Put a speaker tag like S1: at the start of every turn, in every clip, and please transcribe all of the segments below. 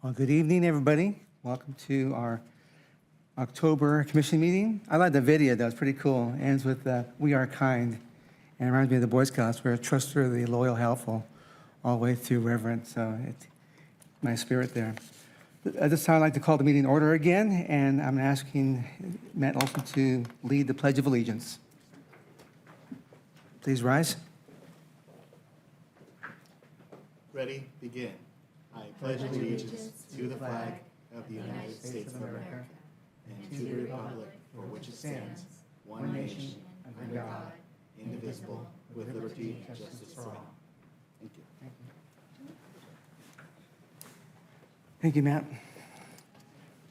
S1: Well, good evening, everybody. Welcome to our October commission meeting. I like the video, that was pretty cool. It ends with "We are kind," and it reminds me of the Boy Scouts. We're trustworthy, loyal, helpful, all the way through reverence. So it's my spirit there. At this time, I'd like to call the meeting order again, and I'm asking Matt Olson to lead the Pledge of Allegiance. Please rise.
S2: Ready, begin. I pledge allegiance to the flag of the United States of America and to the republic for which it stands, one nation, under God, indivisible, with liberty and justice for all. Thank you.
S1: Thank you, Matt.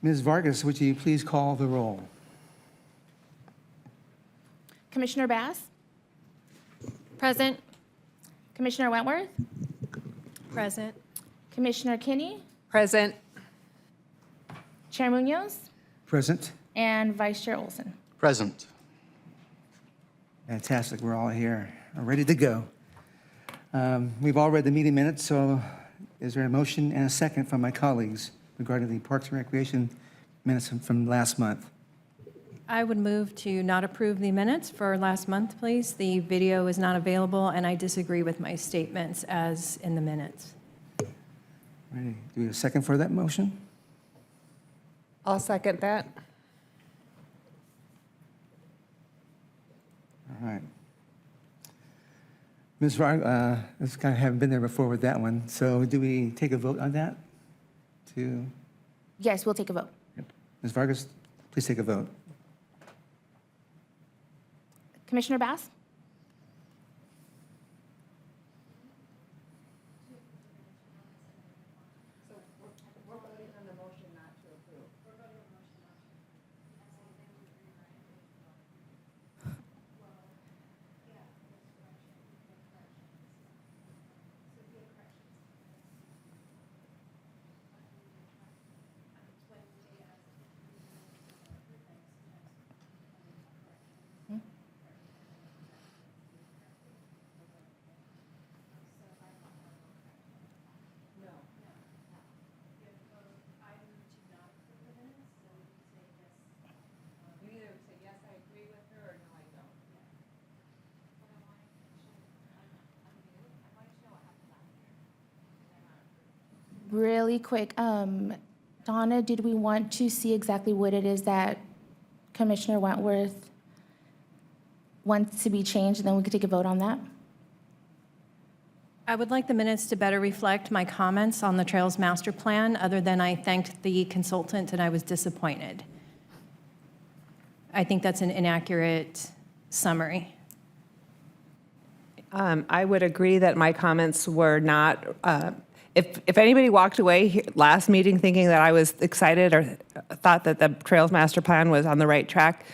S1: Ms. Vargas, would you please call the roll?
S3: Commissioner Bass?
S4: Present.
S3: Commissioner Wentworth?
S4: Present.
S3: Commissioner Kinney?
S4: Present.
S3: Chair Munoz?
S1: Present.
S3: And Vice Chair Olson.
S2: Present.
S1: Fantastic, we're all here, ready to go. We've all read the meeting minutes, so is there a motion and a second from my colleagues regarding the Parks and Recreation minutes from last month?
S4: I would move to not approve the minutes for last month, please. The video is not available, and I disagree with my statements as in the minutes.
S1: Ready. Do we have a second for that motion?
S5: I'll second that.
S1: All right. Ms. Vargas, this kind of haven't been there before with that one, so do we take a vote on that?
S3: Yes, we'll take a vote.
S1: Ms. Vargas, please take a vote.
S3: Commissioner Bass? Really quick, Donna, did we want to see exactly what it is that Commissioner Wentworth wants to be changed, and then we could take a vote on that?
S4: I would like the minutes to better reflect my comments on the Trails Master Plan, other than I thanked the consultant and I was disappointed. I think that's an inaccurate summary.
S5: I would agree that my comments were not, if anybody walked away last meeting thinking that I was excited or thought that the Trails Master Plan was on the right track,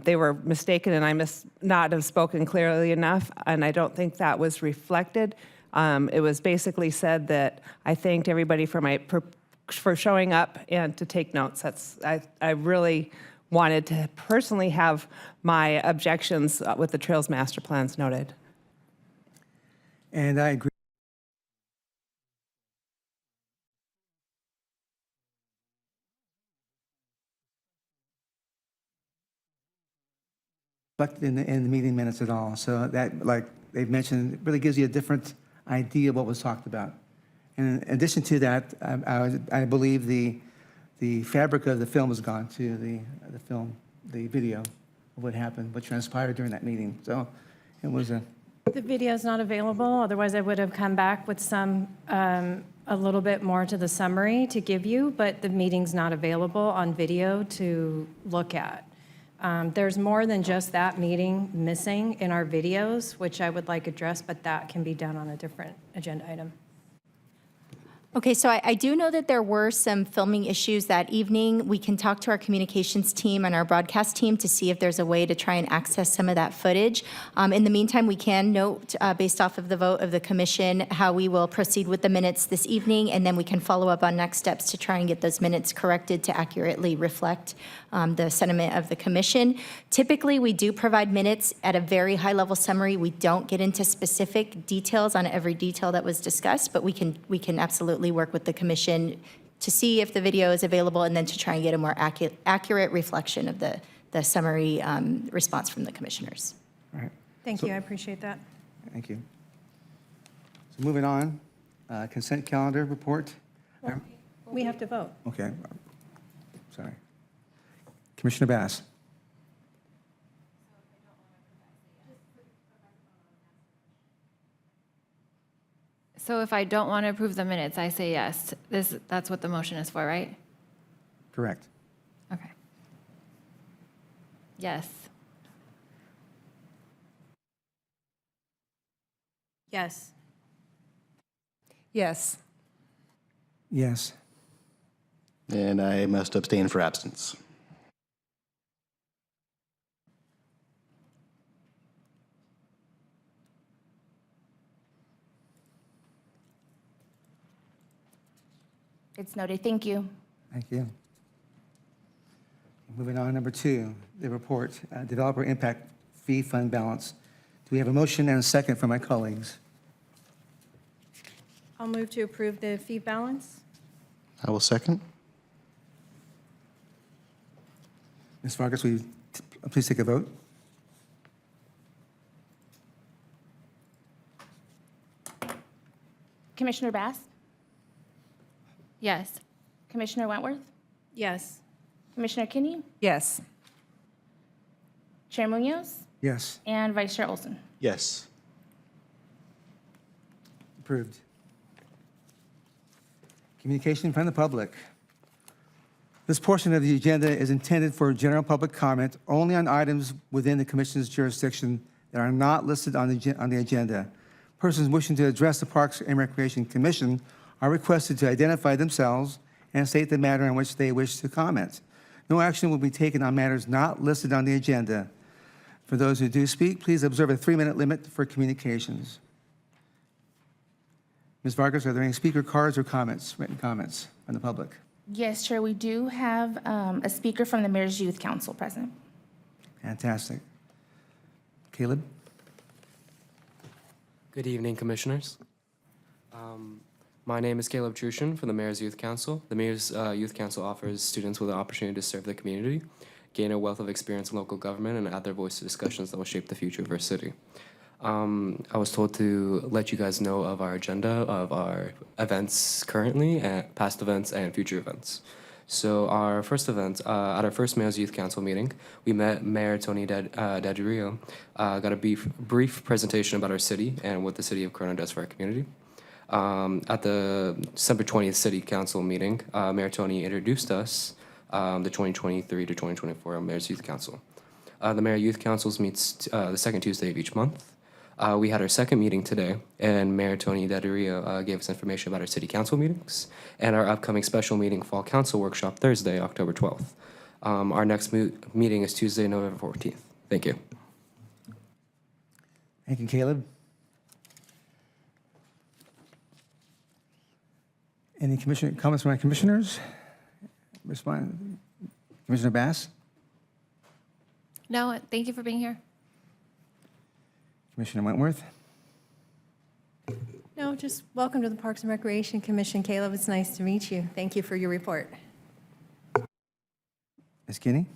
S5: they were mistaken, and I must not have spoken clearly enough, and I don't think that was reflected. It was basically said that I thanked everybody for showing up and to take notes. I really wanted to personally have my objections with the Trails Master Plans noted.
S1: And I agree. Reflected in the meeting minutes at all. So that, like they've mentioned, it really gives you a different idea of what was talked about. And in addition to that, I believe the fabric of the film has gone to the video of what happened, what transpired during that meeting. So it was a...
S4: The video is not available, otherwise I would have come back with some, a little bit more to the summary to give you, but the meeting's not available on video to look at. There's more than just that meeting missing in our videos, which I would like addressed, but that can be done on a different agenda item.
S6: Okay, so I do know that there were some filming issues that evening. We can talk to our communications team and our broadcast team to see if there's a way to try and access some of that footage. In the meantime, we can note, based off of the vote of the commission, how we will proceed with the minutes this evening, and then we can follow up on next steps to try and get those minutes corrected to accurately reflect the sentiment of the commission. Typically, we do provide minutes at a very high-level summary. We don't get into specific details on every detail that was discussed, but we can absolutely work with the commission to see if the video is available and then to try and get a more accurate reflection of the summary response from the commissioners.
S1: All right,
S4: Thank you, I appreciate that.
S1: thank you. So moving on, consent calendar report.
S4: We have to vote.
S1: Okay, sorry. Commissioner Bass.
S7: So if I don't want to approve the minutes, I say yes. That's what the motion is for, right?
S1: Correct.
S7: Okay. Yes.
S4: Yes.
S5: Yes.
S1: Yes.
S2: And I must abstain for absence.
S3: It's noted. Thank you.
S1: Thank you. Moving on, number 2, the report, Developer Impact Fee Fund Balance. Do we have a motion and a second from my colleagues?
S4: I'll move to approve the fee balance.
S2: I will second.
S1: Ms. Vargas, will you please take a vote?
S3: Commissioner Bass?
S7: Yes.
S3: Commissioner Wentworth?
S4: Yes.
S3: Commissioner Kinney?
S5: Yes.
S3: Chair Munoz?
S1: Yes,
S3: And Vice Chair Olson?
S2: Yes.
S1: approved. Communication from the public. This portion of the agenda is intended for general public comment only on items within the commission's jurisdiction that are not listed on the agenda. Persons wishing to address the Parks and Recreation Commission are requested to identify themselves and state the matter on which they wish to comment. No action will be taken on matters not listed on the agenda. For those who do speak, please observe a 3-minute limit for communications. Ms. Vargas, are there any speaker cards or comments, written comments from the public?
S3: Yes, Chair, we do have a speaker from the Mayor's Youth Council present.
S1: Fantastic. Caleb?
S8: Good evening, Commissioners. My name is Caleb Trushin from the Mayor's Youth Council. The Mayor's Youth Council offers students with an opportunity to serve the community, gain a wealth of experience in local government, and add their voice to discussions that will shape the future of our city. I was told to let you guys know of our agenda of our events currently, and past events and future events. So our first event, at our first Mayor's Youth Council meeting, we met Mayor Tony Daddario, got a brief presentation about our city and what the city of Corona does for our community. At the December 20th City Council meeting, Mayor Tony introduced us, the 2023 to 2024 Mayor's Youth Council. The Mayor Youth Councils meets the second Tuesday of each month. We had our second meeting today, and Mayor Tony Daddario gave us information about our city council meetings and our upcoming special meeting, Fall Council Workshop, Thursday, October 12th. Our next meeting is Tuesday, November 14th. Thank you.
S1: Thank you, Caleb. Any comments from my commissioners? Respond. Commissioner Bass?
S7: No, thank you for being here.
S1: Commissioner Wentworth?
S4: No, just welcome to the Parks and Recreation Commission, Caleb. It's nice to meet you. Thank you for your report.
S1: Ms. Kinney?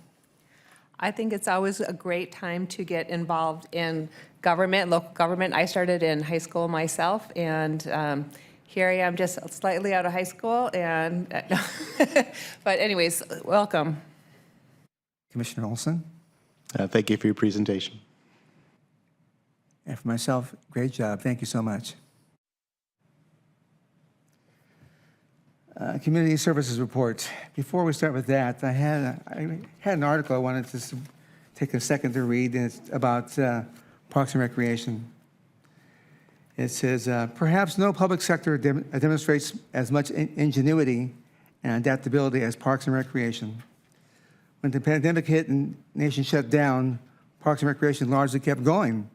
S5: I think it's always a great time to get involved in government, local government. I started in high school myself, and here I am just slightly out of high school. And but anyways, welcome.
S1: Commissioner Olson?
S2: Thank you for your presentation.
S1: And for myself, great job. Thank you so much. Community Services Report. Before we start with that, I had an article I wanted to take a second to read, and it's about Parks and Recreation. It says, perhaps no public sector demonstrates as much ingenuity and adaptability as Parks and Recreation. When the pandemic hit and the nation shut down, Parks and Recreation largely kept going.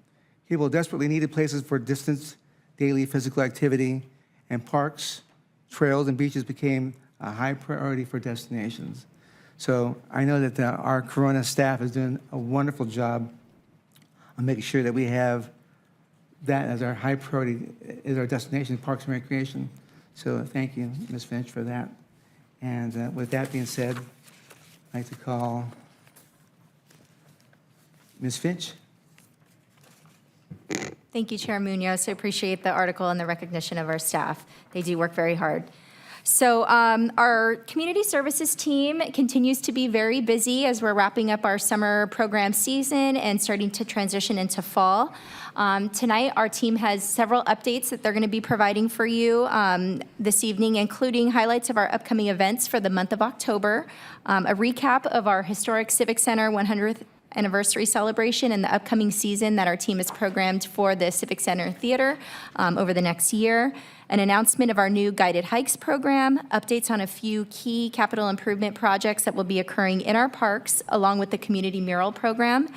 S1: People desperately needed places for distance, daily physical activity, and parks, trails, and beaches became a high priority for destinations. So I know that our Corona staff is doing a wonderful job on making sure that we have that as our high priority, is our destination, Parks and Recreation. So thank you, Ms. Finch, for that. And with that being said, I'd like to call Ms. Finch.
S6: Thank you, Chair Munoz. I appreciate the article and the recognition of our staff. They do work very hard. So our community services team continues to be very busy as we're wrapping up our summer program season and starting to transition into fall. Tonight, our team has several updates that they're going to be providing for you this evening, including highlights of our upcoming events for the month of October, a recap of our historic Civic Center 100th anniversary celebration and the upcoming season that our team has programmed for the Civic Center Theater over the next year, an announcement of our new guided hikes program, updates on a few key capital improvement projects that will be occurring in our parks, along with the community mural program,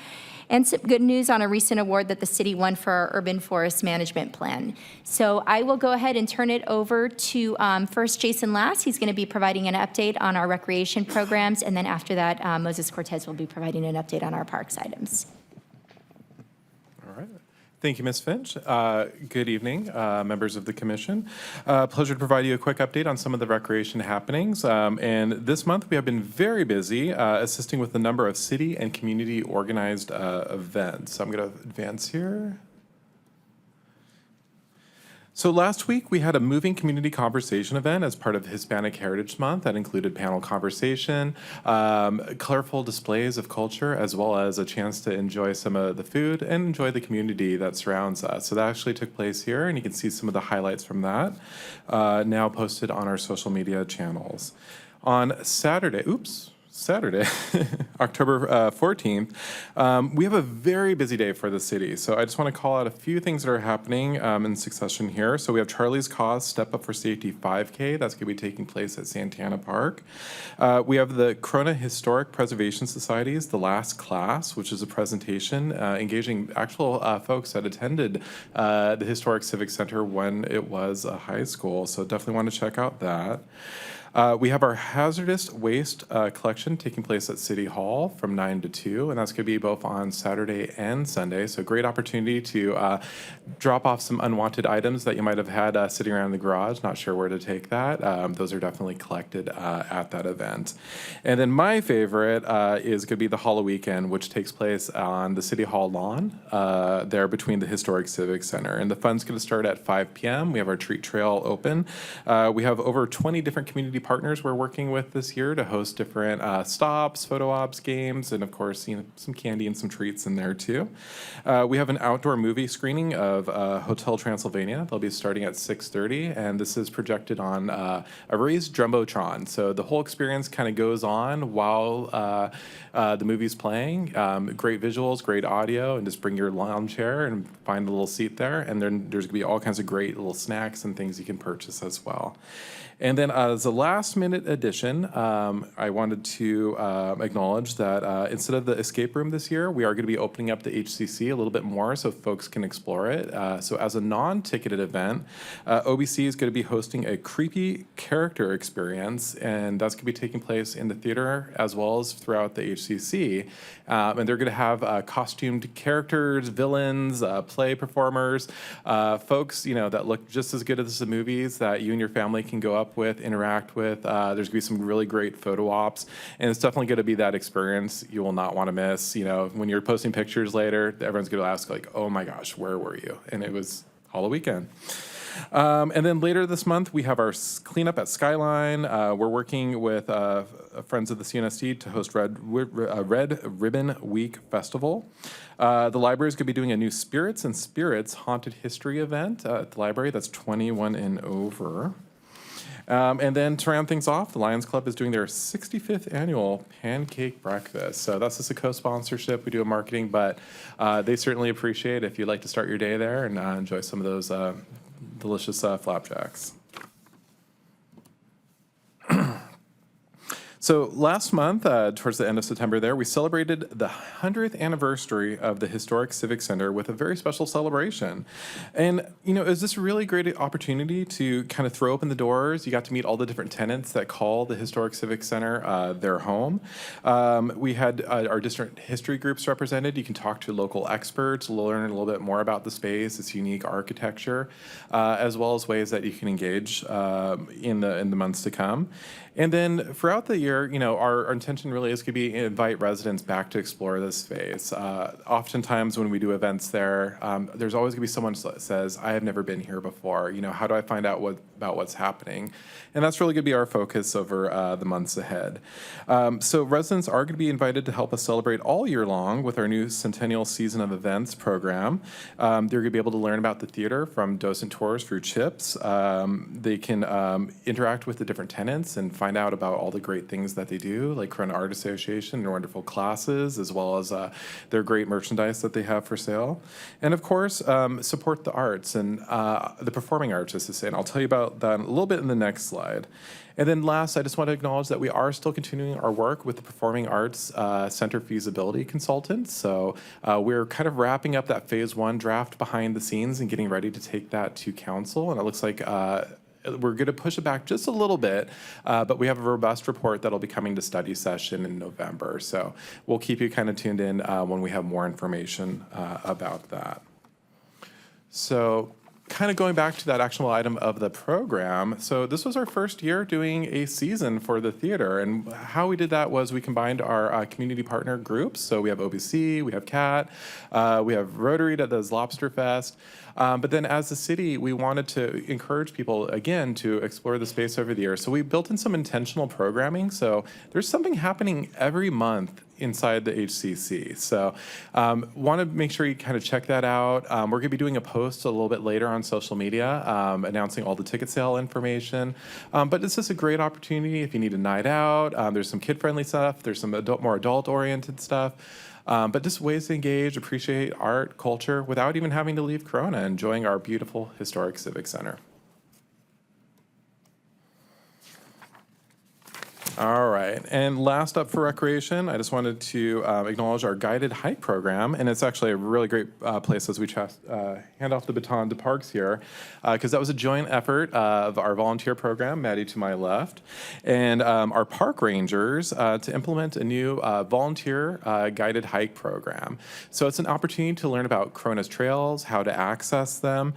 S6: and some good news on a recent award that the city won for our urban forest management plan. So I will go ahead and turn it over to first Jason Lass. He's going to be providing an update on our recreation programs, and then after that, Moses Cortez will be providing an update on our parks items.
S9: All right. Thank you, Ms. Finch. Good evening, members of the commission. Pleasure to provide you a quick update on some of the recreation happenings. And this month we have been very busy assisting with a number of city and community organized events. So I'm going to advance here. So last week, we had a moving community conversation event as part of Hispanic Heritage Month that included panel conversation, colorful displays of culture, as well as a chance to enjoy some of the food and enjoy the community that surrounds us. So that actually took place here, and you can see some of the highlights from that now posted on our social media channels. On Saturday, October 14th, we have a very busy day for the city. So I just want to call out a few things that are happening in succession here. So we have Charlie's Cause Step Up for Safety 5K. That's going to be taking place at Santana Park. We have the Corona Historic Preservation Society's The Last Class, which is a presentation engaging actual folks that attended the Historic Civic Center when it was a high school. So definitely want to check out that. We have our hazardous waste collection taking place at City Hall from 9 to 2, and that's going to be both on Saturday and Sunday. So great opportunity to drop off some unwanted items that you might have had sitting around the garage, not sure where to take that. Those are definitely collected at that event. And then my favorite is going to be the Hall Weekend, which takes place on the City Hall lawn there between the Historic Civic Center. And the fun's going to start at 5 p.m. We have our treat trail open. We have over 20 different community partners we're working with this year to host different stops, photo ops, games, and of course, some candy and some treats in there too. We have an outdoor movie screening of Hotel Transylvania. They'll be starting at 6:30, and this is projected on a raised jumbotron. So the whole experience kind of goes on while the movie's playing. Great visuals, great audio, and just bring your lawn chair and find a little seat there. And then there's gonna be all kinds of great little snacks and things you can purchase as well. And then as a last-minute addition, I wanted to acknowledge that instead of the escape room this year, we are going to be opening up the HCC a little bit more so folks can explore it. So as a non-ticketed event, OBC is going to be hosting a creepy character experience, and that's going to be taking place in the theater as well as throughout the HCC. And they're going to have costumed characters, villains, play performers, folks that look just as good as the movies that you and your family can go up with, interact with. There's going to be some really great photo ops, and it's definitely going to be that experience you will not want to miss. When you're posting pictures later, everyone's going to ask like, oh my gosh, where were you? And it was Halloween weekend. And then later this month, we have our cleanup at Skyline. We're working with friends of the CNSD to host Red Ribbon Week Festival. The library is going to be doing a new Spirits and Spirits Haunted History event at the library. That's 21 and over. And then to round things off, the Lions Club is doing their 65th annual pancake breakfast. So that's just a co-sponsorship. We do a marketing, but they certainly appreciate if you'd like to start your day there and enjoy some of those delicious flapjacks. So last month, towards the end of September there, we celebrated the 100th anniversary of the Historic Civic Center with a very special celebration. And, it was this really great opportunity to kind of throw open the doors. You got to meet all the different tenants that call the Historic Civic Center their home. We had our different history groups represented. You can talk to local experts, learn a little bit more about the space, its unique architecture, as well as ways that you can engage in the months to come. And then throughout the year, our intention really is to be invite residents back to explore this space. Oftentimes when we do events there, there's always going to be someone that says, I have never been here before. How do I find out about what's happening? And that's really going to be our focus over the months ahead. So residents are going to be invited to help us celebrate all year long with our new Centennial Season of Events program. They're going to be able to learn about the theater from docent tours through CHIPS. They can interact with the different tenants and find out about all the great things that they do, like Corona Art Association, their wonderful classes, as well as their great merchandise that they have for sale. And of course, support the arts and the performing arts, as to say. And I'll tell you about that a little bit in the next slide. And then last, I just want to acknowledge that we are still continuing our work with the Performing Arts Center Feasibility Consultant. So we're kind of wrapping up that phase 1 draft behind the scenes and getting ready to take that to council. And it looks like we're going to push it back just a little bit, but we have a robust report that'll be coming to study session in November. So we'll keep you kind of tuned in when we have more information about that. So kind of going back to that actionable item of the program, so this was our first year doing a season for the theater, and how we did that was we combined our community partner groups. So we have OBC, we have CAT, we have Rotary that does Lobster Fest, but then as a city, we wanted to encourage people, again, to explore the space over the year. So we built in some intentional programming. So there's something happening every month inside the HCC. So want to make sure you kind of check that out. We're going to be doing a post a little bit later on social media announcing all the ticket sale information. But it's just a great opportunity if you need a night out. There's some kid-friendly stuff. There's some more adult-oriented stuff. But just ways to engage, appreciate art, culture, without even having to leave Corona, enjoying our beautiful historic Civic Center. All right, and last up for recreation, I just wanted to acknowledge our guided hike program, and it's actually a really great place as we hand off the baton to Parks here, because that was a joint effort of our volunteer program, Maddie to my left, and our park rangers to implement a new volunteer guided hike program. So it's an opportunity to learn about Corona's trails, how to access them,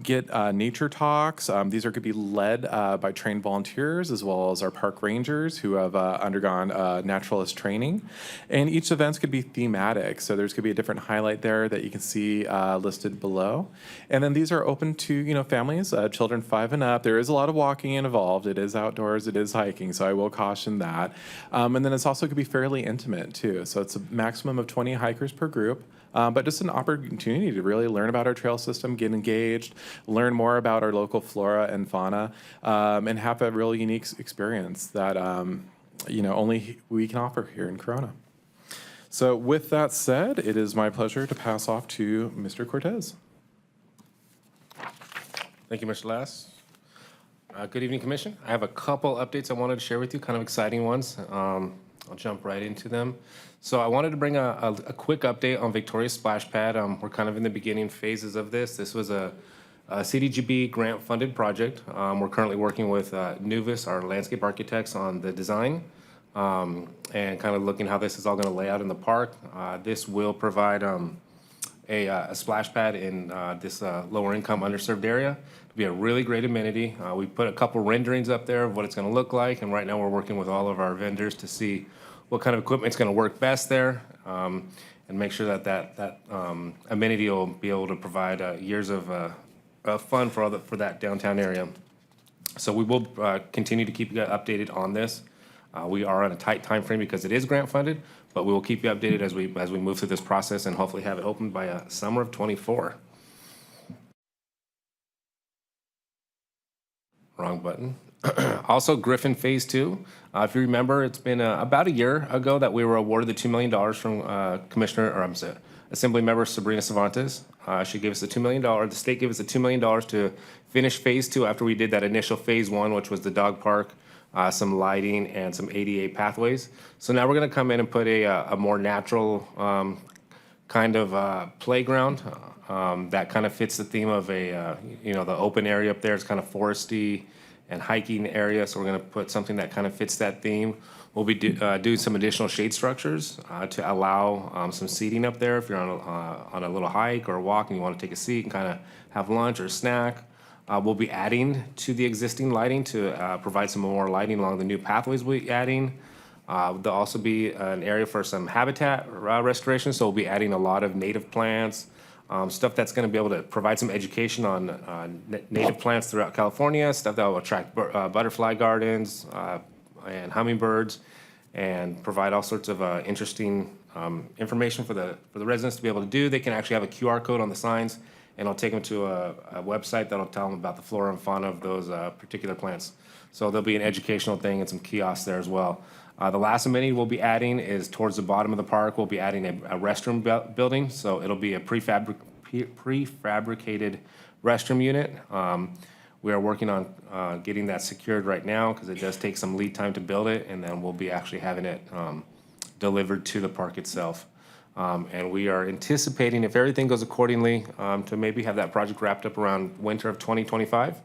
S9: get nature talks. These are going to be led by trained volunteers as well as our park rangers who have undergone naturalist training. And each event could be thematic. So there's going to be a different highlight there that you can see listed below. And then these are open to families, children 5 and up. There is a lot of walking involved. It is outdoors. It is hiking. So I will caution that. And then it's also going to be fairly intimate too. So it's a maximum of 20 hikers per group. But just an opportunity to really learn about our trail system, get engaged, learn more about our local flora and fauna, and have a really unique experience that only we can offer here in Corona. So with that said, it is my pleasure to pass off to Mr. Cortez.
S10: Thank you, Mr. Lass. Good evening, Commission. I have a couple updates I wanted to share with you, kind of exciting ones. I'll jump right into them. So I wanted to bring a quick update on Victoria Splash Pad. We're kind of in the beginning phases of this. This was a CDGB grant-funded project. We're currently working with Nuvis, our landscape architects, on the design and kind of looking how this is all going to lay out in the park. This will provide a splash pad in this lower-income, underserved area. It'll be a really great amenity. We put a couple renderings up there of what it's going to look like, and right now we're working with all of our vendors to see what kind of equipment is going to work best there, and make sure that amenity will be able to provide years of fun for that downtown area. So we will continue to keep you updated on this. We are on a tight time frame because it is grant funded, but we will keep you updated as we move through this process and hopefully have it open by summer of '24. Wrong button. Also, Griffin Phase 2. If you remember, it's been about a year ago that we were awarded the $2 million from Assemblymember Sabrina Cervantes. She gave us the $2 million. The state gave us the $2 million to finish Phase 2 after we did that initial Phase 1, which was the dog park, some lighting, and some ADA pathways. So now we're going to come in and put a more natural kind of playground that kind of fits the theme of the open area up there. It's kind of foresty and hiking area, so we're going to put something that kind of fits that theme. We'll be doing some additional shade structures to allow some seating up there if you're on a little hike or a walk and you want to take a seat and kind of have lunch or snack. We'll be adding to the existing lighting to provide some more lighting along the new pathways we'll be adding. There'll also be an area for some habitat restoration, so we'll be adding a lot of native plants, stuff that's going to be able to provide some education on native plants throughout California, stuff that will attract butterfly gardens and hummingbirds, and provide all sorts of interesting information for the residents to be able to do. They can actually have a QR code on the signs, and I'll take them to a website that'll tell them about the flora and fauna of those particular plants. So there'll be an educational thing and some kiosks there as well. The last amenity we'll be adding is towards the bottom of the park. We'll be adding a restroom building, so it'll be a prefabricated restroom unit. We are working on getting that secured right now because it does take some lead time to build it, and then we'll be actually having it delivered to the park itself. And we are anticipating, if everything goes accordingly, to maybe have that project wrapped up around winter of 2025.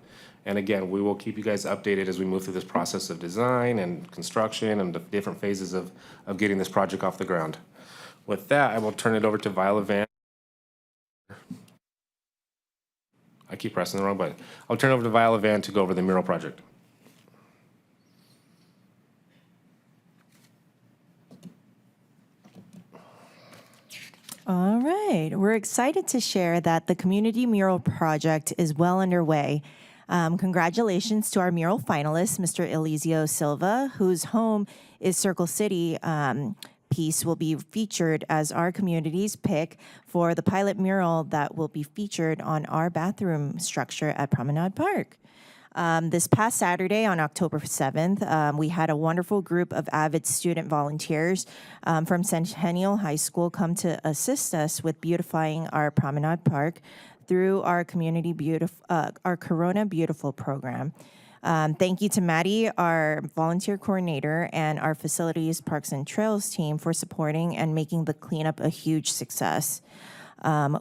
S10: And again, we will keep you guys updated as we move through this process of design and construction and the different phases of getting this project off the ground. With that, I will turn it over to Viola Van. I keep pressing the wrong button. I'll turn it over to Viola Van to go over the mural project.
S11: All right. We're excited to share that the Community Mural Project is well underway. Congratulations to our mural finalist, Mr. Eliseo Silva, whose home is Circle City piece will be featured as our community's pick for the pilot mural that will be featured on our bathroom structure at Promenade Park. This past Saturday on October 7th, we had a wonderful group of avid student volunteers from Centennial High School come to assist us with beautifying our Promenade Park through our our Corona Beautiful program. Thank you to Maddie, our volunteer coordinator, and our facilities, parks, and trails team for supporting and making the cleanup a huge success.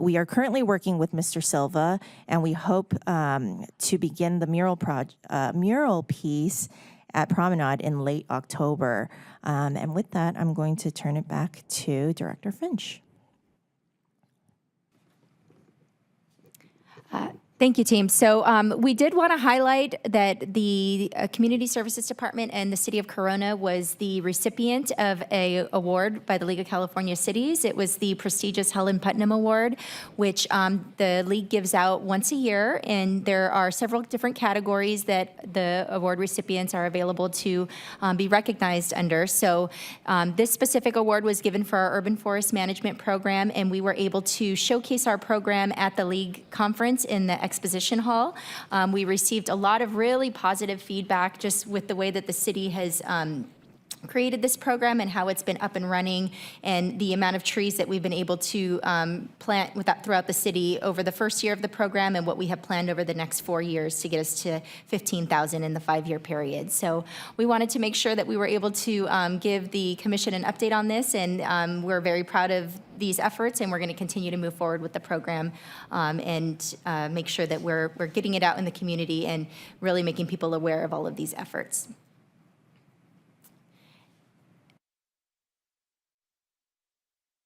S11: We are currently working with Mr. Silva, and we hope to begin the mural piece at Promenade in late October. And with that, I'm going to turn it back to Director Finch.
S6: Thank you, team. So we did want to highlight that the Community Services Department and the City of Corona was the recipient of an award by the League of California Cities. It was the prestigious Helen Putnam Award, which the League gives out once a year, and there are several different categories that the award recipients are available to be recognized under. So this specific award was given for our Urban Forest Management Program, and we were able to showcase our program at the League Conference in the Exposition Hall. We received a lot of really positive feedback just with the way that the city has created this program and how it's been up and running, and the amount of trees that we've been able to plant throughout the city over the first year of the program, and what we have planned over the next 4 years to get us to 15,000 in the 5-year period. So we wanted to make sure that we were able to give the commission an update on this, and we're very proud of these efforts, and we're going to continue to move forward with the program and make sure that we're getting it out in the community and really making people aware of all of these efforts.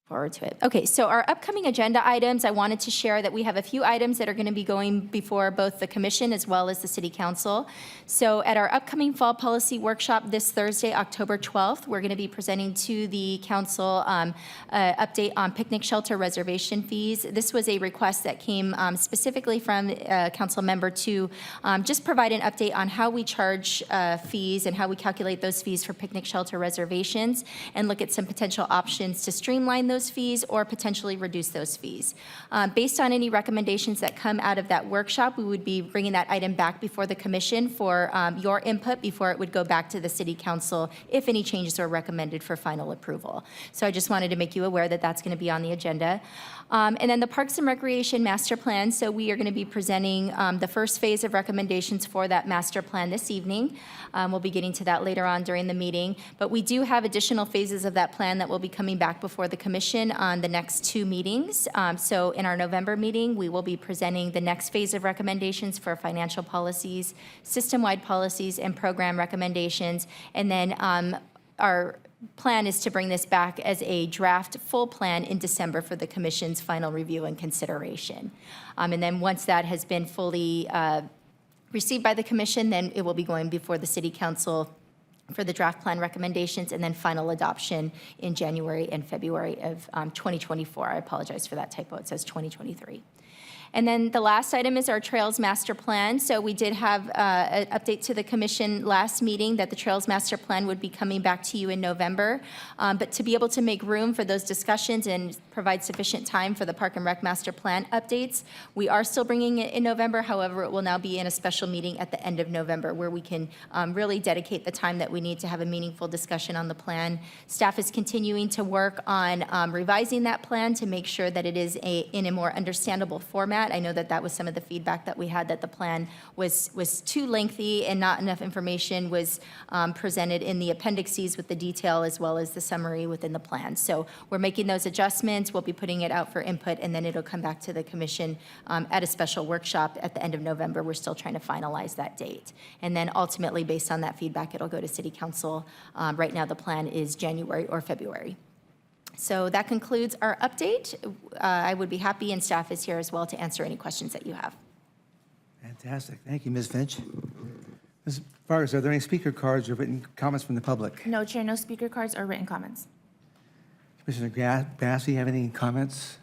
S6: Forward to it. Okay, so our upcoming agenda items, I wanted to share that we have a few items that are going to be going before both the commission as well as the city council. So at our upcoming fall policy workshop this Thursday, October 12th, we're going to be presenting to the council update on picnic shelter reservation fees. This was a request that came specifically from a council member to just provide an update on how we charge fees and how we calculate those fees for picnic shelter reservations, and look at some potential options to streamline those fees or potentially reduce those fees. Based on any recommendations that come out of that workshop, we would be bringing that item back before the commission for your input before it would go back to the city council if any changes are recommended for final approval. So I just wanted to make you aware that that's going to be on the agenda. And then the Parks and Recreation Master Plan. So we are going to be presenting the first phase of recommendations for that master plan this evening. We'll be getting to that later on during the meeting. But we do have additional phases of that plan that will be coming back before the commission on the next 2 meetings. So in our November meeting, we will be presenting the next phase of recommendations for financial policies, system-wide policies, and program recommendations. And then our plan is to bring this back as a draft full plan in December for the commission's final review and consideration. And then once that has been fully received by the commission, then it will be going before the city council for the draft plan recommendations, and then final adoption in January and February of 2024. I apologize for that typo. It says 2023. And then the last item is our Trails Master Plan. So we did have an update to the commission last meeting that the Trails Master Plan would be coming back to you in November. But to be able to make room for those discussions and provide sufficient time for the Park and Rec Master Plan updates, we are still bringing it in November. However, it will now be in a special meeting at the end of November where we can really dedicate the time that we need to have a meaningful discussion on the plan. Staff is continuing to work on revising that plan to make sure that it is in a more understandable format. I know that that was some of the feedback that we had, that the plan was too lengthy and not enough information was presented in the appendices with the detail as well as the summary within the plan. So we're making those adjustments. We'll be putting it out for input, and then it'll come back to the commission at a special workshop at the end of November. We're still trying to finalize that date. And then ultimately, based on that feedback, it'll go to City Council. Right now, the plan is January or February. So that concludes our update. I would be happy, and staff is here as well to answer any questions that you have.
S1: Fantastic. Thank you, Ms. Finch. Ms. Vargas, are there any speaker cards or written comments from the public?
S3: No, Chair, no speaker cards or written comments.
S1: Commissioner Bass, do you have any comments?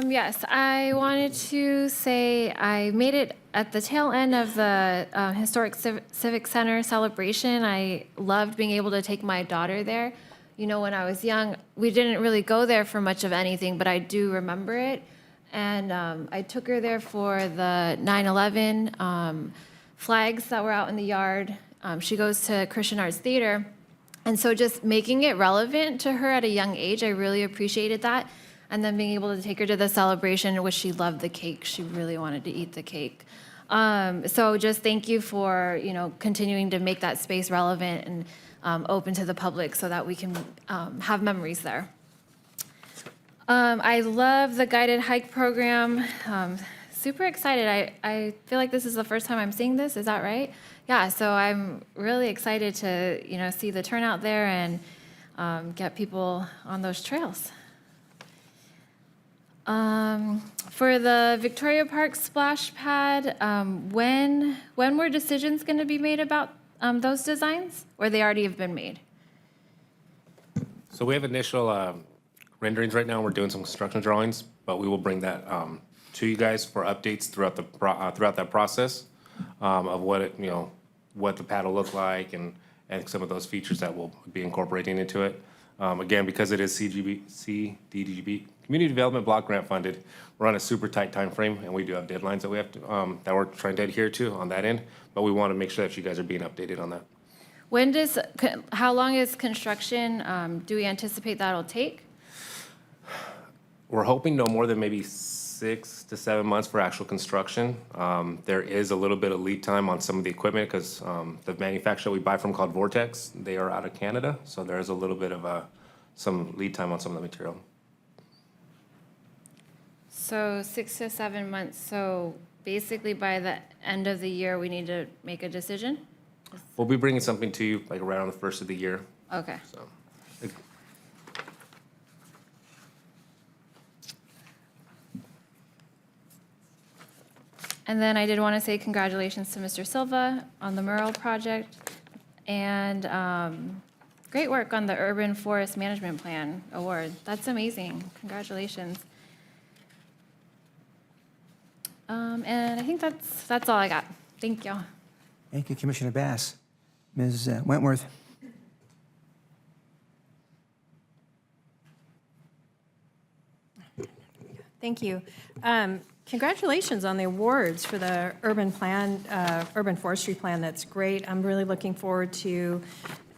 S7: Yes, I wanted to say I made it at the tail end of the Historic Civic Center celebration. I loved being able to take my daughter there. You know, when I was young, we didn't really go there for much of anything, but I do remember it. And I took her there for the 9/11 flags that were out in the yard. She goes to Christian Arts Theater. And so just making it relevant to her at a young age, I really appreciated that. And then being able to take her to the celebration, which she loved the cake. She really wanted to eat the cake. So just thank you for, you know, continuing to make that space relevant and open to the public so that we can have memories there. I love the guided hike program. Super excited. I feel like this is the first time I'm seeing this. Is that right? Yeah, so I'm really excited to, you know, see the turnout there and get people on those trails. For the Victoria Park splash pad, when were decisions going to be made about those designs, or they already have been made?
S10: So we have initial renderings right now. We're doing some construction drawings, but we will bring that to you guys for updates throughout that process of what it, you know, what the pad will look like and some of those features that we'll be incorporating into it. Again, because it is CDBG Community Development Block Grant funded, we're on a super tight time frame, and we do have deadlines that we have to that we're trying to adhere to on that end. But we want to make sure that you guys are being updated on that.
S7: How long is construction? Do we anticipate that'll take?
S10: We're hoping no more than maybe 6 to 7 months for actual construction. There is a little bit of lead time on some of the equipment because the manufacturer we buy from called Vortex, they are out of Canada, so there is a little bit of some lead time on some of the material.
S7: So 6 to 7 months. So basically by the end of the year, we need to make a decision?
S10: We'll be bringing something to you like around the first of the year.
S7: Okay.
S10: So.
S7: And then I did want to say congratulations to Mr. Silva on the mural project, and great work on the Urban Forest Management Plan Award. That's amazing. Congratulations. And I think that's all I got. Thank you.
S1: Thank you, Commissioner Bass. Ms. Wentworth.
S4: Thank you. Congratulations on the awards for the urban forestry plan. That's great. I'm really looking forward to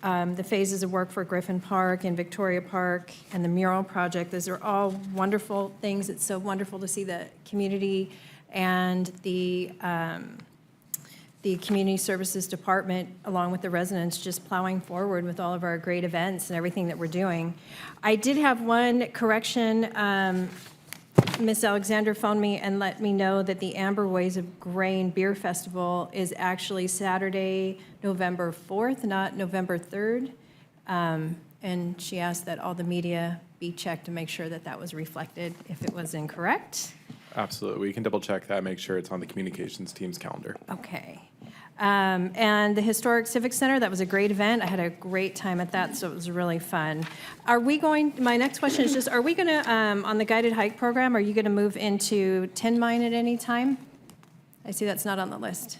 S4: the phases of work for Griffin Park and Victoria Park and the mural project. Those are all wonderful things. It's so wonderful to see the community and the Community Services Department, along with the residents, just plowing forward with all of our great events and everything that we're doing. I did have one correction. Ms. Alexander phoned me and let me know that the Amber Ways of Grain Beer Festival is actually Saturday, November 4th, not November 3rd. And she asked that all the media be checked to make sure that that was reflected if it was incorrect.
S9: Absolutely. We can double check that, make sure it's on the communications team's calendar.
S4: Okay. And the Historic Civic Center, that was a great event. I had a great time at that, so it was really fun. My next question is just, are we going to, on the guided hike program, are you going to move into Tin Mine at any time? I see that's not on the list.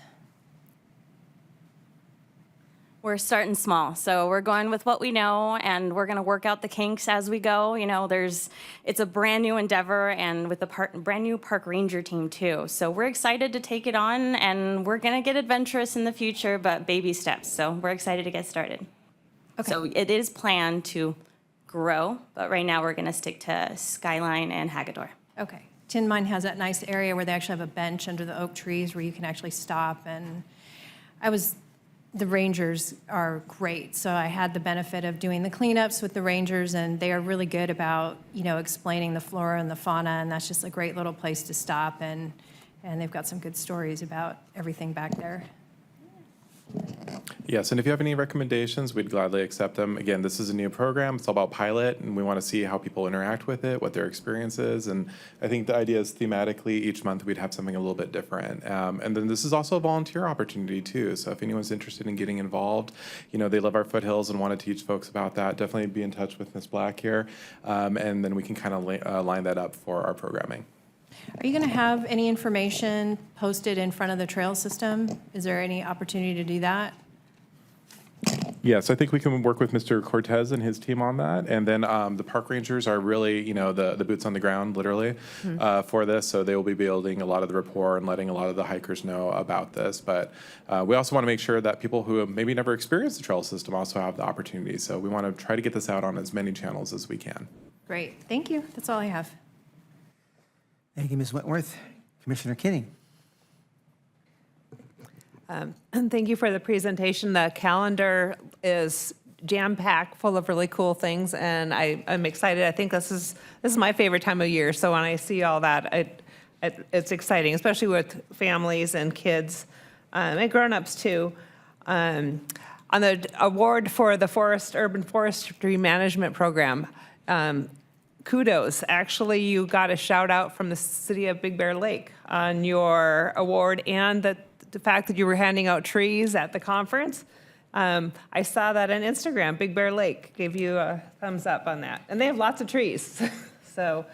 S12: We're starting small, so we're going with what we know, and we're going to work out the kinks as we go. You know, it's a brand new endeavor, and with a brand new park ranger team too. So we're excited to take it on, and we're going to get adventurous in the future, but baby steps. So we're excited to get started.
S4: Okay.
S12: So it is planned to grow, but right now we're going to stick to Skyline and Haggador.
S4: Okay. Tin Mine has that nice area where they actually have a bench under the oak trees where you can actually stop, and the rangers are great. So I had the benefit of doing the cleanups with the rangers, and they are really good about, explaining the flora and the fauna, and that's just a great little place to stop, and they've got some good stories about everything back there.
S9: Yes, and if you have any recommendations, we'd gladly accept them. Again, this is a new program. It's all about pilot, and we want to see how people interact with it, what their experience is. And I think the idea is thematically each month we'd have something a little bit different. And then this is also a volunteer opportunity too. So if anyone's interested in getting involved, they love our foothills and want to teach folks about that, definitely be in touch with Ms. Black here. And then we can kind of line that up for our programming.
S4: Are you going to have any information posted in front of the trail system? Is there any opportunity to do that?
S9: Yes, I think we can work with Mr. Cortez and his team on that. And then the park rangers are really, the boots on the ground, literally, for this. So they will be building a lot of the rapport and letting a lot of the hikers know about this. But we also want to make sure that people who have maybe never experienced the trail system also have the opportunity. So we want to try to get this out on as many channels as we can.
S4: Great. Thank you. That's all I have.
S1: Thank you, Ms. Wentworth. Commissioner Kinney.
S5: And thank you for the presentation. The calendar is jam-packed, full of really cool things, and I'm excited. I think this is my favorite time of year. So when I see all that, it's exciting, especially with families and kids and grown-ups too. On the award for the Urban Forestry Management Program, kudos. Actually, you got a shout out from the city of Big Bear Lake on your award, and the fact that you were handing out trees at the conference. I saw that on Instagram. Big Bear Lake gave you a thumbs up on that. And they have lots of trees. So,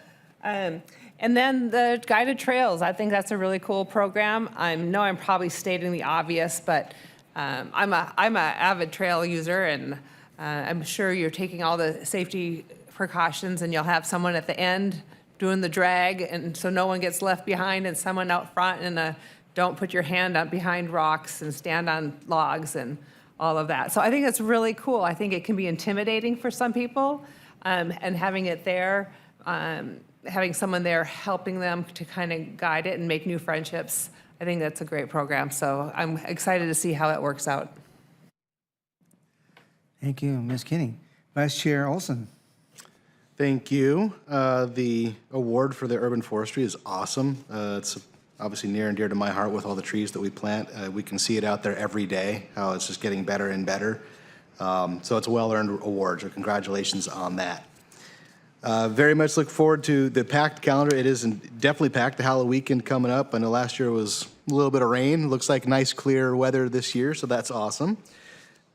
S5: and then the guided trails. I think that's a really cool program. I know I'm probably stating the obvious, but I'm a avid trail user, and I'm sure you're taking all the safety precautions, and you'll have someone at the end doing the drag, and so no one gets left behind, and someone out front and don't put your hand up behind rocks and stand on logs and all of that. So I think it's really cool. I think it can be intimidating for some people, and having it there, having someone there helping them to kind of guide it and make new friendships, I think that's a great program. So I'm excited to see how it works out.
S1: Thank you, Ms. Kinney. Vice Chair Olson.
S2: Thank you. The award for the urban forestry is awesome. It's obviously near and dear to my heart with all the trees that we plant. We can see it out there every day, how it's just getting better and better. So it's a well-earned award, so congratulations on that. Very much look forward to the packed calendar. It is definitely packed. The Halloween weekend coming up. I know last year was a little bit of rain. Looks like nice clear weather this year, so that's awesome.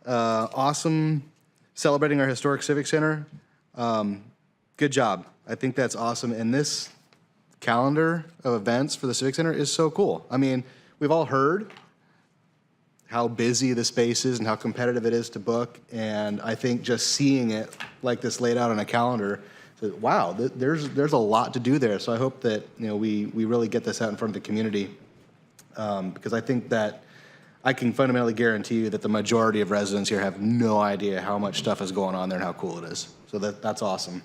S2: Awesome celebrating our historic civic center. Good job. I think that's awesome. And this calendar of events for the Civic Center is so cool. I mean, we've all heard how busy the space is and how competitive it is to book. And I think just seeing it like this laid out on a calendar, wow, there's a lot to do there. So I hope that we really get this out in front of the community, because I think that I can fundamentally guarantee you that the majority of residents here have no idea how much stuff is going on there and how cool it is. So that's awesome.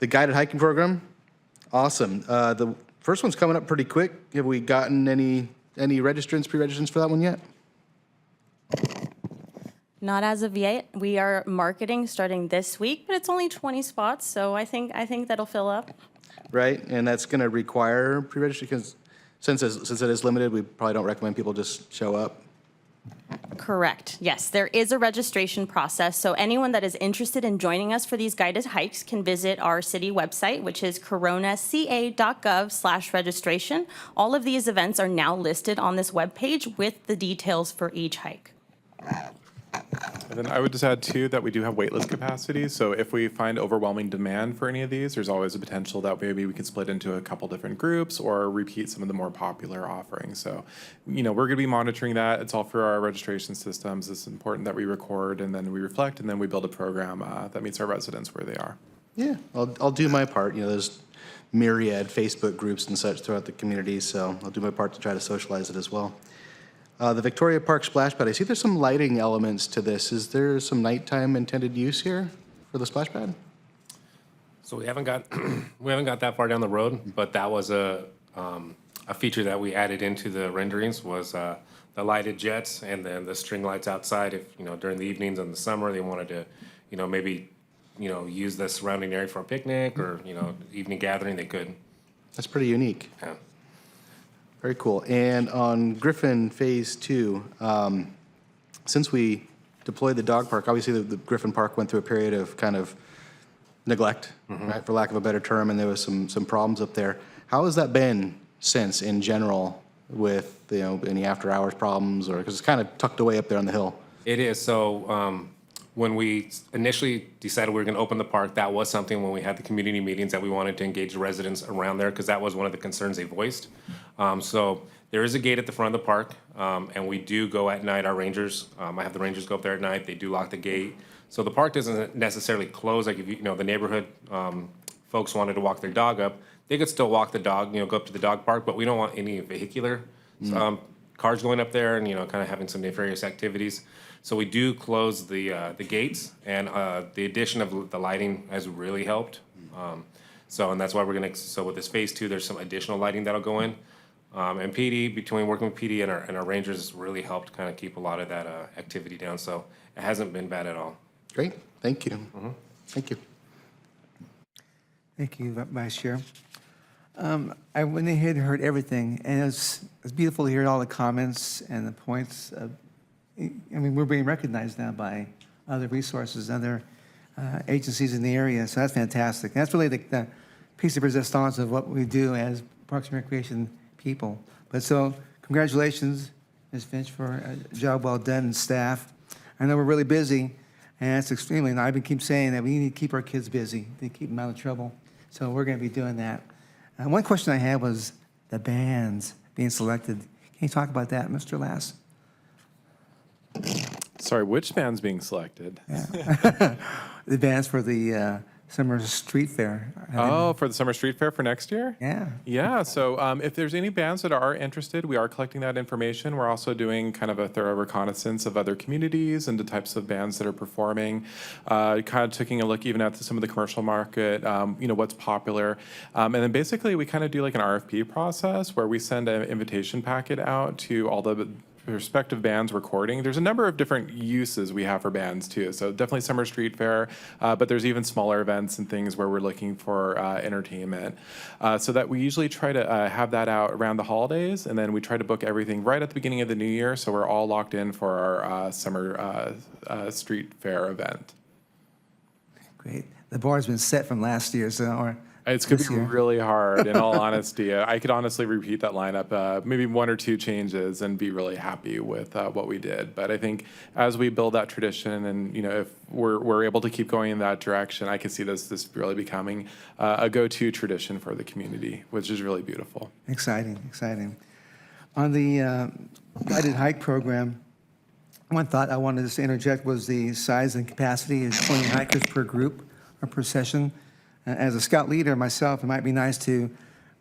S2: The guided hiking program, awesome. The first one's coming up pretty quick. Have we gotten any registrants, pre-registrants for that one yet?
S12: Not as of yet. We are marketing starting this week, but it's only 20 spots, so I think that'll fill up.
S2: Right, and that's going to require pre-registration because since it is limited, we probably don't recommend people just show up.
S12: Correct. Yes, there is a registration process. So anyone that is interested in joining us for these guided hikes can visit our city website, which is coronaca.gov/registration. All of these events are now listed on this webpage with the details for each hike.
S9: And then I would just add too that we do have waitlist capacity. So if we find overwhelming demand for any of these, there's always a potential that maybe we can split into a couple different groups or repeat some of the more popular offerings. So, we're going to be monitoring that. It's all for our registration systems. It's important that we record and then we reflect and then we build a program that meets our residents where they are.
S2: Yeah, I'll do my part. There's myriad Facebook groups and such throughout the community, so I'll do my part to try to socialize it as well. The Victoria Park splash pad, I see there's some lighting elements to this. Is there some nighttime intended use here for the splash pad?
S10: So we haven't got that far down the road, but that was a feature that we added into the renderings was the lighted jets and then the string lights outside. If during the evenings in the summer they wanted to, maybe use the surrounding area for a picnic or evening gathering, they could.
S2: That's pretty unique.
S10: Yeah.
S2: Very cool. And on Griffin Phase 2, since we deployed the dog park, obviously the Griffin Park went through a period of kind of neglect, right, for lack of a better term, and there was some problems up there. How has that been since, in general, with any after-hours problems, or because it's kind of tucked away up there on the hill?
S10: It is. So when we initially decided we were going to open the park, that was something when we had the community meetings that we wanted to engage the residents around there because that was one of the concerns they voiced. So there is a gate at the front of the park, and we do go at night. Our rangers, I have the rangers go up there at night. They do lock the gate. So the park doesn't necessarily close. Like if the neighborhood folks wanted to walk their dog up, they could still walk the dog, go up to the dog park, but we don't want any vehicular cars going up there and, kind of having some nefarious activities. So we do close the gates, and the addition of the lighting has really helped. And that's why we're going to, so with this Phase 2, there's some additional lighting that'll go in. And PD, between working with PD and our rangers, has really helped kind of keep a lot of that activity down. So it hasn't been bad at all.
S2: Great. Thank you. Thank you.
S1: Thank you, Vice Chair. I went ahead and heard everything, and it's beautiful to hear all the comments and the points. We're being recognized now by other resources, other agencies in the area, so that's fantastic. And that's really the piece of resistance of what we do as Parks and Recreation people. But so, congratulations, Ms. Finch, for a job well done, and staff. I know we're really busy, and it's extremely, and I've been keep saying that we need to keep our kids busy, to keep them out of trouble. So we're going to be doing that. One question I had was the bands being selected. Can you talk about that, Mr. Lass?
S9: Sorry, which band's being selected?
S1: The bands for the Summer Street Fair.
S9: Oh, for the Summer Street Fair for next year?
S1: Yeah.
S9: Yeah, so if there's any bands that are interested, we are collecting that information. We're also doing kind of a thorough reconnaissance of other communities and the types of bands that are performing, kind of taking a look even at some of the commercial market, what's popular. And then basically we kind of do like an RFP process where we send an invitation packet out to all the prospective bands recording. There's a number of different uses we have for bands too. So definitely Summer Street Fair, but there's even smaller events and things where we're looking for entertainment. So that we usually try to have that out around the holidays, and then we try to book everything right at the beginning of the new year, so we're all locked in for our Summer Street Fair event.
S1: Great. The bar's been set from last year, so or
S9: It's going to
S1: this
S9: be
S1: year.
S9: really hard, in all honesty. I could honestly repeat that lineup, maybe one or two changes, and be really happy with what we did. But I think as we build that tradition, and if we're able to keep going in that direction, I can see this really becoming a go-to tradition for the community, which is really beautiful.
S1: Exciting, exciting. On the guided hike program, one thought I wanted to interject was the size and capacity of 20 hikers per group or per session. As a scout leader myself, it might be nice to,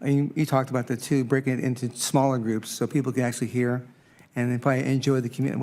S1: you talked about the two, breaking it into smaller groups so people can actually hear and then probably enjoy the community,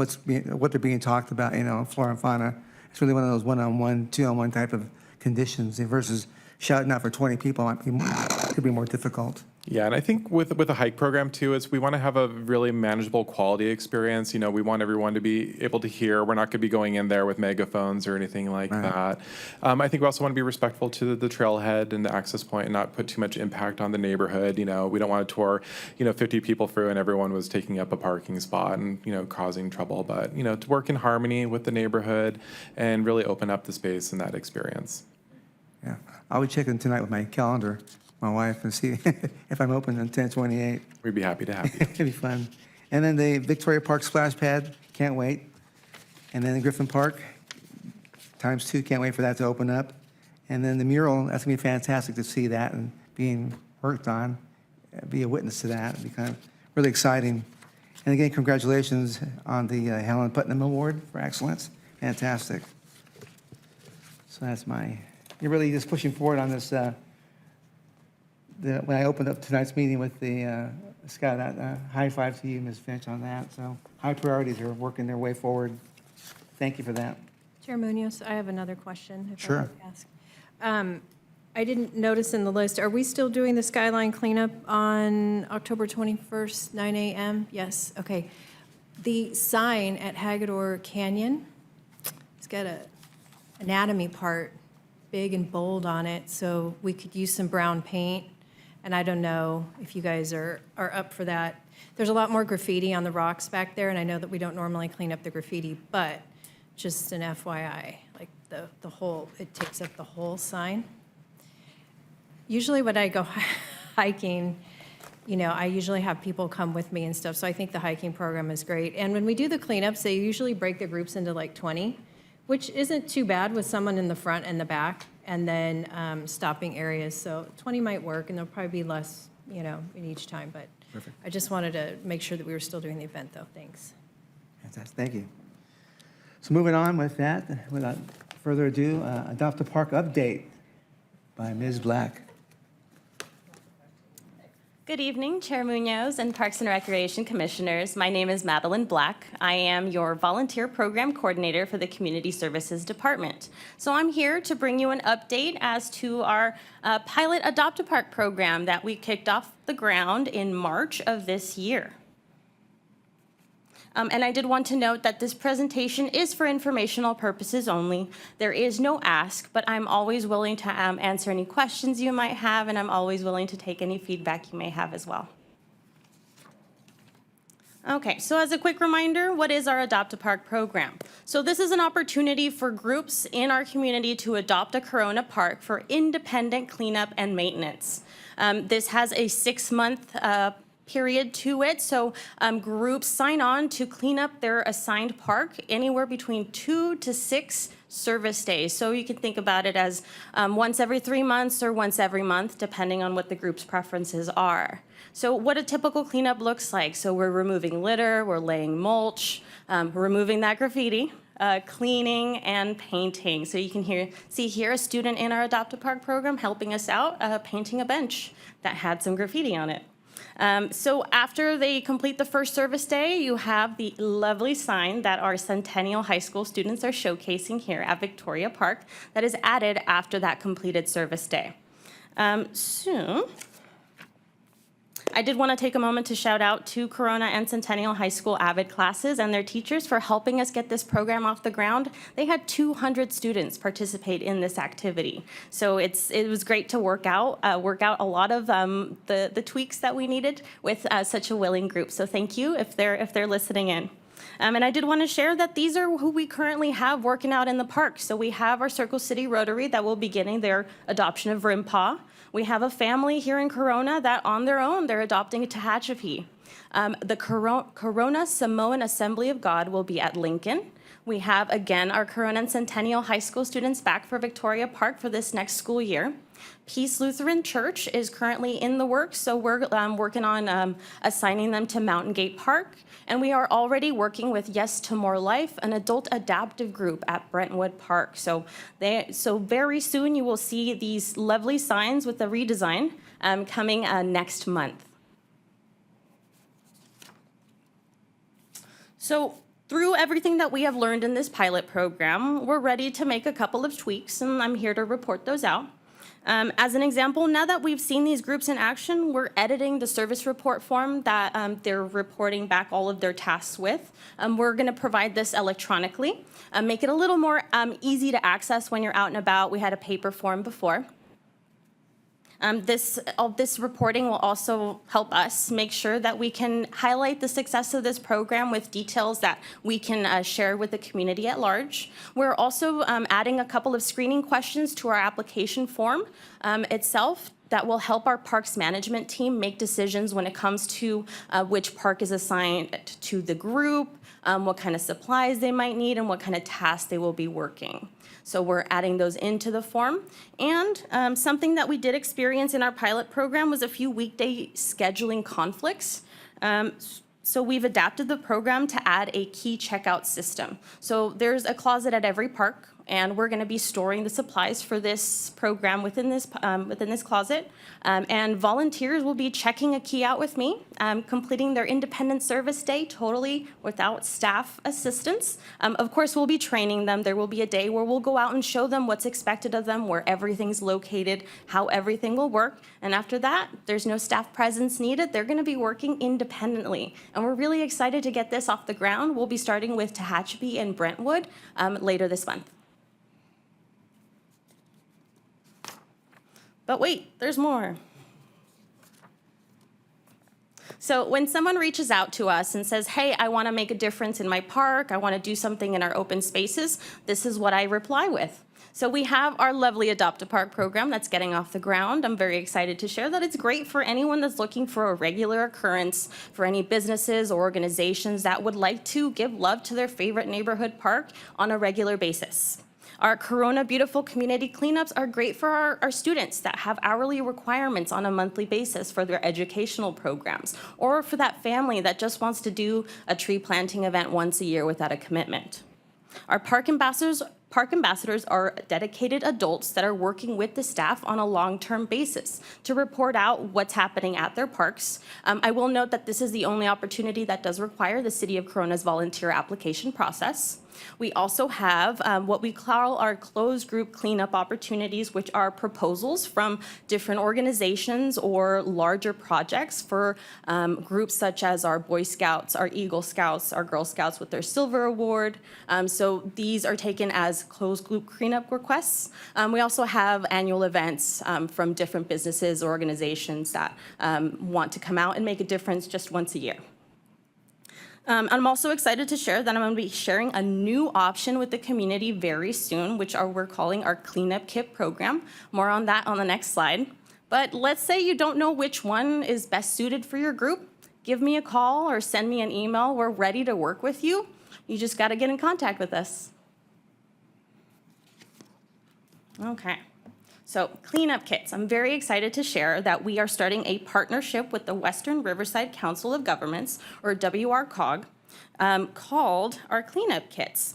S1: what they're being talked about, flora and fauna. It's really one of those one-on-one, two-on-one type of conditions versus shouting out for 20 people could be more difficult.
S9: Yeah, and I think with the hike program too, is we want to have a really manageable quality experience. You know, we want everyone to be able to hear. We're not going to be going in there with megaphones or anything like that. I think we also want to be respectful to the trailhead and the access point and not put too much impact on the neighborhood. You know, we don't want to tour, 50 people through and everyone was taking up a parking spot and, causing trouble. But, to work in harmony with the neighborhood and really open up the space and that experience.
S1: Yeah, I'll be checking tonight with my calendar, my wife, and see if I'm open on 10/28.
S9: We'd be happy to have you.
S1: It'd be fun. And then the Victoria Park splash pad, can't wait. And then the Griffin Park, ×2, can't wait for that to open up. And then the mural, that's gonna be fantastic to see that and being worked on, be a witness to that. It'd be kind of really exciting. And again, congratulations on the Helen Putnam Award for Excellence. Fantastic. So that's you're really just pushing forward on this, when I opened up tonight's meeting with the Scott, high five to you, Ms. Finch, on that. So high priorities are working their way forward. Thank you for that.
S4: Chair Munoz, I have another question. If I
S1: Sure.
S4: could ask. I didn't notice in the list, are we still doing the skyline cleanup on October 21st, 9 a.m.? Yes, okay. The sign at Hagedorn Canyon, it's got a anatomy part, big and bold on it, so we could use some brown paint. And I don't know if you guys are up for that. There's a lot more graffiti on the rocks back there, and I know that we don't normally clean up the graffiti, but just an FYI, like the whole, it takes up the whole sign. Usually when I go hiking, I usually have people come with me and stuff, so I think the hiking program is great. And when we do the cleanups, they usually break the groups into like 20, which isn't too bad with someone in the front and the back, and then stopping areas. So 20 might work, and there'll probably be less, in each time. But
S1: Perfect.
S4: I just wanted to make sure that we were still doing the event, though. Thanks.
S1: Fantastic, thank you. So moving on with that, without further ado, Adopt a Park update by Ms. Black.
S12: Good evening, Chair Munoz and Parks and Recreation Commissioners. My name is Madeline Black. I am your volunteer program coordinator for the Community Services Department. So I'm here to bring you an update as to our pilot Adopt a Park program that we kicked off the ground in March of this year. And I did want to note that this presentation is for informational purposes only. There is no ask, but I'm always willing to answer any questions you might have, and I'm always willing to take any feedback you may have as well. Okay, so as a quick reminder, what is our Adopt a Park program? So this is an opportunity for groups in our community to adopt a Corona park for independent cleanup and maintenance. This has a 6-month period to it. So groups sign on to clean up their assigned park anywhere between 2 to 6 service days. So you can think about it as once every 3 months or once every month, depending on what the group's preferences are. So what a typical cleanup looks like. So we're removing litter, we're laying mulch, removing that graffiti, cleaning and painting. So you can see here a student in our Adopt a Park program helping us out, painting a bench that had some graffiti on it. So after they complete the first service day, you have the lovely sign that our Centennial High School students are showcasing here at Victoria Park that is added after that completed service day. So I did want to take a moment to shout out to Corona and Centennial High School AVID classes and their teachers for helping us get this program off the ground. They had 200 students participate in this activity. So it was great to work out a lot of the tweaks that we needed with such a willing group. So thank you if they're listening in. And I did want to share that these are who we currently have working out in the park. So we have our Circle City Rotary that will be getting their adoption of Rimpaw. We have a family here in Corona that on their own, they're adopting a Tehachapi. The Corona Samoan Assembly of God will be at Lincoln. We have, again, our Corona and Centennial High School students back for Victoria Park for this next school year. Peace Lutheran Church is currently in the works, so we're working on assigning them to Mountain Gate Park. And we are already working with Yes to More Life, an adult adaptive group at Brentwood Park. So very soon you will see these lovely signs with the redesign coming next month. So through everything that we have learned in this pilot program, we're ready to make a couple of tweaks, and I'm here to report those out. As an example, now that we've seen these groups in action, we're editing the service report form that they're reporting back all of their tasks with. We're going to provide this electronically, make it a little more easy to access when you're out and about. We had a paper form before. This reporting will also help us make sure that we can highlight the success of this program with details that we can share with the community at large. We're also adding a couple of screening questions to our application form itself that will help our parks management team make decisions when it comes to which park is assigned to the group, what kind of supplies they might need, and what kind of tasks they will be working. So we're adding those into the form. And something that we did experience in our pilot program was a few weekday scheduling conflicts. So we've adapted the program to add a key checkout system. So there's a closet at every park, and we're going to be storing the supplies for this program within this closet. And volunteers will be checking a key out with me, completing their independent service day totally without staff assistance. Of course, we'll be training them. There will be a day where we'll go out and show them what's expected of them, where everything's located, how everything will work. And after that, there's no staff presence needed. They're going to be working independently. And we're really excited to get this off the ground. We'll be starting with Tehachapi and Brentwood later this month. But wait, there's more. So when someone reaches out to us and says, hey, I want to make a difference in my park, I want to do something in our open spaces, this is what I reply with. So we have our lovely Adopt a Park program that's getting off the ground. I'm very excited to share that it's great for anyone that's looking for a regular occurrence, for any businesses or organizations that would like to give love to their favorite neighborhood park on a regular basis. Our Corona Beautiful community cleanups are great for our students that have hourly requirements on a monthly basis for their educational programs, or for that family that just wants to do a tree planting event once a year without a commitment. Our park ambassadors are dedicated adults that are working with the staff on a long-term basis to report out what's happening at their parks. I will note that this is the only opportunity that does require the City of Corona's volunteer application process. We also have what we call our closed group cleanup opportunities, which are proposals from different organizations or larger projects for groups such as our Boy Scouts, our Eagle Scouts, our Girl Scouts with their Silver Award. So these are taken as closed group cleanup requests. We also have annual events from different businesses or organizations that want to come out and make a difference just once a year. I'm also excited to share that I'm going to be sharing a new option with the community very soon, which we're calling our Cleanup Kit program. More on that on the next slide. But let's say you don't know which one is best suited for your group. Give me a call or send me an email. We're ready to work with you. You just got to get in contact with us. Okay. So cleanup kits. I'm very excited to share that we are starting a partnership with the Western Riverside Council of Governments, or WRCOG, called our cleanup kits.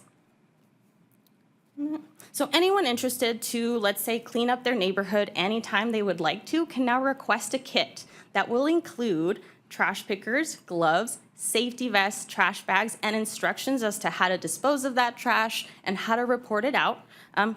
S12: So anyone interested to, let's say, clean up their neighborhood anytime they would like to can now request a kit that will include trash pickers, gloves, safety vests, trash bags, and instructions as to how to dispose of that trash and how to report it out.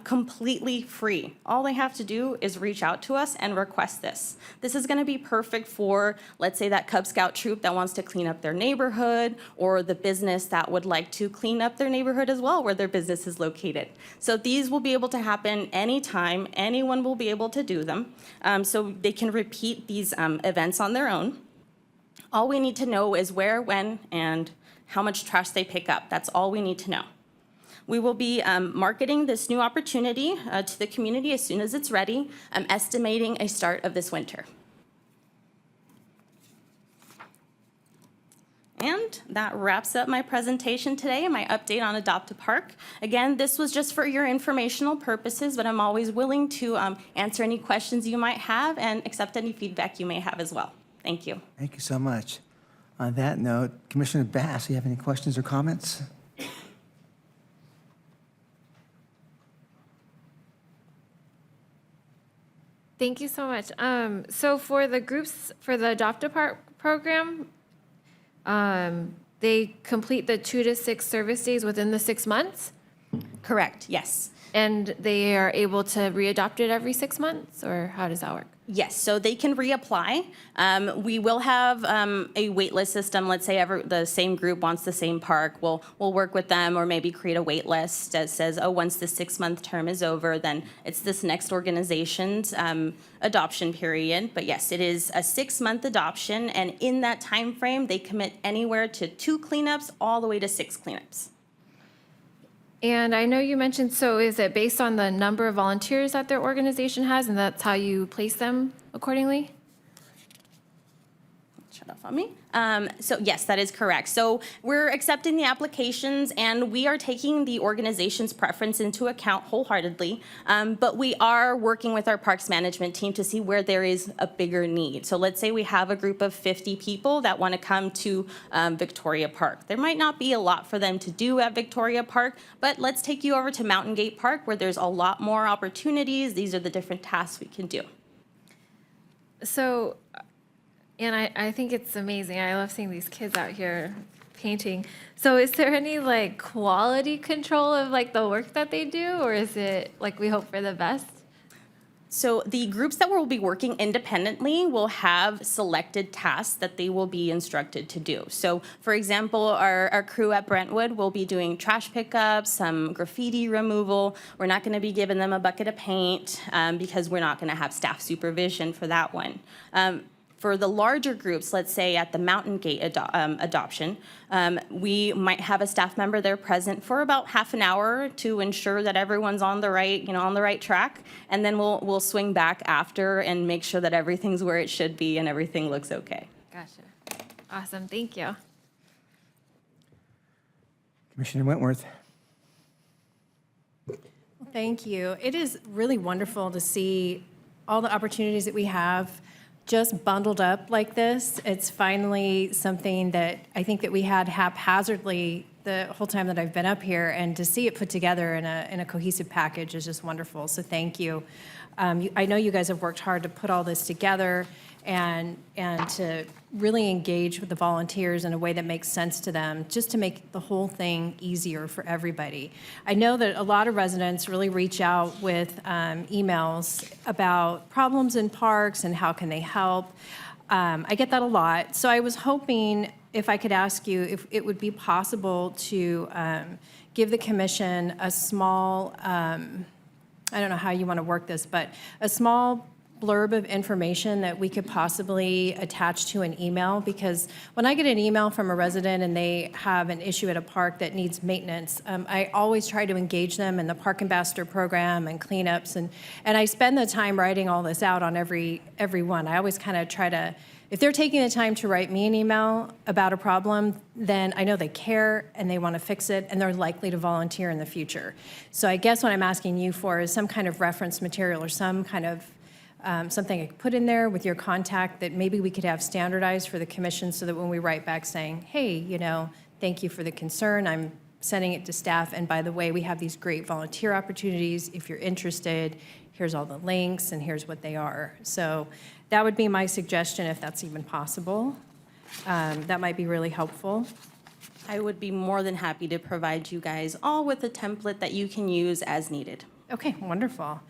S12: Completely free. All they have to do is reach out to us and request this. This is going to be perfect for, let's say, that Cub Scout troop that wants to clean up their neighborhood, or the business that would like to clean up their neighborhood as well, where their business is located. So these will be able to happen anytime. Anyone will be able to do them. So they can repeat these events on their own. All we need to know is where, when, and how much trash they pick up. That's all we need to know. We will be marketing this new opportunity to the community as soon as it's ready. I'm estimating a start of this winter. And that wraps up my presentation today and my update on Adopt a Park. Again, this was just for your informational purposes, but I'm always willing to answer any questions you might have and accept any feedback you may have as well. Thank you.
S1: Thank you so much. On that note, Commissioner Bass, do you have any questions or comments?
S7: Thank you so much. So for the groups, for the Adopt a Park program, they complete the 2 to 6 service days within the 6 months?
S12: Correct, yes.
S7: And they are able to readopt it every 6 months, or how does that work?
S12: Yes, so they can reapply. We will have a wait list system. Let's say the same group wants the same park. We'll work with them, or maybe create a wait list that says, oh, once the 6-month term is over, then it's this next organization's adoption period. But yes, it is a 6-month adoption, and in that time frame, they commit anywhere to 2 cleanups all the way to 6 cleanups.
S7: And I know you mentioned, so is it based on the number of volunteers that their organization has, and that's how you place them accordingly?
S12: Shut off on me. So yes, that is correct. So we're accepting the applications, and we are taking the organization's preference into account wholeheartedly. But we are working with our parks management team to see where there is a bigger need. So let's say we have a group of 50 people that want to come to Victoria Park. There might not be a lot for them to do at Victoria Park, but let's take you over to Mountain Gate Park, where there's a lot more opportunities. These are the different tasks we can do.
S7: So, and I think it's amazing. I love seeing these kids out here painting. So is there any like quality control of like the work that they do, or is it like we hope for the best?
S12: So the groups that will be working independently will have selected tasks that they will be instructed to do. So for example, our crew at Brentwood will be doing trash pickup, some graffiti removal. We're not going to be giving them a bucket of paint because we're not going to have staff supervision for that one. For the larger groups, let's say at the Mountain Gate adoption, we might have a staff member there present for about half an hour to ensure that everyone's on the right track, and then we'll swing back after and make sure that everything's where it should be and everything looks okay.
S7: Gotcha. Awesome. Thank you.
S1: Commissioner Wentworth.
S4: Thank you. It is really wonderful to see all the opportunities that we have just bundled up like this. It's finally something that I think that we had haphazardly the whole time that I've been up here, and to see it put together in a cohesive package is just wonderful. So thank you. I know you guys have worked hard to put all this together and to really engage with the volunteers in a way that makes sense to them, just to make the whole thing easier for everybody. I know that a lot of residents really reach out with emails about problems in parks and how can they help. I get that a lot. So I was hoping if I could ask you if it would be possible to give the commission a small, I don't know how you want to work this, but a small blurb of information that we could possibly attach to an email, because when I get an email from a resident and they have an issue at a park that needs maintenance, I always try to engage them in the Park Ambassador program and cleanups, and I spend the time writing all this out on every one. I always kind of try to, if they're taking the time to write me an email about a problem, then I know they care and they want to fix it, and they're likely to volunteer in the future. So I guess what I'm asking you for is some kind of reference material or some kind of something I could put in there with your contact that maybe we could have standardized for the commission, so that when we write back saying, hey, thank you for the concern, I'm sending it to staff, and by the way, we have these great volunteer opportunities. If you're interested, here's all the links and here's what they are. So that would be my suggestion, if that's even possible. That might be really helpful.
S12: I would be more than happy to provide you guys all with a template that you can use as needed.
S4: Okay, wonderful.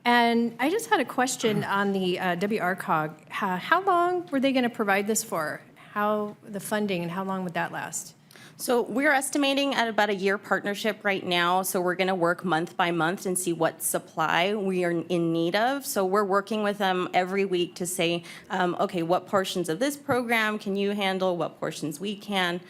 S4: And I just had a question on the WRCOG. How long were they going to provide this for? How the funding, and how long would that last?
S12: So we're estimating at about a year partnership right now. So we're going to work month by month and see what supply we are in need of. So we're working with them every week to say, okay, what portions of this program can you handle? What portions we can?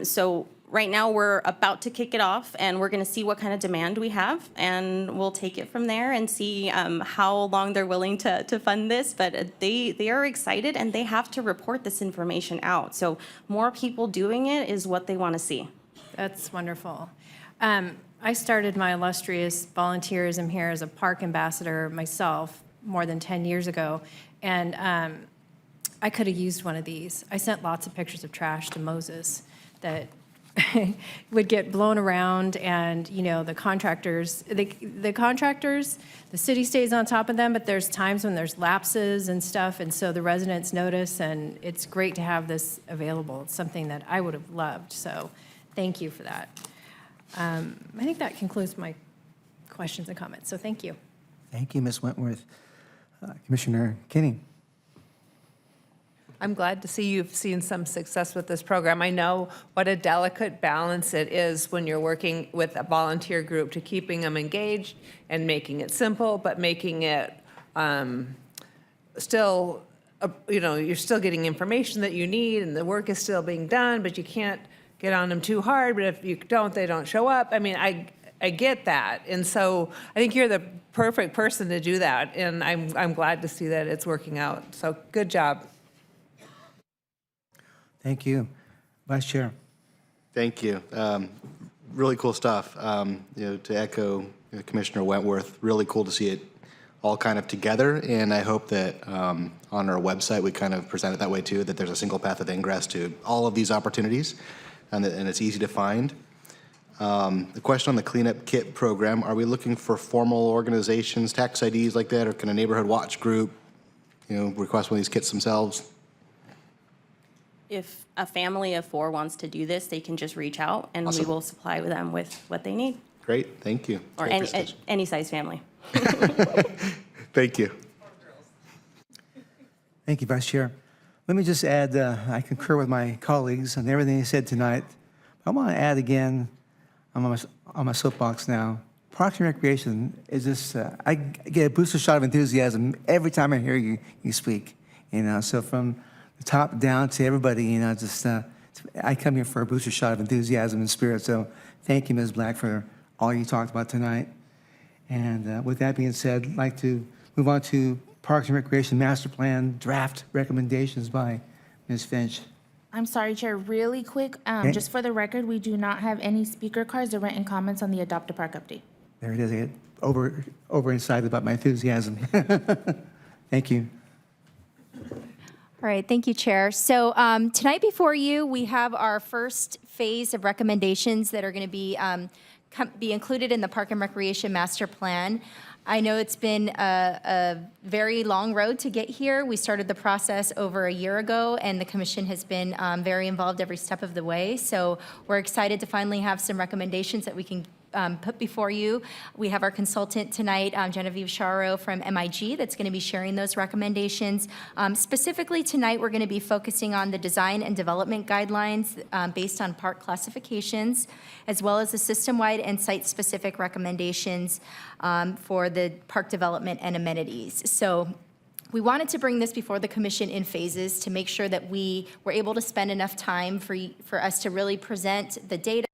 S12: So right now we're about to kick it off, and we're going to see what kind of demand we have, and we'll take it from there and see how long they're willing to fund this. But they are excited, and they have to report this information out. So more people doing it is what they want to see.
S4: That's wonderful. I started my illustrious volunteerism here as a park ambassador myself more than 10 years ago, and I could have used one of these. I sent lots of pictures of trash to Moses that would get blown around, and the contractors, the city stays on top of them, but there's times when there's lapses and stuff, and so the residents notice, and it's great to have this available. It's something that I would have loved, so thank you for that. I think that concludes my questions and comments. So thank you.
S1: Thank you, Ms. Wentworth. Commissioner Kinney.
S5: I'm glad to see you've seen some success with this program. I know what a delicate balance it is when you're working with a volunteer group to keeping them engaged and making it simple, but making it still, you're still getting information that you need and the work is still being done, but you can't get on them too hard. But if you don't, they don't show up. I mean, I get that. And so I think you're the perfect person to do that. And I'm glad to see that it's working out. So good job.
S1: Thank you. Vice Chair.
S2: Thank you. Really cool stuff. To echo Commissioner Wentworth, really cool to see it all kind of together. And I hope that on our website, we kind of present it that way too, that there's a single path of ingress to all of these opportunities and it's easy to find. The question on the cleanup kit program, are we looking for formal organizations, tax IDs like that, or can a neighborhood watch group, request one of these kits themselves?
S12: If a family of 4 wants to do this, they can just reach out and we
S2: Awesome.
S12: will supply them with what they need,
S2: Great, thank you.
S12: or any size family.
S2: Thank you.
S1: Thank you, Vice Chair. Let me just add, I concur with my colleagues on everything they said tonight. I want to add again, I'm on my soapbox now. Parks and Recreation is just, I get a booster shot of enthusiasm every time I hear you speak. So from the top down to everybody, I come here for a booster shot of enthusiasm and spirit. So thank you, Ms. Black, for all you talked about tonight. And with that being said, I'd like to move on to Parks and Recreation Master Plan draft recommendations by Ms. Finch.
S3: I'm sorry, Chair, really quick,
S1: Okay.
S3: just for the record, we do not have any speaker cards or written comments on the Adopt a Park update.
S1: There it is. I get over excited about my enthusiasm. Thank you.
S6: All right, thank you, Chair. So tonight before you, we have our first phase of recommendations that are going to be included in the Park and Recreation Master Plan. I know it's been a very long road to get here. We started the process over a year ago, and the commission has been very involved every step of the way. So we're excited to finally have some recommendations that we can put before you. We have our consultant tonight, Genevieve Charo from MIG, that's going to be sharing those recommendations. Specifically tonight, we're going to be focusing on the design and development guidelines based on park classifications, as well as the system-wide and site-specific recommendations for the park development and amenities. So we wanted to bring this before the commission in phases to make sure that we were able to spend enough time for us to really present the data,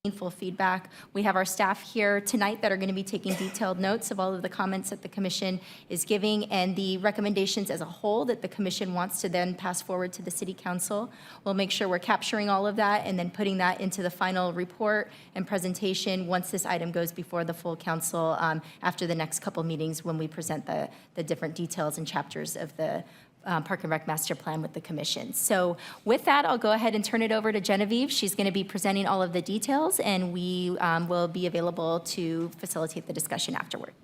S6: meaningful feedback. We have our staff here tonight that are going to be taking detailed notes of all of the comments that the commission is giving and the recommendations as a whole that the commission wants to then pass forward to the city council. We'll make sure we're capturing all of that and then putting that into the final report and presentation once this item goes before the full council after the next couple meetings when we present the different details and chapters of the Park and Rec Master Plan with the commission. So with that, I'll go ahead and turn it over to Genevieve. She's going to be presenting all of the details, and we will be available to facilitate the discussion afterward.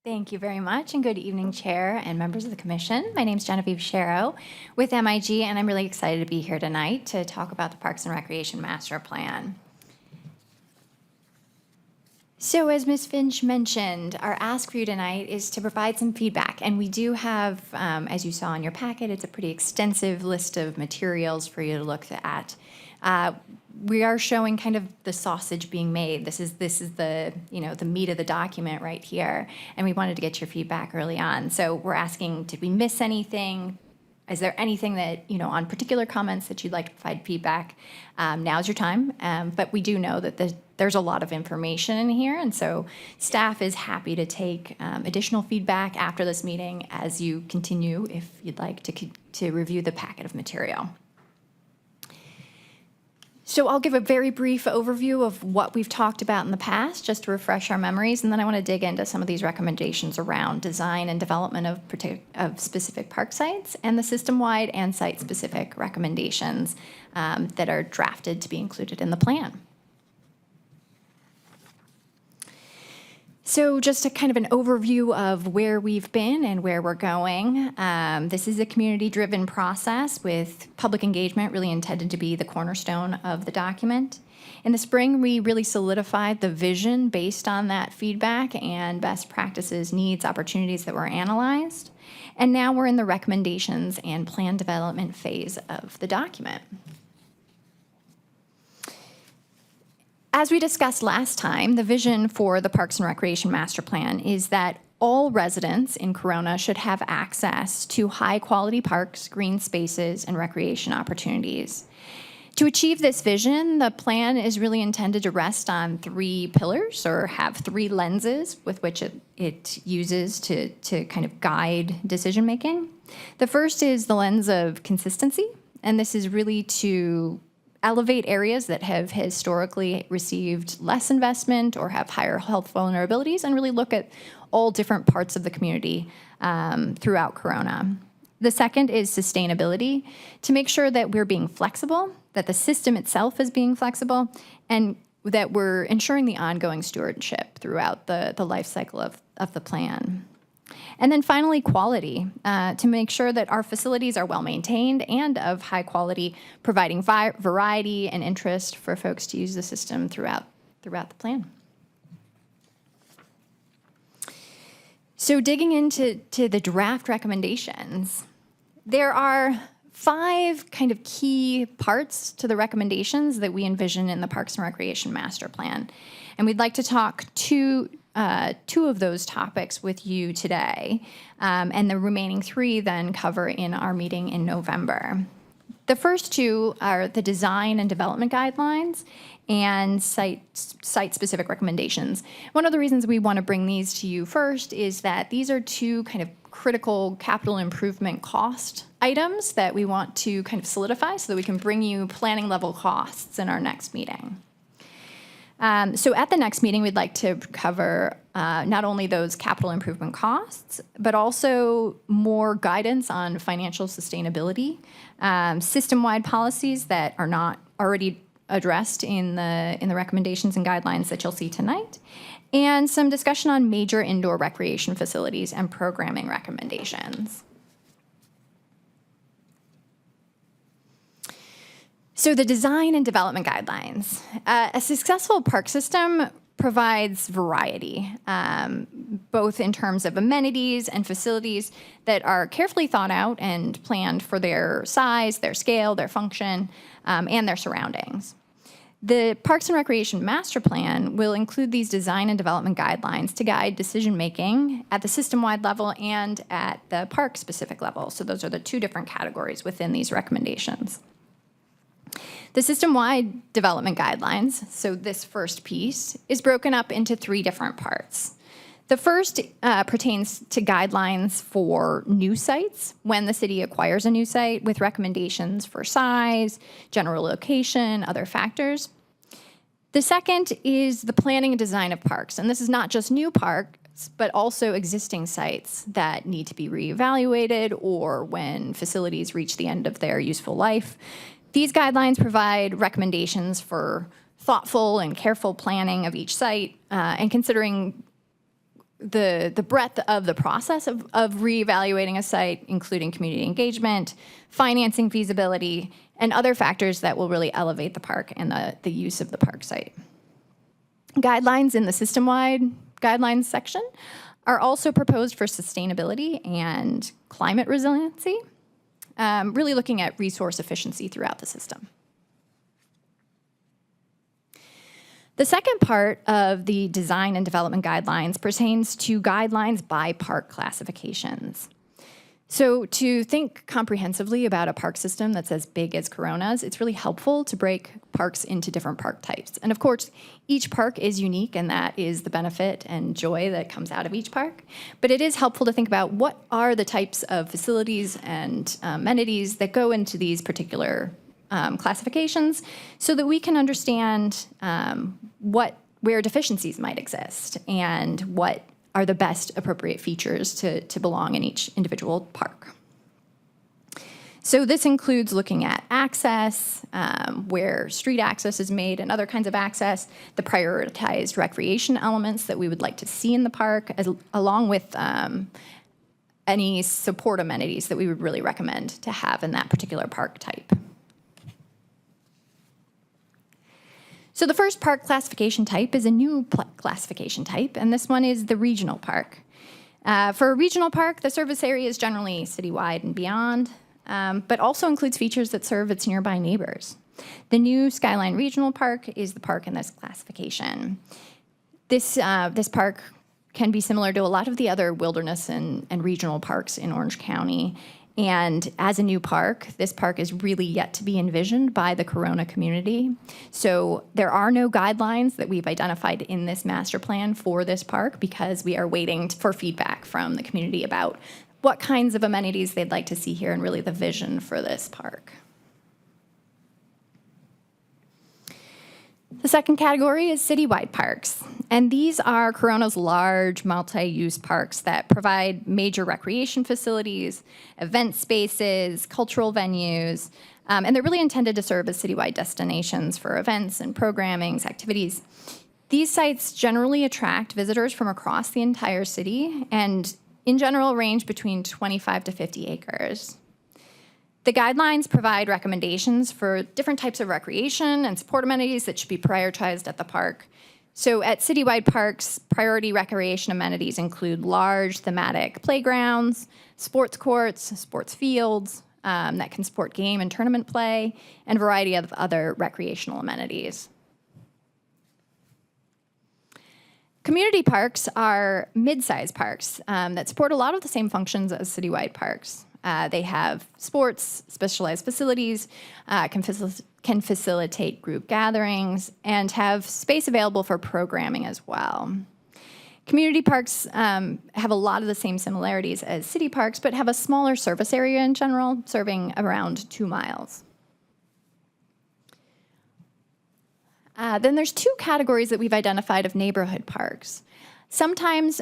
S13: Thank you very much, and good evening, Chair and members of the Commission. My name is Genevieve Charo with MIG, and I'm really excited to be here tonight to talk about the Parks and Recreation Master Plan. So as Ms. Finch mentioned, our ask for you tonight is to provide some feedback. And we do have, as you saw in your packet, it's a pretty extensive list of materials for you to look at. We are showing kind of the sausage being made. This is the, the meat of the document right here. And we wanted to get your feedback early on. So we're asking, did we miss anything? Is there anything that, on particular comments that you'd like to provide feedback? Now's your time. But we do know that there's a lot of information in here. And so staff is happy to take additional feedback after this meeting as you continue, if you'd like, to review the packet of material. So I'll give a very brief overview of what we've talked about in the past, just to refresh our memories, and then I want to dig into some of these recommendations around design and development of specific park sites and the system-wide and site-specific recommendations that are drafted to be included in the plan. So just a kind of an overview of where we've been and where we're going. This is a community-driven process with public engagement really intended to be the cornerstone of the document. In the spring, we really solidified the vision based on that feedback and best practices, needs, opportunities that were analyzed. And now we're in the recommendations and plan development phase of the document. As we discussed last time, the vision for the Parks and Recreation Master Plan is that all residents in Corona should have access to high-quality parks, green spaces, and recreation opportunities. To achieve this vision, the plan is really intended to rest on 3 pillars, or have 3 lenses with which it uses to kind of guide decision-making. The first is the lens of consistency, and this is really to elevate areas that have historically received less investment or have higher health vulnerabilities, and really look at all different parts of the community throughout Corona. The second is sustainability, to make sure that we're being flexible, that the system itself is being flexible, and that we're ensuring the ongoing stewardship throughout the life cycle of the plan. And then finally, quality, to make sure that our facilities are well maintained and of high quality, providing variety and interest for folks to use the system throughout the plan. So digging into the draft recommendations, there are 5 kind of key parts to the recommendations that we envision in the Parks and Recreation Master Plan. And we'd like to talk two of those topics with you today, and the remaining 3 then cover in our meeting in November. The first 2 are the design and development guidelines and site-specific recommendations. One of the reasons we want to bring these to you first is that these are 2 kind of critical capital improvement cost items that we want to kind of solidify so that we can bring you planning level costs in our next meeting. So at the next meeting, we'd like to cover not only those capital improvement costs, but also more guidance on financial sustainability, system-wide policies that are not already addressed in the recommendations and guidelines that you'll see tonight, and some discussion on major indoor recreation facilities and programming recommendations. So the design and development guidelines. A successful park system provides variety, both in terms of amenities and facilities that are carefully thought out and planned for their size, their scale, their function, and their surroundings. The Parks and Recreation Master Plan will include these design and development guidelines to guide decision-making at the system-wide level and at the park-specific level. So those are the 2 different categories within these recommendations. The system-wide development guidelines, so this first piece, is broken up into 3 different parts. The first pertains to guidelines for new sites, when the city acquires a new site, with recommendations for size, general location, other factors. The second is the planning and design of parks, and this is not just new parks, but also existing sites that need to be reevaluated or when facilities reach the end of their useful life. These guidelines provide recommendations for thoughtful and careful planning of each site, and considering the breadth of the process of reevaluating a site, including community engagement, financing feasibility, and other factors that will really elevate the park and the use of the park site. Guidelines in the system-wide guidelines section are also proposed for sustainability and climate resiliency, really looking at resource efficiency throughout the system. The second part of the design and development guidelines pertains to guidelines by park classifications. So to think comprehensively about a park system that's as big as Corona's, it's really helpful to break parks into different park types. And of course, each park is unique, and that is the benefit and joy that comes out of each park. But it is helpful to think about what are the types of facilities and amenities that go into these particular classifications, so that we can understand where deficiencies might exist and what are the best appropriate features to belong in each individual park.
S6: So this includes looking at access, where street access is made and other kinds of access, the prioritized recreation elements that we would like to see in the park, along with any support amenities that we would really recommend to have in that particular park type. So the first park classification type is a new classification type, and this one is the regional park. For a regional park, the service area is generally citywide and beyond, but also includes features that serve its nearby neighbors. The new Skyline Regional Park is the park in this classification. This park can be similar to a lot of the other wilderness and regional parks in Orange County. And as a new park, this park is really yet to be envisioned by the Corona community. So there are no guidelines that we've identified in this master plan for this park because we are waiting for feedback from the community about what kinds of amenities they'd like to see here and really the vision for this park. The second category is citywide parks, and these are Corona's large multi-use parks that provide major recreation facilities, event spaces, cultural venues, and they're really intended to serve as citywide destinations for events and programmings, activities. These sites generally attract visitors from across the entire city and in general range between 25 to 50 acres. The guidelines provide recommendations for different types of recreation and support amenities that should be prioritized at the park. So at citywide parks, priority recreation amenities include large thematic playgrounds, sports courts, sports fields that can support game and tournament play, and a variety of other recreational amenities. Community parks are mid-sized parks that support a lot of the same functions as citywide parks. They have sports, specialized facilities, can facilitate group gatherings, and have space available for programming as well. Community parks have a lot of the same similarities as city parks, but have a smaller surface area in general, serving around 2 miles. Then there's two categories that we've identified of neighborhood parks. Sometimes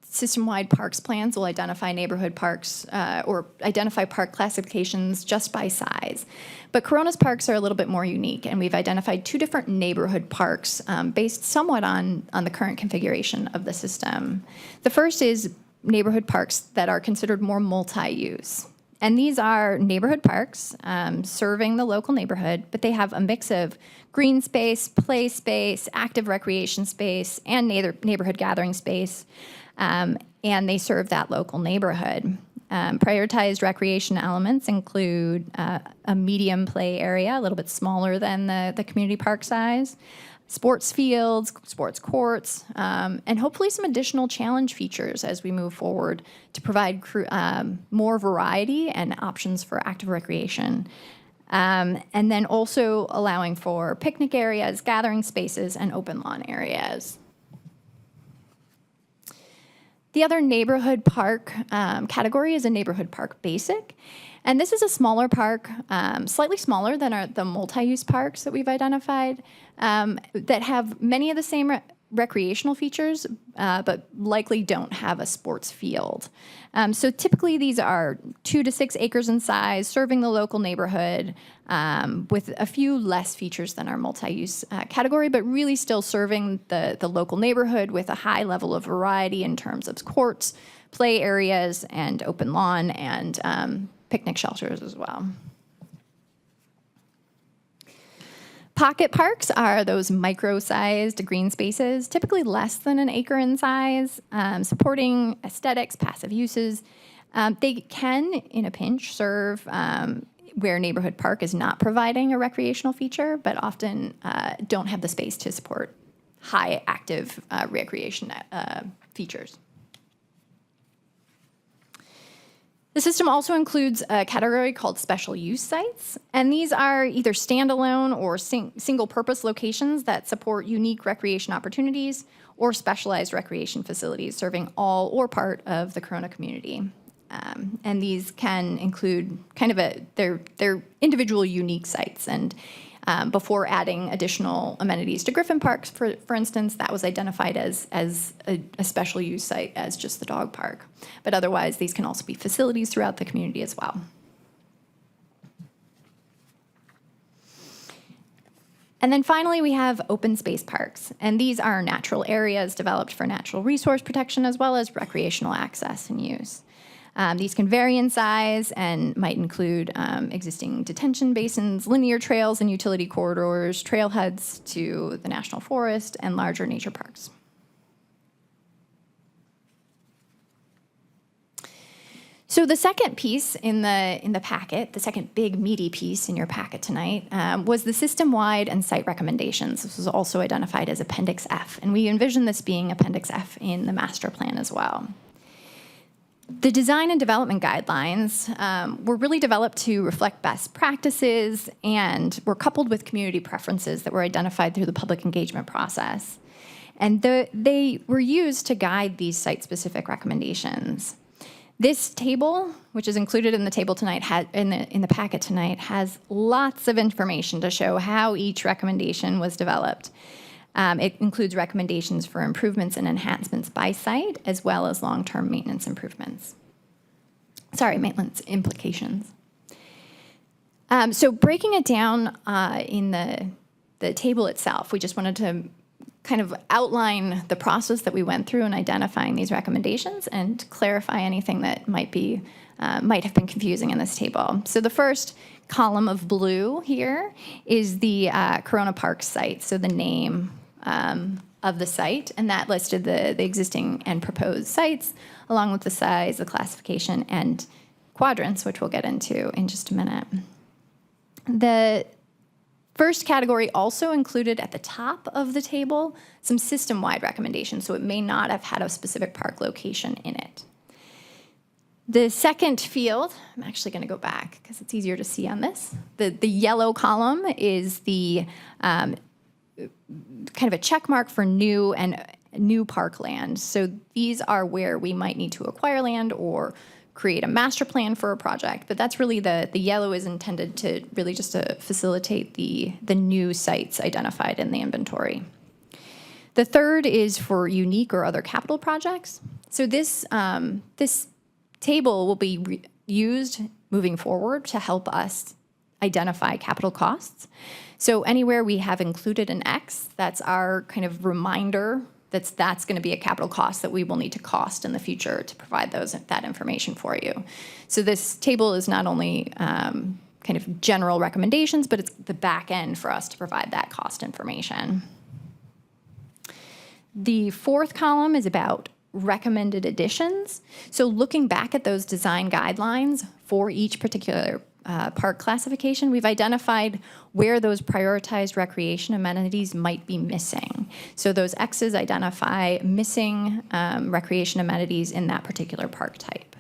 S6: system-wide parks plans will identify neighborhood parks or identify park classifications just by size. But Corona's parks are a little bit more unique, and we've identified 2 different neighborhood parks based somewhat on the current configuration of the system. The first is neighborhood parks that are considered more multi-use. And these are neighborhood parks serving the local neighborhood, but they have a mix of green space, play space, active recreation space, and neighborhood gathering space. And they serve that local neighborhood. Prioritized recreation elements include a medium play area, a little bit smaller than the community park size, sports fields, sports courts, and hopefully some additional challenge features as we move forward to provide more variety and options for active recreation. And then also allowing for picnic areas, gathering spaces, and open lawn areas. The other neighborhood park category is a neighborhood park basic. And this is a smaller park, slightly smaller than the multi-use parks that we've identified, that have many of the same recreational features, but likely don't have a sports field. So typically these are 2 to 6 acres in size, serving the local neighborhood with a few less features than our multi-use category, but really still serving the local neighborhood with a high level of variety in terms of courts, play areas, and open lawn, and picnic shelters as well. Pocket parks are those micro-sized green spaces, typically less than an acre in size, supporting aesthetics, passive uses. They can, in a pinch, serve where neighborhood park is not providing a recreational feature, but often don't have the space to support high active recreation features. The system also includes a category called special use sites, and these are either standalone or single-purpose locations that support unique recreation opportunities or specialized recreation facilities serving all or part of the Corona community. And these can include kind of their individual unique sites. And before adding additional amenities to Griffin Park, for instance, that was identified as a special use site as just the dog park. But otherwise, these can also be facilities throughout the community as well.
S13: And then finally, we have open space parks. And these are natural areas developed for natural resource protection as well as recreational access and use. These can vary in size and might include existing detention basins, linear trails and utility corridors, trailheads to the national forest, and larger nature parks. So the second piece in the packet, the second big meaty piece in your packet tonight, was the system-wide and site recommendations. This was also identified as Appendix F, and we envision this being Appendix F in the master plan as well. The design and development guidelines were really developed to reflect best practices and were coupled with community preferences that were identified through the public engagement process. And they were used to guide these site-specific recommendations. This table, which is included in the table tonight, in the packet tonight, has lots of information to show how each recommendation was developed. It includes recommendations for improvements and enhancements by site, as well as long-term maintenance improvements. Maintenance implications. So breaking it down in the table itself, we just wanted to kind of outline the process that we went through in identifying these recommendations and clarify anything that might have been confusing in this table. So the first column of blue here is the Corona Park site, so the name of the site, and that listed the existing and proposed sites, along with the size, the classification, and quadrants, which we'll get into in just a minute. The first category also included at the top of the table some system-wide recommendations, so it may not have had a specific park location in it. The second field, I'm actually going to go back because it's easier to see on this. The yellow column is the kind of a check mark for new park land. So these are where we might need to acquire land or create a master plan for a project, but that's really the yellow is intended to really just to facilitate the new sites identified in the inventory. The third is for unique or other capital projects. So this table will be used moving forward to help us identify capital costs. So anywhere we have included an X, that's our kind of reminder that's going to be a capital cost that we will need to cost in the future to provide that information for you. So this table is not only kind of general recommendations, but it's the back end for us to provide that cost information. The fourth column is about recommended additions. So looking back at those design guidelines for each particular park classification, we've identified where those prioritized recreation amenities might be missing. So those X's identify missing recreation amenities in that particular park type.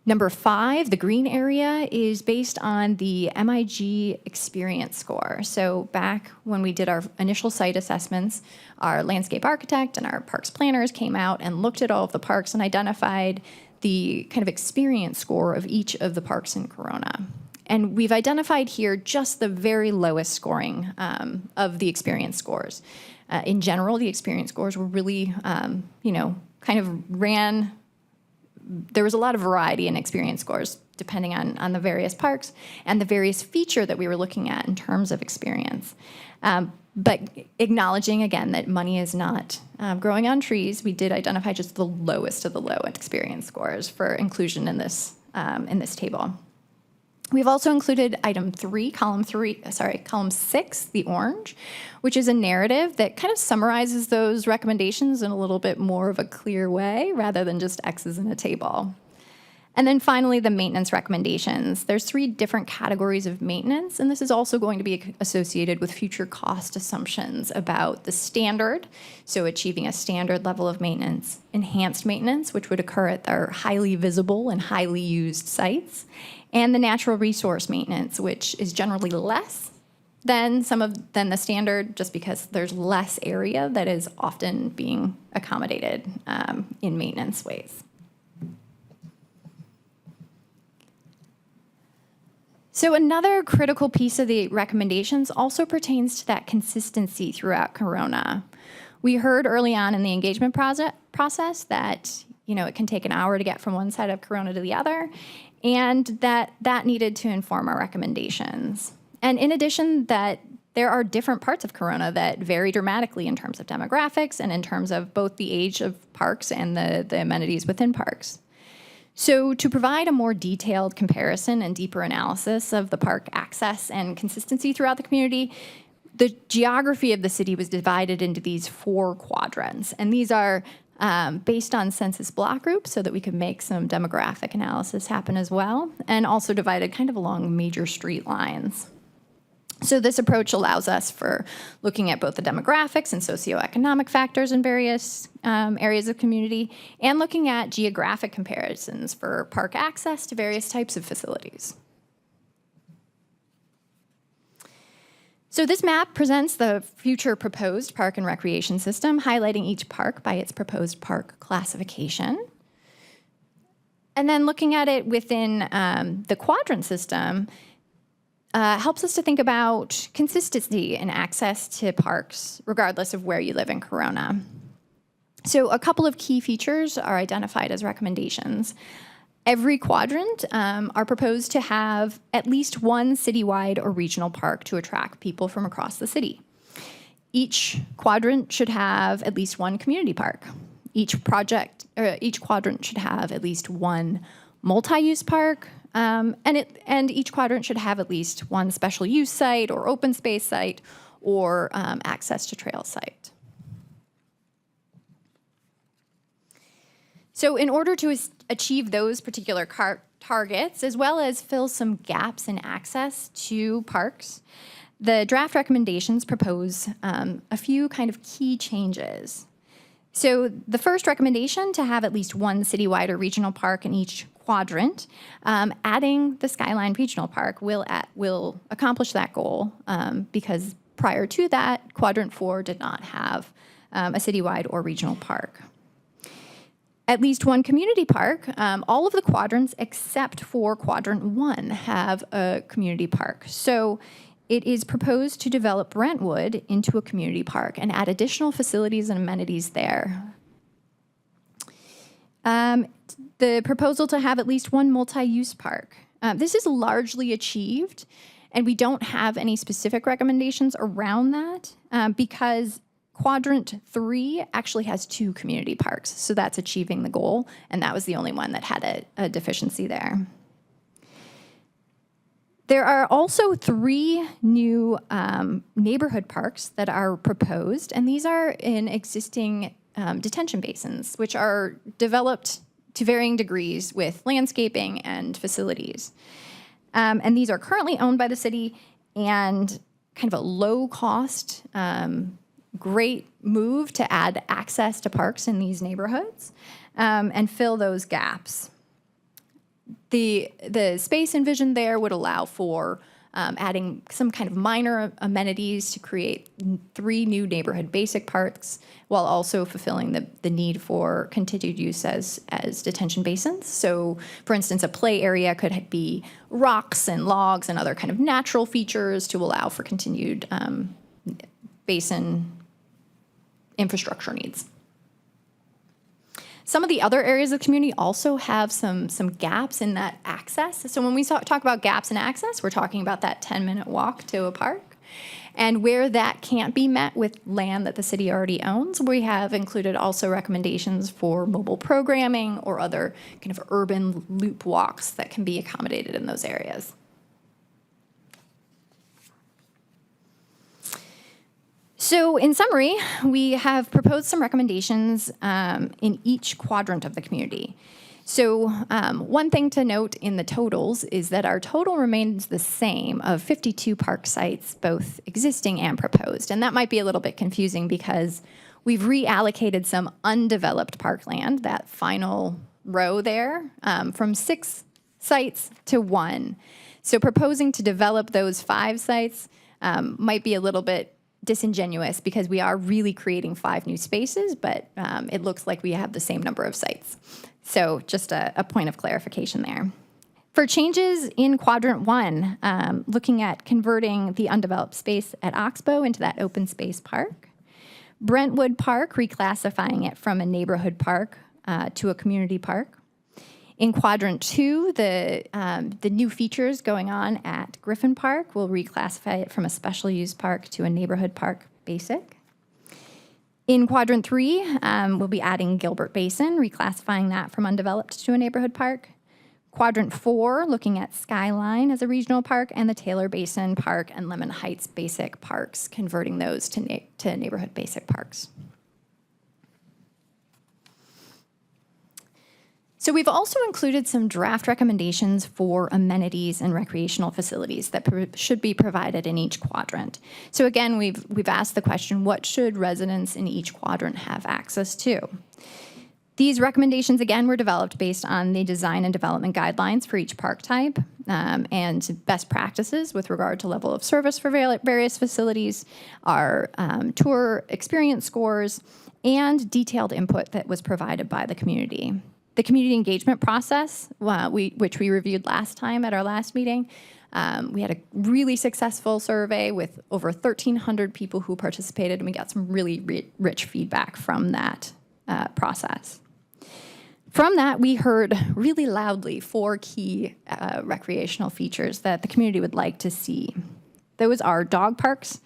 S13: Number 5, the green area, is based on the MIG experience score. So back when we did our initial site assessments, our landscape architect and our parks planners came out and looked at all of the parks and identified the kind of experience score of each of the parks in Corona. And we've identified here just the very lowest scoring of the experience scores. In general, the experience scores were really, kind of there was a lot of variety in experience scores depending on the various parks and the various feature that we were looking at in terms of experience. But acknowledging, again, that money is not growing on trees, we did identify just the lowest of the low experience scores for inclusion in this table. We've also included column 6, the orange, which is a narrative that kind of summarizes those recommendations in a little bit more of a clear way rather than just X's in a table. And then finally, the maintenance recommendations. There's 3 different categories of maintenance, and this is also going to be associated with future cost assumptions about the standard, so achieving a standard level of maintenance, enhanced maintenance, which would occur at our highly visible and highly used sites, and the natural resource maintenance, which is generally less than the standard, just because there's less area that is often being accommodated in maintenance ways. So another critical piece of the recommendations also pertains to that consistency throughout Corona. We heard early on in the engagement process that it can take an hour to get from one side of Corona to the other, and that needed to inform our recommendations. And in addition, that there are different parts of Corona that vary dramatically in terms of demographics and in terms of both the age of parks and the amenities within parks. So to provide a more detailed comparison and deeper analysis of the park access and consistency throughout the community, the geography of the city was divided into these 4 quadrants. And these are based on census block groups so that we could make some demographic analysis happen as well, and also divided kind of along major street lines. So this approach allows us for looking at both the demographics and socioeconomic factors in various areas of community, and looking at geographic comparisons for park access to various types of facilities. So this map presents the future proposed park and recreation system, highlighting each park by its proposed park classification. And then looking at it within the quadrant system, helps us to think about consistency and access to parks, regardless of where you live in Corona. So a couple of key features are identified as recommendations. Every quadrant are proposed to have at least one citywide or regional park to attract people from across the city. Each quadrant should have at least one community park. Each quadrant should have at least one multi-use park, and each quadrant should have at least one special use site or open space site or access to trail site. So in order to achieve those particular targets, as well as fill some gaps in access to parks, the draft recommendations propose a few kind of key changes. So the first recommendation, to have at least one citywide or regional park in each quadrant, adding the Skyline Regional Park will accomplish that goal because prior to that, Quadrant 4 did not have a citywide or regional park. At least one community park, all of the quadrants except for Quadrant 1 have a community park. So it is proposed to develop Brentwood into a community park and add additional facilities and amenities there. The proposal to have at least one multi-use park. This is largely achieved, and we don't have any specific recommendations around that because Quadrant 3 actually has 2 community parks, so that's achieving the goal, and that was the only one that had a deficiency there. There are also 3 new neighborhood parks that are proposed, and these are in existing detention basins, which are developed to varying degrees with landscaping and facilities. And these are currently owned by the city, and kind of a low-cost, great move to add access to parks in these neighborhoods and fill those gaps. The space envisioned there would allow for adding some kind of minor amenities to create 3 new neighborhood basic parks, while also fulfilling the need for continued use as detention basins. So, for instance, a play area could be rocks and logs and other kind of natural features to allow for continued basin infrastructure needs. Some of the other areas of the community also have some gaps in that access. So when we talk about gaps in access, we're talking about that 10-minute walk to a park. And where that can't be met with land that the city already owns, we have included also recommendations for mobile programming or other kind of urban loop walks that can be accommodated in those areas. So in summary, we have proposed some recommendations in each quadrant of the community. So one thing to note in the totals is that our total remains the same of 52 park sites, both existing and proposed. And that might be a little bit confusing because we've reallocated some undeveloped parkland, that final row there, from 6 sites to 1. So proposing to develop those 5 sites might be a little bit disingenuous because we are really creating 5 new spaces, but it looks like we have the same number of sites. So just a point of clarification there. For changes in Quadrant 1, looking at converting the undeveloped space at Oxbow into that open space park. Brentwood Park, reclassifying it from a neighborhood park to a community park.
S6: In quadrant 2, the new features going on at Griffin Park will reclassify it from a special use park to a neighborhood park basic. In quadrant 3, we'll be adding Gilbert Basin, reclassifying that from undeveloped to a neighborhood park. Quadrant 4, looking at Skyline as a regional park, and the Taylor Basin Park and Lemon Heights Basic Parks, converting those to neighborhood basic parks. So we've also included some draft recommendations for amenities and recreational facilities that should be provided in each quadrant. So again, we've asked the question, what should residents in each quadrant have access to? These recommendations, again, were developed based on the design and development guidelines for each park type and best practices with regard to level of service for various facilities, our tour experience scores, and detailed input that was provided by the community. The community engagement process, which we reviewed last time at our last meeting, we had a really successful survey with over 1,300 people who participated, and we got some really rich feedback from that process. From that, we heard really loudly 4 key recreational features that the community would like to see. Those are dog parks,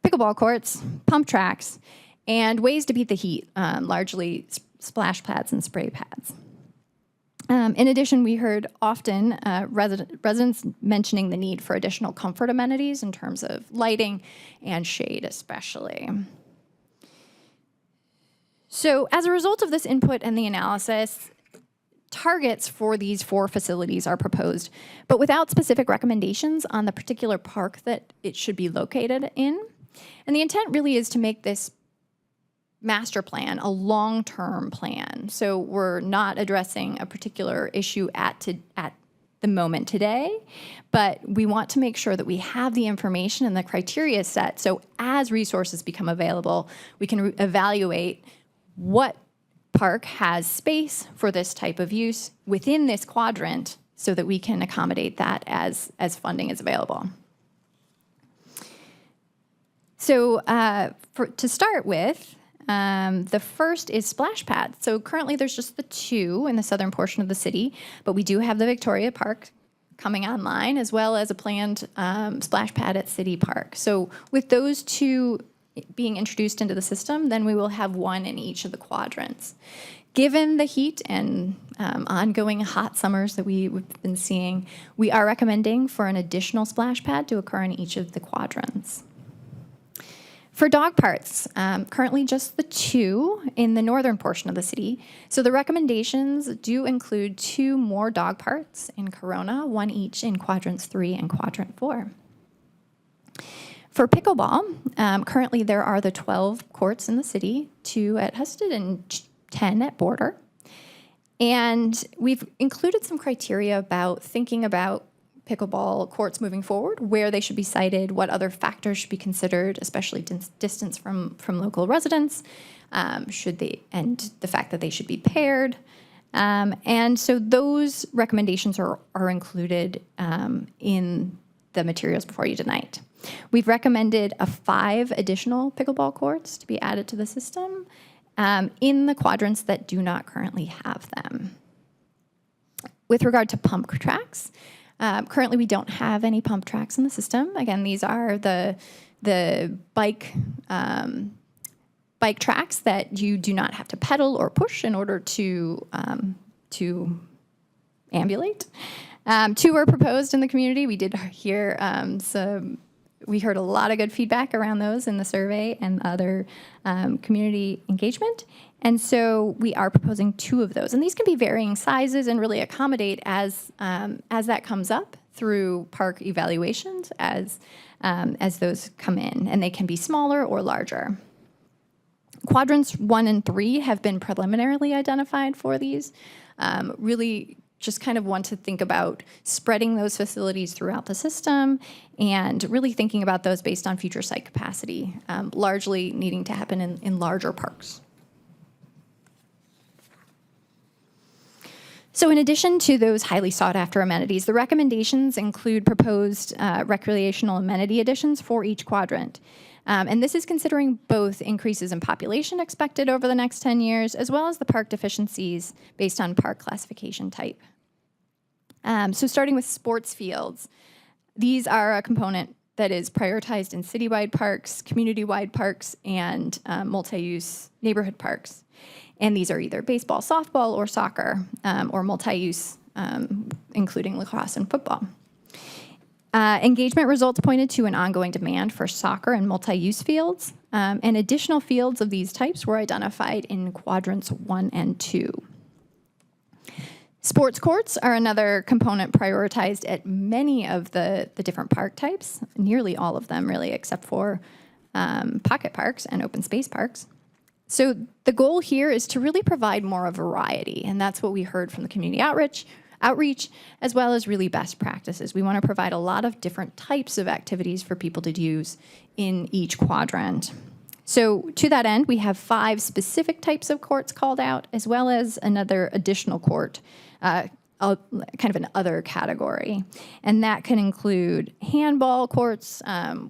S6: pickleball courts, pump tracks, and ways to beat the heat, largely splash pads and spray pads. In addition, we heard often residents mentioning the need for additional comfort amenities in terms of lighting and shade especially. So as a result of this input and the analysis, targets for these 4 facilities are proposed, but without specific recommendations on the particular park that it should be located in. And the intent really is to make this master plan a long-term plan. So we're not addressing a particular issue at the moment today, but we want to make sure that we have the information and the criteria set so as resources become available, we can evaluate what park has space for this type of use within this quadrant so that we can accommodate that as funding is available. So to start with, the first is splash pads. So currently there's just the 2 in the southern portion of the city, but we do have the Victoria Park coming online as well as a planned splash pad at City Park. So with those 2 being introduced into the system, then we will have 1 in each of the quadrants. Given the heat and ongoing hot summers that we've been seeing, we are recommending for an additional splash pad to occur in each of the quadrants. For dog parks, currently just the 2 in the northern portion of the city. So the recommendations do include 2 more dog parks in Corona, 1 each in quadrants 3 and quadrant 4. For pickleball, currently there are the 12 courts in the city, 2 at Husted and 10 at Border. And we've included some criteria about thinking about pickleball courts moving forward, where they should be sited, what other factors should be considered, especially distance from local residents, and the fact that they should be paired. And so those recommendations are included in the materials before you tonight. We've recommended 5 additional pickleball courts to be added to the system in the quadrants that do not currently have them. With regard to pump tracks, currently we don't have any pump tracks in the system. Again, these are the bike tracks that you do not have to pedal or push in order to ambulate. 2 were proposed in the community. We did hear we heard a lot of good feedback around those in the survey and other community engagement. And so we are proposing 2 of those. And these can be varying sizes and really accommodate as that comes up through park evaluations as those come in. And they can be smaller or larger. Quadrants 1 and 3 have been preliminarily identified for these. Really just kind of want to think about spreading those facilities throughout the system and really thinking about those based on future site capacity, largely needing to happen in larger parks. So in addition to those highly sought after amenities, the recommendations include proposed recreational amenity additions for each quadrant. And this is considering both increases in population expected over the next 10 years, as well as the park deficiencies based on park classification type
S13: So starting with sports fields, these are a component that is prioritized in citywide parks, community-wide parks, and multi-use neighborhood parks. And these are either baseball, softball, or soccer, or multi-use, including lacrosse and football. Engagement results pointed to an ongoing demand for soccer and multi-use fields, and additional fields of these types were identified in quadrants 1 and 2. Sports courts are another component prioritized at many of the different park types, nearly all of them really, except for pocket parks and open space parks. So the goal here is to really provide more of variety, and that's what we heard from the community outreach, as well as really best practices. We want to provide a lot of different types of activities for people to use in each quadrant. So to that end, we have 5 specific types of courts called out, as well as another additional court, kind of an other category. And that can include handball courts,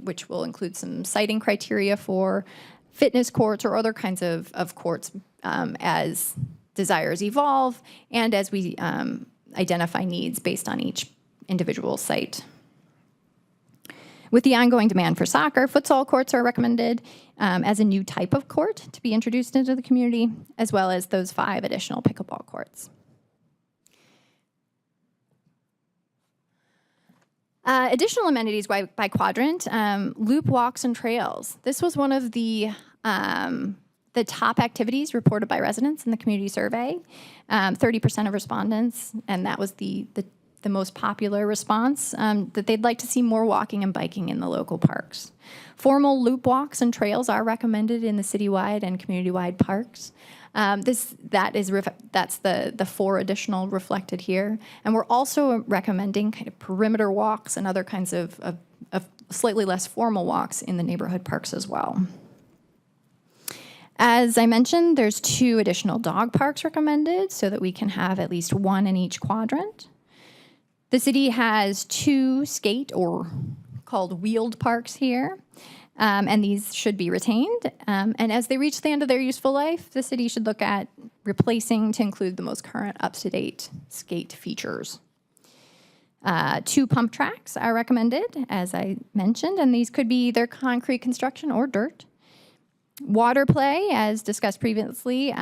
S13: which will include some siting criteria for fitness courts or other kinds of courts as desires evolve and as we identify needs based on each individual site. With the ongoing demand for soccer, futsal courts are recommended as a new type of court to be introduced into the community, as well as those 5 additional pickleball courts. Additional amenities by quadrant, loop walks and trails. This was one of the top activities reported by residents in the community survey. 30% of respondents, and that was the most popular response, that they'd like to see more walking and biking in the local parks. Formal loop walks and trails are recommended in the citywide and community-wide parks. That's the 4 additional reflected here. And we're also recommending kind of perimeter walks and other kinds of slightly less formal walks in the neighborhood parks as well. As I mentioned, there's 2 additional dog parks recommended so that we can have at least 1 in each quadrant. The city has 2 skate or called wheeled parks here, and these should be retained. And as they reach the end of their useful life, the city should look at replacing to include the most current up-to-date skate features. 2 pump tracks are recommended, as I mentioned, and these could be either concrete construction or dirt. Water play, as discussed previously,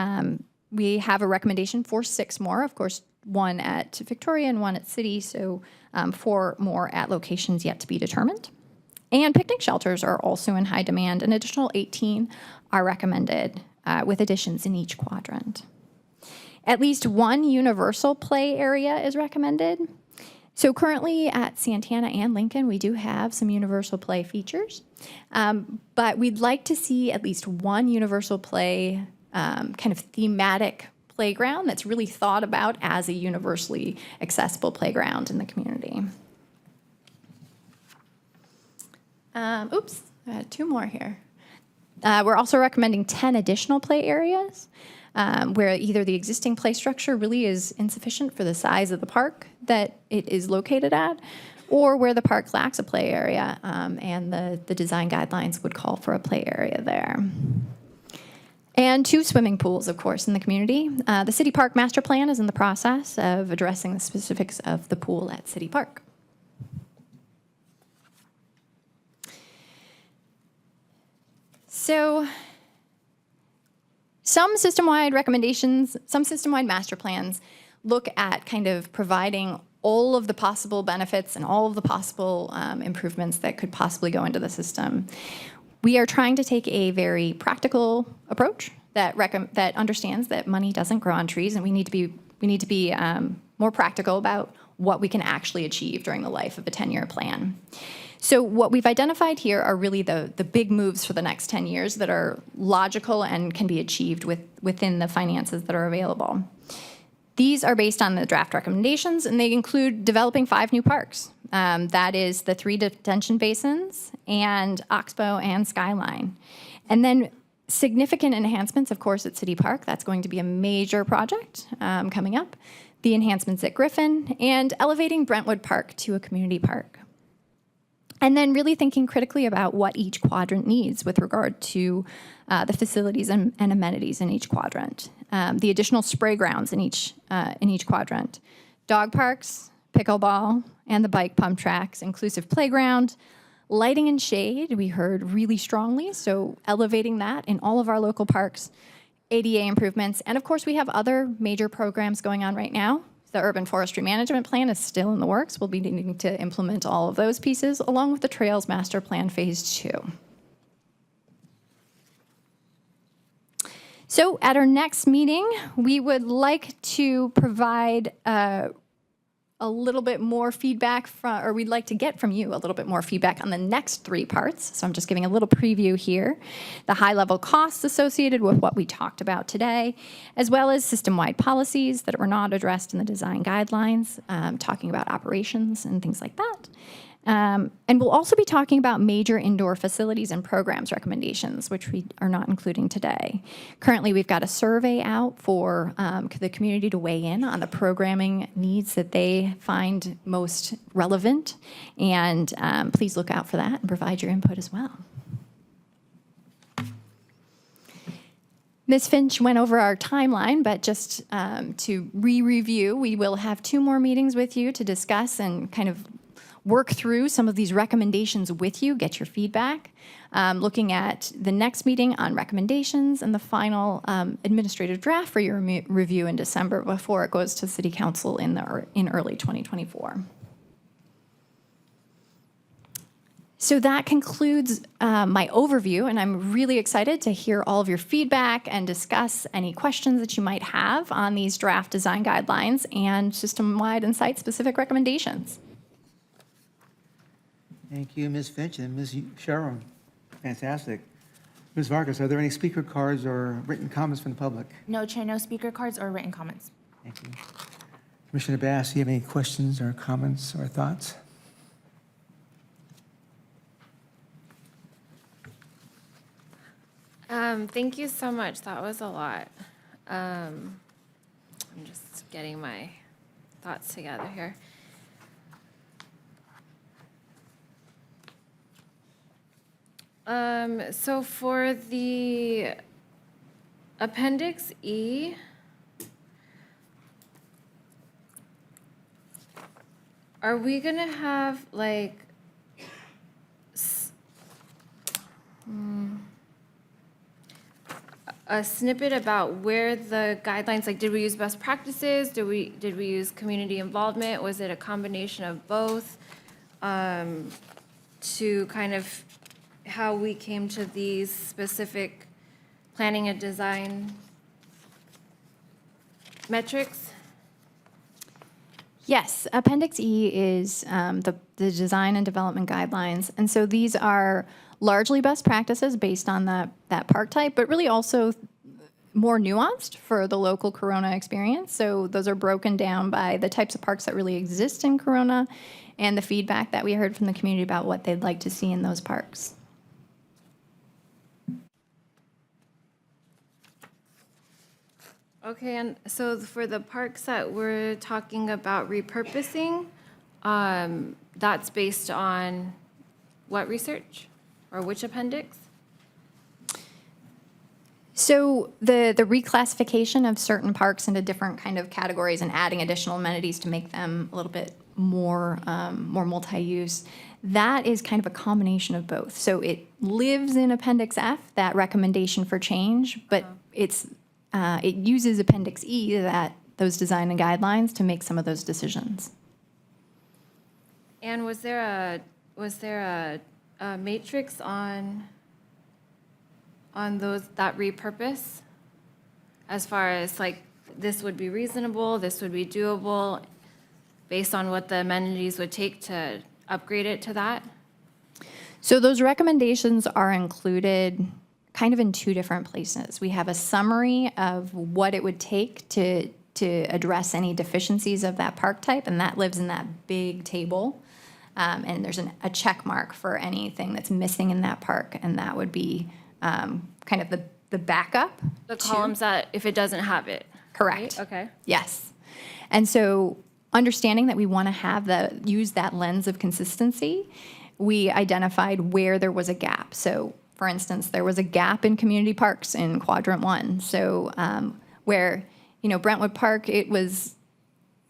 S13: we have a recommendation for 6 more. Of course, 1 at Victoria and 1 at City, so 4 more at locations yet to be determined. And picnic shelters are also in high demand. An additional 18 are recommended with additions in each quadrant. At least 1 universal play area is recommended. So currently at Santana and Lincoln, we do have some universal play features, but we'd like to see at least 1 universal play kind of thematic playground that's really thought about as a universally accessible playground in the community. I had 2 more here. We're also recommending 10 additional play areas where either the existing play structure really is insufficient for the size of the park that it is located at, or where the park lacks a play area and the design guidelines would call for a play area there. And 2 swimming pools, of course, in the community. The City Park Master Plan is in the process of addressing the specifics of the pool at City Park. So some system-wide recommendations, some system-wide master plans look at kind of providing all of the possible benefits and all of the possible improvements that could possibly go into the system. We are trying to take a very practical approach that understands that money doesn't grow on trees, and we need to be more practical about what we can actually achieve during the life of a 10-year plan. So what we've identified here are really the big moves for the next 10 years that are logical and can be achieved within the finances that are available. These are based on the draft recommendations, and they include developing 5 new parks. That is the 3 detention basins and Oxbow and Skyline. And then significant enhancements, of course, at City Park. That's going to be a major project coming up. The enhancements at Griffin and elevating Brentwood Park to a community park. And then really thinking critically about what each quadrant needs with regard to the facilities and amenities in each quadrant. The additional spray grounds in each quadrant. Dog parks, pickleball, and the bike pump tracks, inclusive playground, lighting and shade, we heard really strongly, so elevating that in all of our local parks, ADA improvements, and of course we have other major programs going on right now. The Urban Forestry Management Plan is still in the works. We'll be needing to implement all of those pieces, along with the Trails Master Plan Phase 2. So at our next meeting, we would like to provide a little bit more feedback from, or we'd like to get from you a little bit more feedback on the next 3 parts. So I'm just giving a little preview here. The high-level costs associated with what we talked about today, as well as system-wide policies that were not addressed in the design guidelines, talking about operations and things like that. And we'll also be talking about major indoor facilities and programs recommendations, which we are not including today. Currently, we've got a survey out for the community to weigh in on the programming needs that they find most relevant. And please look out for that and provide your input as well. Ms. Finch went over our timeline, but just to re-review, we will have 2 more meetings with you to discuss and kind of work through some of these recommendations with you, get your feedback, looking at the next meeting on recommendations and the final administrative draft for your review in December before it goes to City Council in early 2024. So that concludes my overview, and I'm really excited to hear all of your feedback and discuss any questions that you might have on these draft design guidelines and system-wide and site-specific recommendations.
S1: Thank you, Ms. Finch and Ms. Sharon. Fantastic. Ms. Vargas, are there any speaker cards or written comments from the public?
S3: No, Chair, no speaker cards or written comments.
S1: Thank you. Commissioner Bass, do you have any questions or comments or thoughts?
S7: Thank you so much. That was a lot. I'm just getting my thoughts together here. So for the Appendix E, are we gonna have like a snippet about where the guidelines, like did we use best practices? Did we use community involvement? Was it a combination of both? To kind of how we came to these specific planning and design metrics?
S13: Yes, Appendix E is the design and development guidelines. And so these are largely best practices based on that park type, but really also more nuanced for the local Corona experience. So those are broken down by the types of parks that really exist in Corona and the feedback that we heard from the community about what they'd like to see in those parks.
S7: Okay, and so for the parks that we're talking about repurposing, that's based on what research or which appendix?
S13: So the reclassification of certain parks into different kind of categories and adding additional amenities to make them a little bit more multi-use, that is kind of a combination of both. So it lives in Appendix F, that recommendation for change, but it uses Appendix E, those design and guidelines, to make some of those decisions.
S7: And was there a matrix on that repurpose, as far as like this would be reasonable, this would be doable, based on what the amenities would take to upgrade it to that?
S13: So those recommendations are included kind of in 2 different places. We have a summary of what it would take to address any deficiencies of that park type, and that lives in that big table. And there's a check mark for anything that's missing in that park, and that would be kind of the backup.
S7: The columns that, if it doesn't have it.
S13: Correct.
S7: Right? Okay.
S13: Yes. And so understanding that we want to use that lens of consistency, we identified where there was a gap. So for instance, there was a gap in community parks in Quadrant 1. So where, Brentwood Park, it was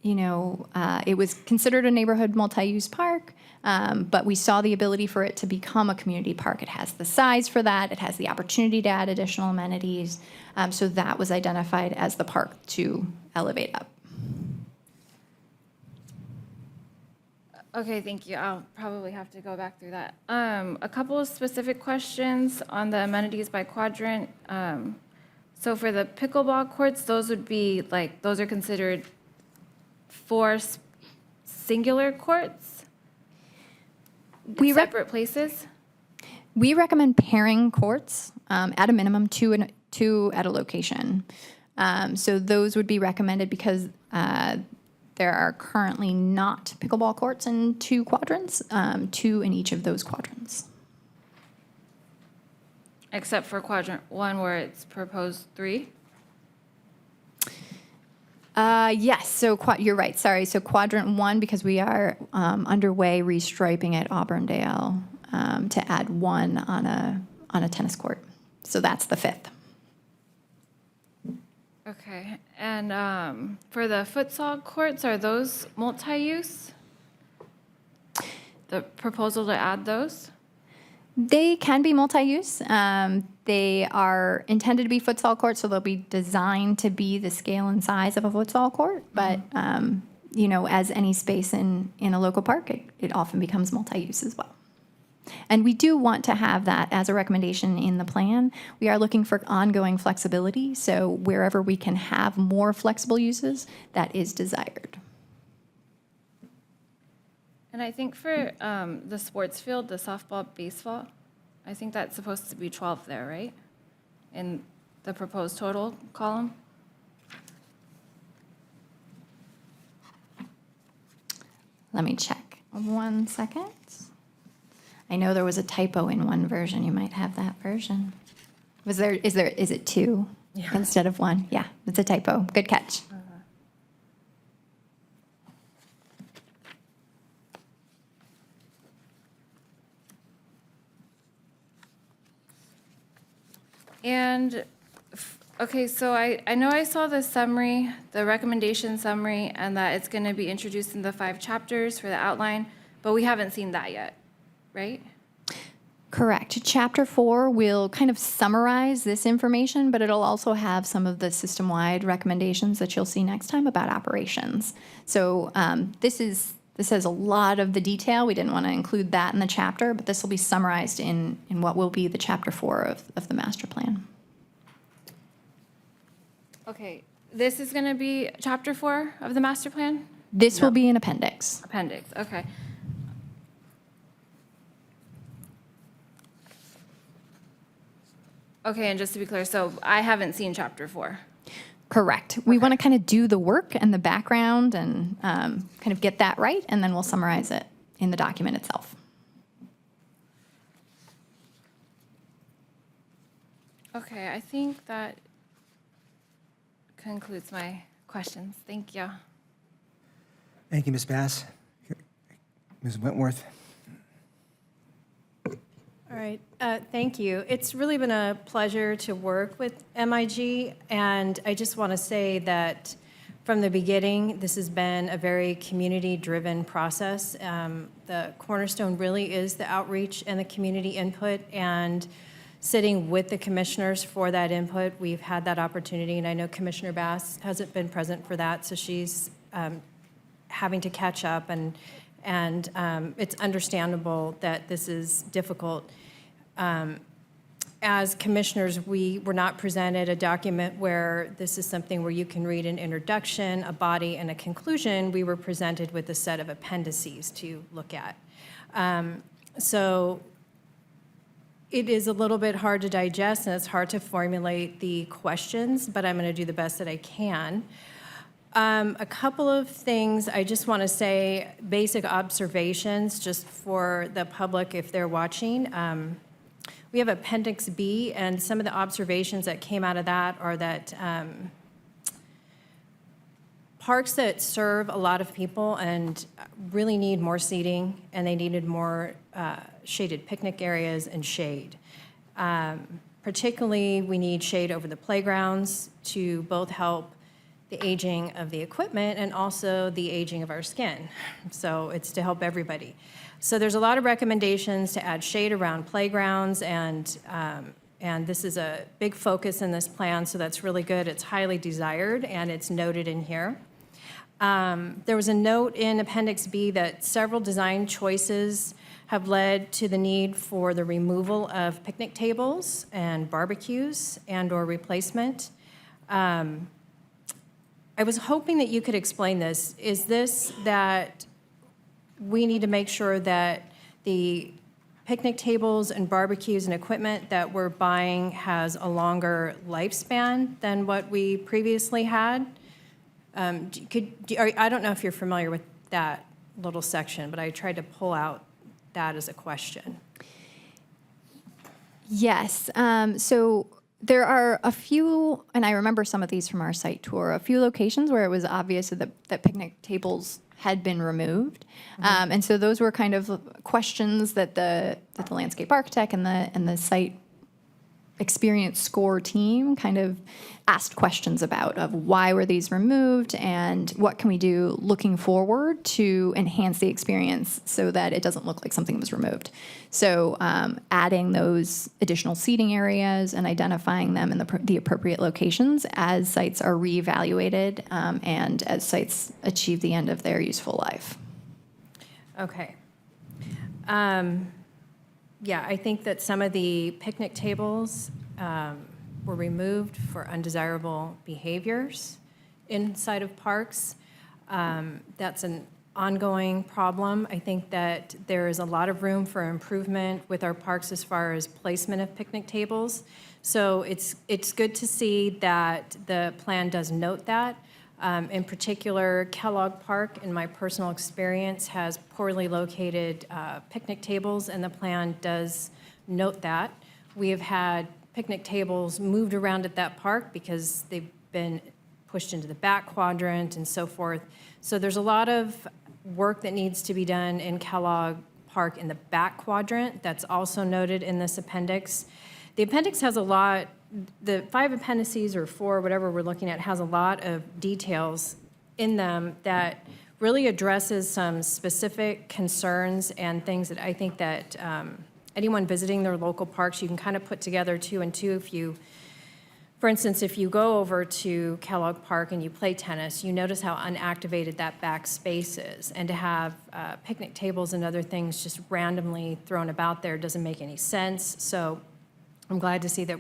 S6: it was considered a neighborhood multi-use park, but we saw the ability for it to become a community park. It has the size for that. It has the opportunity to add additional amenities. So that was identified as the park to elevate up.
S7: Okay, thank you. I'll probably have to go back through that. A couple of specific questions on the amenities by quadrant. So for the pickleball courts, those are considered 4 singular courts? Separate places?
S6: We recommend pairing courts at a minimum, two at a location. So those would be recommended because there are currently not pickleball courts in 2 quadrants, 2 in each of those quadrants.
S7: Except for quadrant 1 where it's proposed 3?
S6: Yes, so you're right, sorry. So quadrant 1, because we are underway restriping at Auburndale to add 1 on a tennis court. So that's the 5th.
S7: Okay, and for the futsal courts, are those multi-use? The proposal to add those?
S6: They can be multi-use. They are intended to be futsal courts, so they'll be designed to be the scale and size of a futsal court. But, as any space in a local park, it often becomes multi-use as well. And we do want to have that as a recommendation in the plan. We are looking for ongoing flexibility, so wherever we can have more flexible uses, that is desired.
S7: And I think for the sports field, the softball, baseball, I think that's supposed to be 12 there, right? In the proposed total column?
S6: Let me check. 1 second. I know there was a typo in one version. You might have that version. Is it 2 instead of 1? Yeah, it's a typo. Good catch.
S7: And, okay, so I know I saw the summary, the recommendation summary, and that it's going to be introduced in the 5 chapters for the outline, but we haven't seen that yet, right?
S6: Correct. Chapter 4 will kind of summarize this information, but it'll also have some of the system-wide recommendations that you'll see next time about operations. So this has a lot of the detail. We didn't want to include that in the chapter, but this will be summarized in what will be the chapter 4 of the master plan.
S7: Okay, this is going to be chapter 4 of the master plan?
S6: This will be an appendix.
S7: Appendix, okay. Okay, and just to be clear, so I haven't seen chapter 4.
S6: Correct. We want to kind of do the work and the background and kind of get that right, and then we'll summarize it in the document itself.
S7: Okay, I think that concludes my questions. Thank you.
S1: Thank you, Ms. Bass. Ms. Wentworth.
S4: All right, thank you. It's really been a pleasure to work with MIG, and I just want to say that from the beginning, this has been a very community-driven process. The cornerstone really is the outreach and the community input, and sitting with the commissioners for that input, we've had that opportunity, and I know Commissioner Bass hasn't been present for that, so she's having to catch up, and it's understandable that this is difficult. As commissioners, we were not presented a document where this is something where you can read an introduction, a body, and a conclusion. We were presented with a set of appendices to look at. So it is a little bit hard to digest, and it's hard to formulate the questions, but I'm going to do the best that I can. A couple of things I just want to say, basic observations just for the public if they're watching. We have Appendix B, and some of the observations that came out of that are that parks that serve a lot of people and really need more seating, and they needed more shaded picnic areas and shade. Particularly, we need shade over the playgrounds to both help the aging of the equipment and also the aging of our skin. So it's to help everybody. So there's a lot of recommendations to add shade around playgrounds, and this is a big focus in this plan, so that's really good. It's highly desired, and it's noted in here. There was a note in Appendix B that several design choices have led to the need for the removal of picnic tables and barbecues and/or replacement. I was hoping that you could explain this. Is this that we need to make sure that the picnic tables and barbecues and equipment that we're buying has a longer lifespan than what we previously had? I don't know if you're familiar with that little section, but I tried to pull out that as a question.
S13: Yes. So there are a few, and I remember some of these from our site tour, a few locations where it was obvious that picnic tables had been removed. And so those were kind of questions that the landscape architect and the site experience score team kind of asked questions about, of why were these removed and what can we do looking forward to enhance the experience so that it doesn't look like something was removed. So adding those additional seating areas and identifying them in the appropriate locations as sites are reevaluated and as sites achieve the end of their useful life.
S4: Okay. Yeah, I think that some of the picnic tables were removed for undesirable behaviors inside of parks. That's an ongoing problem. I think that there is a lot of room for improvement with our parks as far as placement of picnic tables. So it's good to see that the plan does note that. In particular, Kellogg Park, in my personal experience, has poorly located picnic tables, and the plan does note that. We have had picnic tables moved around at that park because they've been pushed into the back quadrant and so forth. So there's a lot of work that needs to be done in Kellogg Park in the back quadrant. That's also noted in this appendix. The appendix has a lot. The 5 appendices or 4, whatever we're looking at, has a lot of details in them that really addresses some specific concerns and things that I think that anyone visiting their local parks, you can kind of put together 2 and 2 if you, for instance, if you go over to Kellogg Park and you play tennis, you notice how unactivated that back space is. And to have picnic tables and other things just randomly thrown about there doesn't make any sense. So I'm glad to see that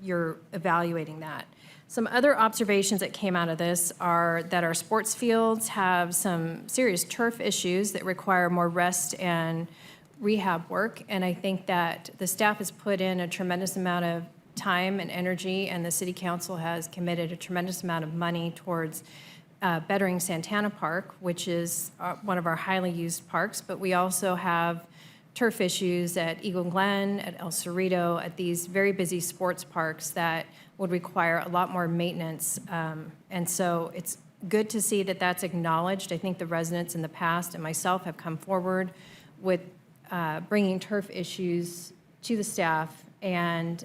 S4: you're evaluating that. Some other observations that came out of this are that our sports fields have some serious turf issues that require more rest and rehab work, and I think that the staff has put in a tremendous amount of time and energy, and the City Council has committed a tremendous amount of money towards bettering Santana Park, which is one of our highly used parks, but we also have turf issues at Eagle Glen, at El Cerrito, at these very busy sports parks that would require a lot more maintenance. And so it's good to see that that's acknowledged. I think the residents in the past and myself have come forward with bringing turf issues to the staff, and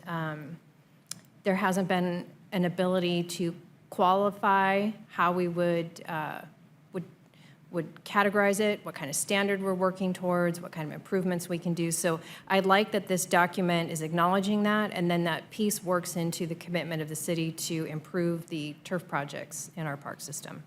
S4: there hasn't been an ability to qualify how we would categorize it, what kind of standard we're working towards, what kind of improvements we can do. So I'd like that this document is acknowledging that, and then that piece works into the commitment of the city to improve the turf projects in our park system.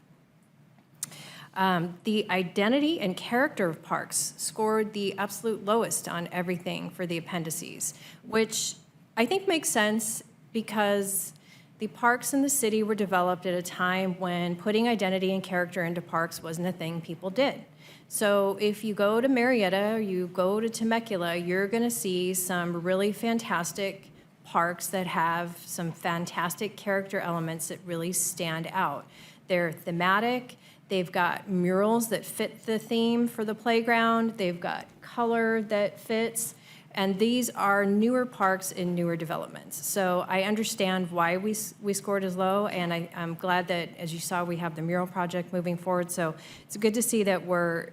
S4: The identity and character of parks scored the absolute lowest on everything for the appendices, which I think makes sense because the parks in the city were developed at a time when putting identity and character into parks wasn't a thing people did. So if you go to Marietta or you go to Temecula, you're going to see some really fantastic parks that have some fantastic character elements that really stand out. They're thematic. They've got murals that fit the theme for the playground. They've got color that fits. And these are newer parks in newer developments. So I understand why we scored as low, and I'm glad that, as you saw, we have the mural project moving forward. So it's good to see that we're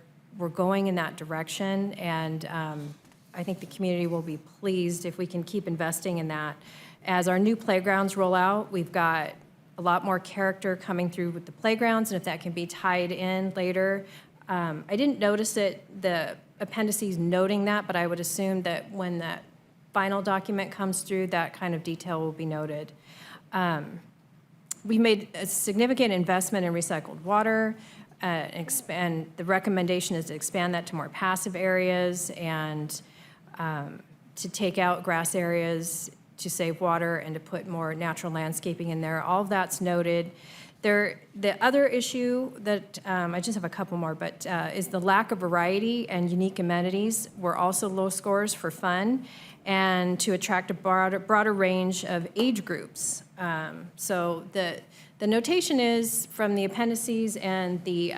S4: going in that direction, and I think the community will be pleased if we can keep investing in that. As our new playgrounds roll out, we've got a lot more character coming through with the playgrounds, and if that can be tied in later. I didn't notice the appendices noting that, but I would assume that when that final document comes through, that kind of detail will be noted. We made a significant investment in recycled water, and the recommendation is to expand that to more passive areas and to take out grass areas to save water and to put more natural landscaping in there. All of that's noted. The other issue that, I just have a couple more, but is the lack of variety and unique amenities were also low scores for fun and to attract a broader range of age groups. So the notation is from the appendices and the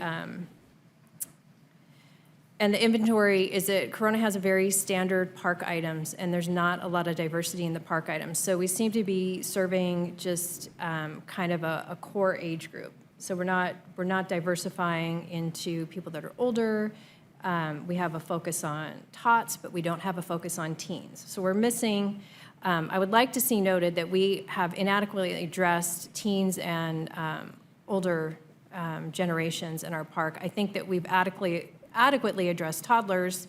S4: inventory is that Corona has a very standard park items, and there's not a lot of diversity in the park items. So we seem to be serving just kind of a core age group. So we're not diversifying into people that are older. We have a focus on tots, but we don't have a focus on teens. So we're missing. I would like to see noted that we have inadequately addressed teens and older generations in our park. I think that we've adequately addressed toddlers,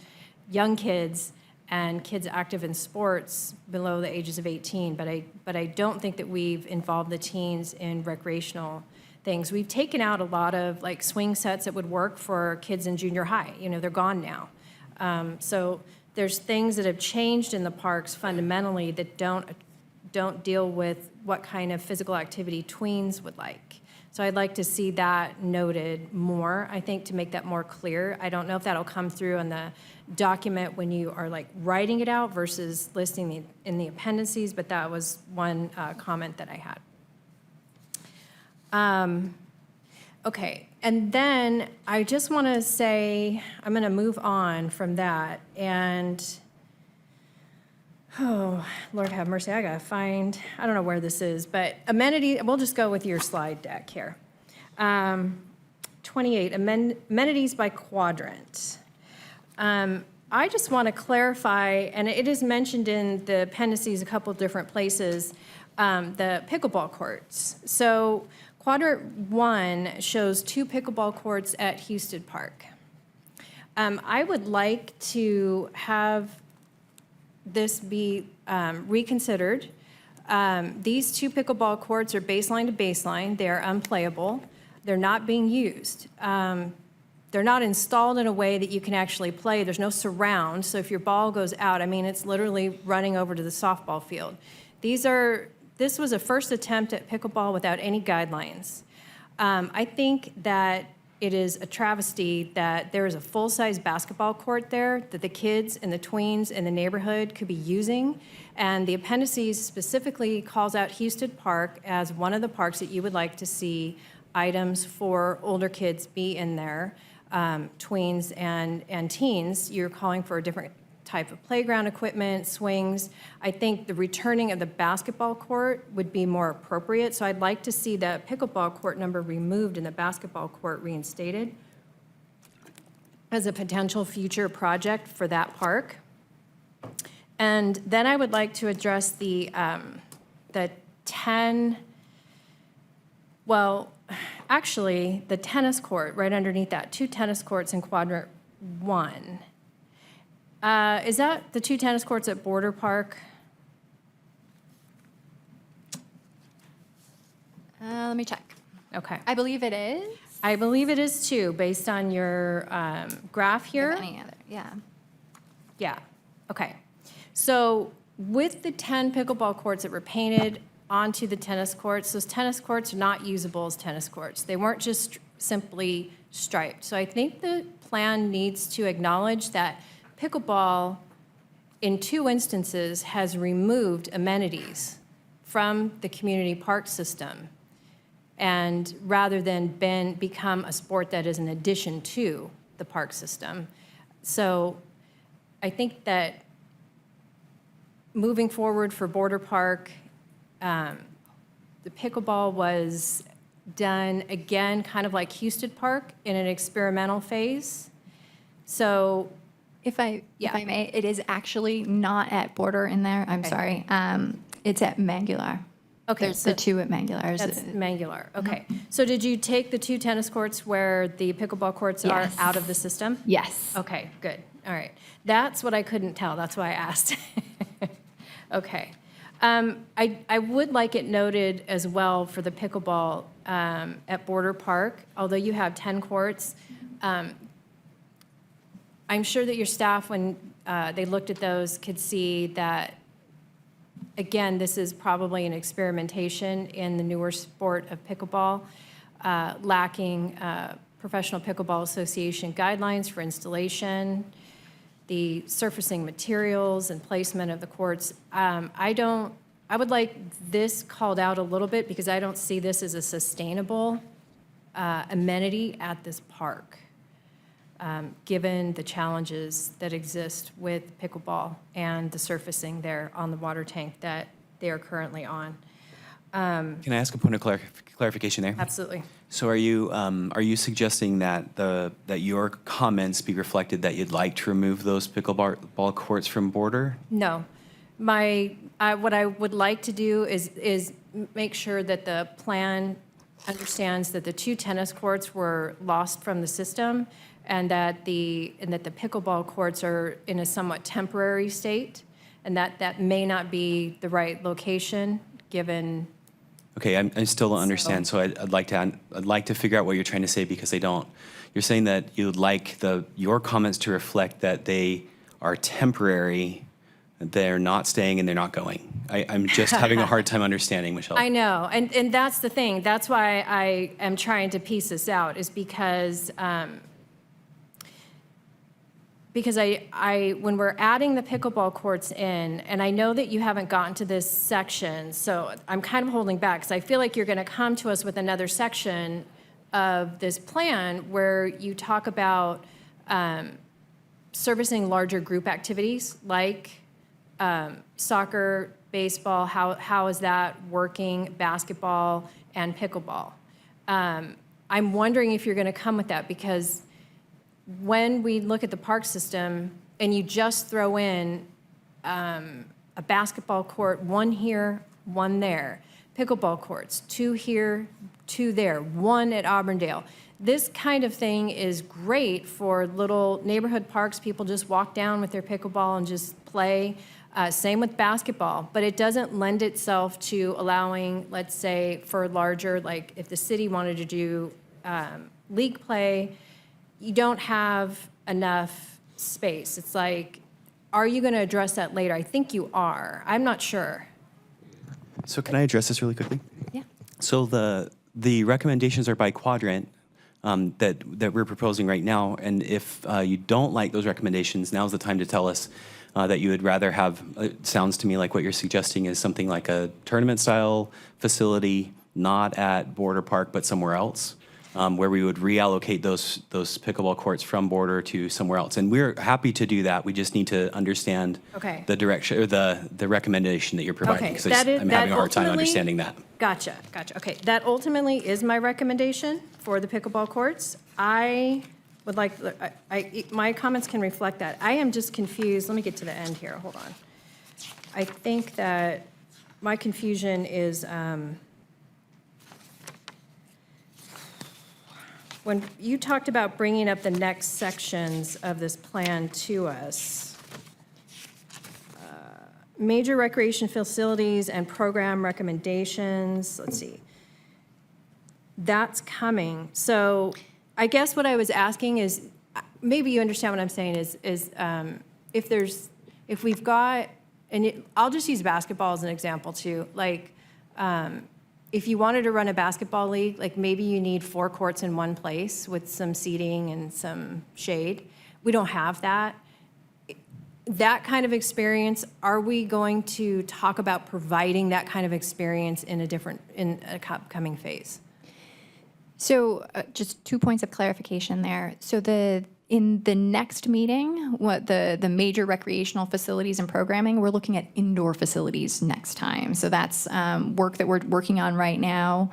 S4: young kids, and kids active in sports below the ages of 18, but I don't think that we've involved the teens in recreational things. We've taken out a lot of like swing sets that would work for kids in junior high. You know, they're gone now. So there's things that have changed in the parks fundamentally that don't deal with what kind of physical activity tweens would like. So I'd like to see that noted more, I think, to make that more clear. I don't know if that'll come through in the document when you are like writing it out versus listing in the appendices, but that was one comment that I had. Okay, and then I just want to say, I'm going to move on from that, and oh, Lord have mercy, I gotta find, I don't know where this is, but amenity, we'll just go with your slide deck here. 28, amenities by quadrant. I just want to clarify, and it is mentioned in the appendices a couple of different places, the pickleball courts. So quadrant 1 shows 2 pickleball courts at Houston Park. I would like to have this be reconsidered. These 2 pickleball courts are baseline to baseline. They are unplayable. They're not being used. They're not installed in a way that you can actually play. There's no surround, so if your ball goes out, I mean, it's literally running over to the softball field. This was a first attempt at pickleball without any guidelines. I think that it is a travesty that there is a full-size basketball court there that the kids and the tweens in the neighborhood could be using. And the appendices specifically calls out Houston Park as one of the parks that you would like to see items for older kids be in there, tweens and teens. You're calling for a different type of playground equipment, swings. I think the returning of the basketball court would be more appropriate. So I'd like to see the pickleball court number removed and the basketball court reinstated as a potential future project for that park. And then I would like to address the 10, well, actually, the tennis court right underneath that, 2 tennis courts in quadrant 1. Is that the 2 tennis courts at Border Park?
S13: Let me check.
S4: Okay.
S13: I believe it is.
S4: I believe it is too, based on your graph here.
S13: Any other, yeah.
S4: Yeah, okay. So with the 10 pickleball courts that were painted onto the tennis courts, those tennis courts are not usable as tennis courts. They weren't just simply striped. So I think the plan needs to acknowledge that pickleball, in 2 instances, has removed amenities from the community park system, and rather than become a sport that is an addition to the park system. So I think that moving forward for Border Park, the pickleball was done, again, kind of like Houston Park, in an experimental phase. So
S13: If I may, it is actually not at Border in there. I'm sorry. It's at Mangular.
S4: Okay,
S13: There's the
S4: so
S13: two at Manglar.
S4: that's Mangular, okay. So did you take the 2 tennis courts where the pickleball courts are
S13: Yes.
S4: out of the system?
S13: Yes.
S4: Okay, good, all right. That's what I couldn't tell, that's why I asked. Okay. I would like it noted as well for the pickleball at Border Park, although you have 10 courts, I'm sure that your staff, when they looked at those, could see that, again, this is probably an experimentation in the newer sport of pickleball, lacking Professional Pickleball Association guidelines for installation, the surfacing materials and placement of the courts. I would like this called out a little bit because I don't see this as a sustainable amenity at this park, given the challenges that exist with pickleball and the surfacing there on the water tank that they are currently on.
S14: Can I ask a point of clarification there?
S4: Absolutely.
S14: So are you suggesting that that your comments be reflected that you'd like to remove those pickleball courts from Border?
S4: No. What I would like to do is make sure that the plan understands that the 2 tennis courts were lost from the system and that the pickleball courts are in a somewhat temporary state, and that may not be the right location, given.
S14: Okay, I still don't understand. So I'd like to figure out what you're trying to say because I don't. You're saying that you'd like your comments to reflect that they are temporary, they're not staying, and they're not going. I'm just having a hard time understanding, Michelle.
S4: I know, and that's the thing. That's why I am trying to piece this out, is because when we're adding the pickleball courts in, and I know that you haven't gotten to this section, so I'm kind of holding back, because I feel like you're going to come to us with another section of this plan where you talk about servicing larger group activities like soccer, baseball, how is that working, basketball, and pickleball. I'm wondering if you're going to come with that, because when we look at the park system and you just throw in a basketball court, 1 here, 1 there, pickleball courts, 2 here, 2 there, 1 at Auburndale. This kind of thing is great for little neighborhood parks. People just walk down with their pickleball and just play. Same with basketball, but it doesn't lend itself to allowing, let's say, for larger, like if the city wanted to do league play, you don't have enough space. It's like, are you going to address that later? I think you are. I'm not sure.
S14: So can I address this really quickly?
S13: Yeah.
S14: So the recommendations are by quadrant that we're proposing right now, and if you don't like those recommendations, now's the time to tell us that you would rather have. It sounds to me like what you're suggesting is something like a tournament-style facility, not at Border Park, but somewhere else, where we would reallocate those pickleball courts from Border to somewhere else. And we're happy to do that. We just need to understand
S4: Okay.
S14: the direction or the recommendation that you're providing,
S4: Okay,
S14: because I'm having a hard time understanding that.
S4: Gotcha. Okay, that ultimately is my recommendation for the pickleball courts. I would like, my comments can reflect that. I am just confused. Let me get to the end here. Hold on. I think that my confusion is when you talked about bringing up the next sections of this plan to us. Major recreation facilities and program recommendations, let's see. That's coming. So I guess what I was asking is, maybe you understand what I'm saying, is if we've got, and I'll just use basketball as an example too, like if you wanted to run a basketball league, like maybe you need 4 courts in one place with some seating and some shade. We don't have that. That kind of experience, are we going to talk about providing that kind of experience in an upcoming phase?
S13: So just 2 points of clarification there. So in the next meeting, what the major recreational facilities and programming, we're looking at indoor facilities next time. So that's work that we're working on right now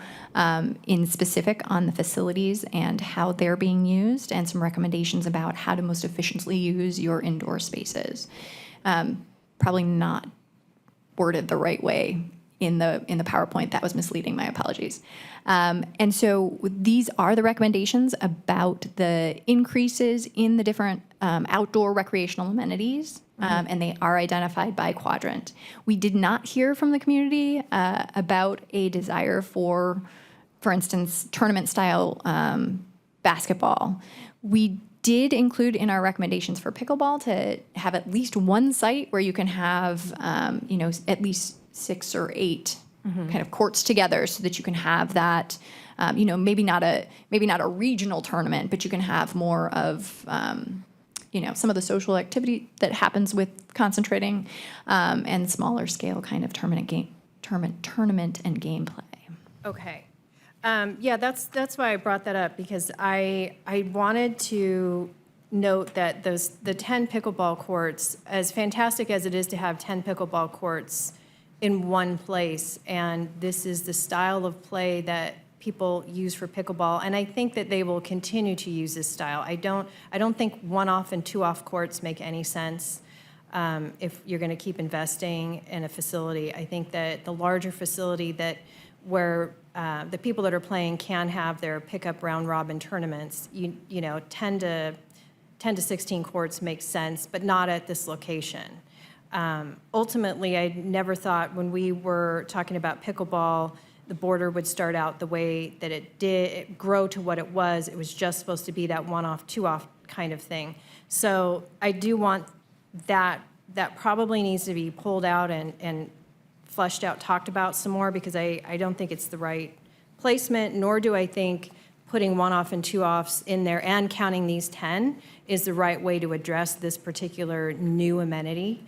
S13: in specific on the facilities and how they're being used, and some recommendations about how to most efficiently use your indoor spaces. Probably not worded the right way in the PowerPoint. That was misleading. My apologies. And so these are the recommendations about the increases in the different outdoor recreational amenities, and they are identified by quadrant. We did not hear from the community about a desire for instance, tournament-style basketball. We did include in our recommendations for pickleball to have at least one site where you can have, at least 6 or 8 kind of courts together, so that you can have that, maybe not a regional tournament, but you can have more of, some of the social activity that happens with concentrating, and smaller scale kind of tournament and gameplay.
S4: Okay. Yeah, that's why I brought that up, because I wanted to note that the 10 pickleball courts, as fantastic as it is to have 10 pickleball courts in one place, and this is the style of play that people use for pickleball, and I think that they will continue to use this style. I don't think one-off and two-off courts make any sense. If you're going to keep investing in a facility, I think that the larger facility where the people that are playing can have their pickup round robin tournaments, 10 to 16 courts makes sense, but not at this location. Ultimately, I never thought when we were talking about pickleball, the border would start out the way that it did, grow to what it was. It was just supposed to be that one-off, two-off kind of thing. So I do want that probably needs to be pulled out and fleshed out, talked about some more, because I don't think it's the right placement, nor do I think putting one-off and two-offs in there and counting these 10 is the right way to address this particular new amenity.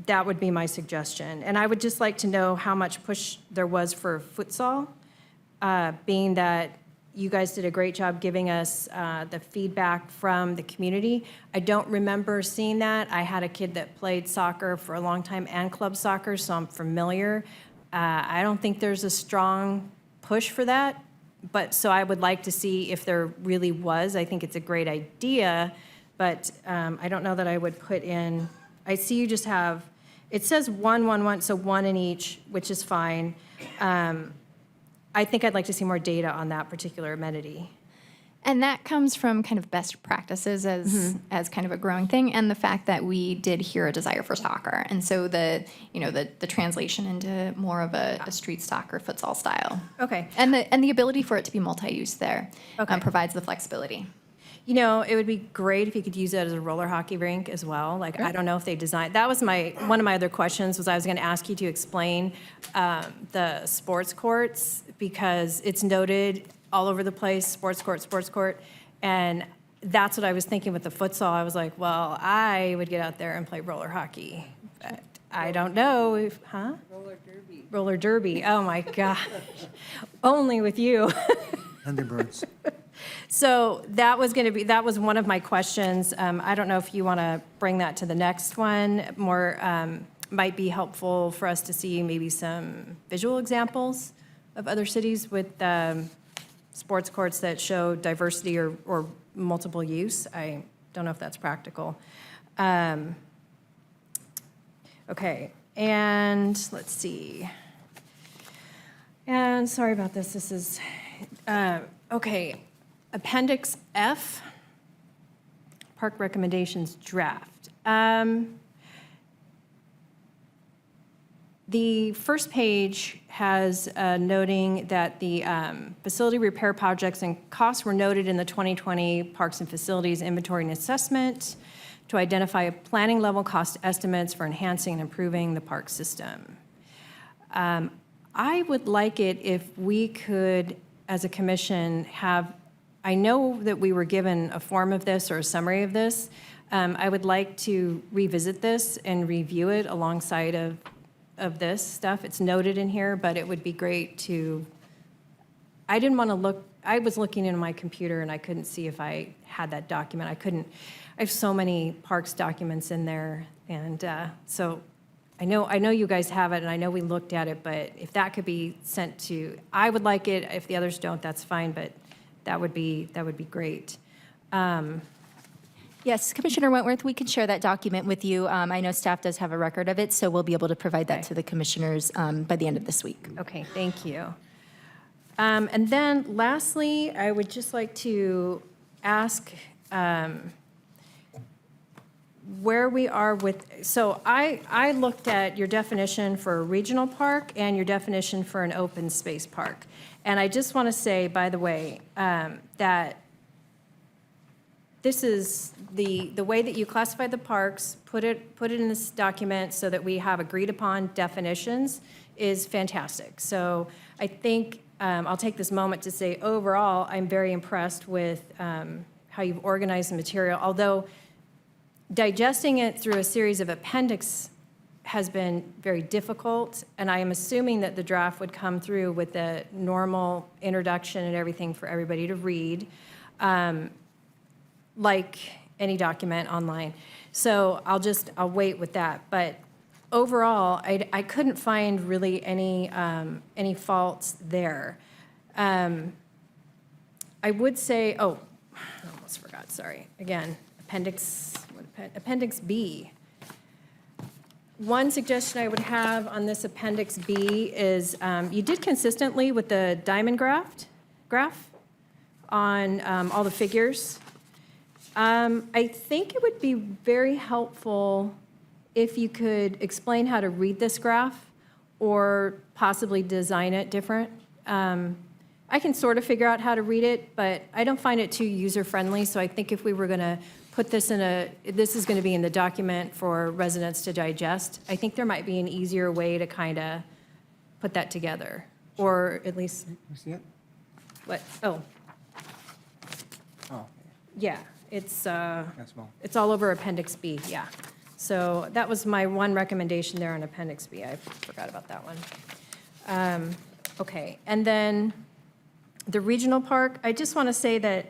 S4: That would be my suggestion. And I would just like to know how much push there was for futsal, being that you guys did a great job giving us the feedback from the community. I don't remember seeing that. I had a kid that played soccer for a long time and club soccer, so I'm familiar. I don't think there's a strong push for that, but so I would like to see if there really was. I think it's a great idea, but I don't know that I would put in. I see you just have, it says 1, 1, 1, so 1 in each, which is fine. I think I'd like to see more data on that particular amenity.
S13: And that comes from kind of best practices as kind of a growing thing, and the fact that we did hear a desire for soccer, and so the translation into more of a street soccer futsal style.
S4: Okay.
S13: And the ability for it to be multi-use there provides the flexibility.
S4: It would be great if you could use it as a roller hockey rink as well. Like, I don't know if they designed, that was one of my other questions, was I was going to ask you to explain the sports courts, because it's noted all over the place, sports court, and that's what I was thinking with the futsal. I was like, well, I would get out there and play roller hockey, but I don't know if, Roller derby, oh my gosh, only with you.
S1: Thunderbirds.
S4: So that was one of my questions. I don't know if you want to bring that to the next one. More, might be helpful for us to see maybe some visual examples of other cities with sports courts that show diversity or multiple use. I don't know if that's practical. Okay, and let's see. And sorry about this. This is, okay. Appendix F, Park Recommendations Draft. The first page has noting that the facility repair projects and costs were noted in the 2020 Parks and Facilities Inventory and Assessment to identify planning level cost estimates for enhancing and improving the park system. I would like it if we could, as a commission, I know that we were given a form of this or a summary of this. I would like to revisit this and review it alongside of this stuff. It's noted in here, but it would be great to, I didn't want to look, I was looking in my computer and I couldn't see if I had that document. I have so many parks documents in there, and so I know you guys have it, and I know we looked at it, but if that could be sent to, I would like it. If the others don't, that's fine, but that would be great.
S6: Yes, Commissioner Wentworth, we can share that document with you. I know staff does have a record of it, so we'll be able to provide that to the commissioners by the end of this week.
S4: Okay, thank you. And then lastly, I would just like to ask where we are with, so I looked at your definition for a regional park and your definition for an open space park. And I just want to say, by the way, that this is the way that you classify the parks, put it in this document so that we have agreed upon definitions is fantastic. So I think I'll take this moment to say overall, I'm very impressed with how you've organized the material, although digesting it through a series of appendix has been very difficult, and I am assuming that the draft would come through with the normal introduction and everything for everybody to read, like any document online. So I'll wait with that. But overall, I couldn't find really any faults there. I would say, I almost forgot, sorry. Again, Appendix B. One suggestion I would have on this Appendix B is you did consistently with the diamond graph on all the figures. I think it would be very helpful if you could explain how to read this graph or possibly design it different. I can sort of figure out how to read it, but I don't find it too user-friendly, so I think if we were going to put this this is going to be in the document for residents to digest, I think there might be an easier way to kind of put that together, or at least,
S1: You see it?
S4: what,
S1: Oh,
S4: yeah, it's
S1: that's small.
S4: it's all over Appendix B, yeah. So that was my one recommendation there on Appendix B. I forgot about that one. Okay, and then the regional park, I just want to say that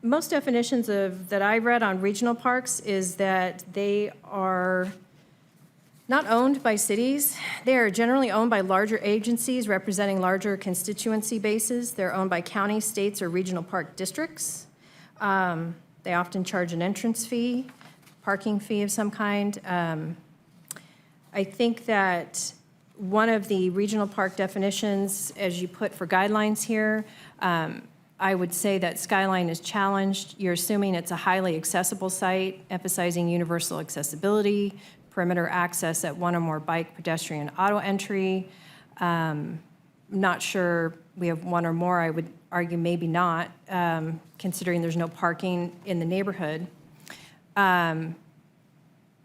S4: most definitions that I read on regional parks is that they are not owned by cities. They are generally owned by larger agencies representing larger constituency bases. They're owned by counties, states, or regional park districts. They often charge an entrance fee, parking fee of some kind. I think that one of the regional park definitions, as you put for guidelines here, I would say that Skyline is challenged. You're assuming it's a highly accessible site, emphasizing universal accessibility, perimeter access at one or more bike, pedestrian, auto entry. Not sure we have one or more. I would argue maybe not, considering there's no parking in the neighborhood.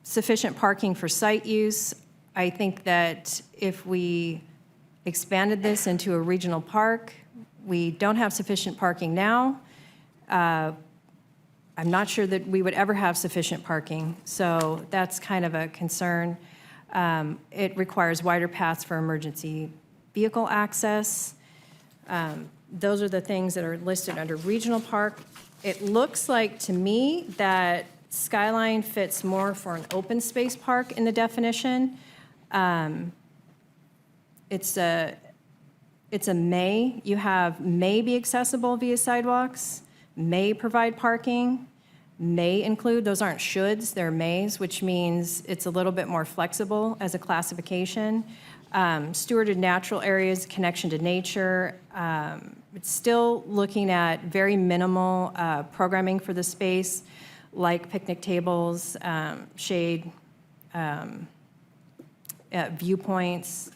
S4: Sufficient parking for site use. I think that if we expanded this into a regional park, we don't have sufficient parking now. I'm not sure that we would ever have sufficient parking, so that's kind of a concern. It requires wider paths for emergency vehicle access. Those are the things that are listed under regional park. It looks like to me that Skyline fits more for an open space park in the definition. It's a may. You have may be accessible via sidewalks, may provide parking, may include. Those aren't shoulds, they're mays, which means it's a little bit more flexible as a classification. Stewarded natural areas, connection to nature. It's still looking at very minimal programming for the space, like picnic tables, shade, viewpoints,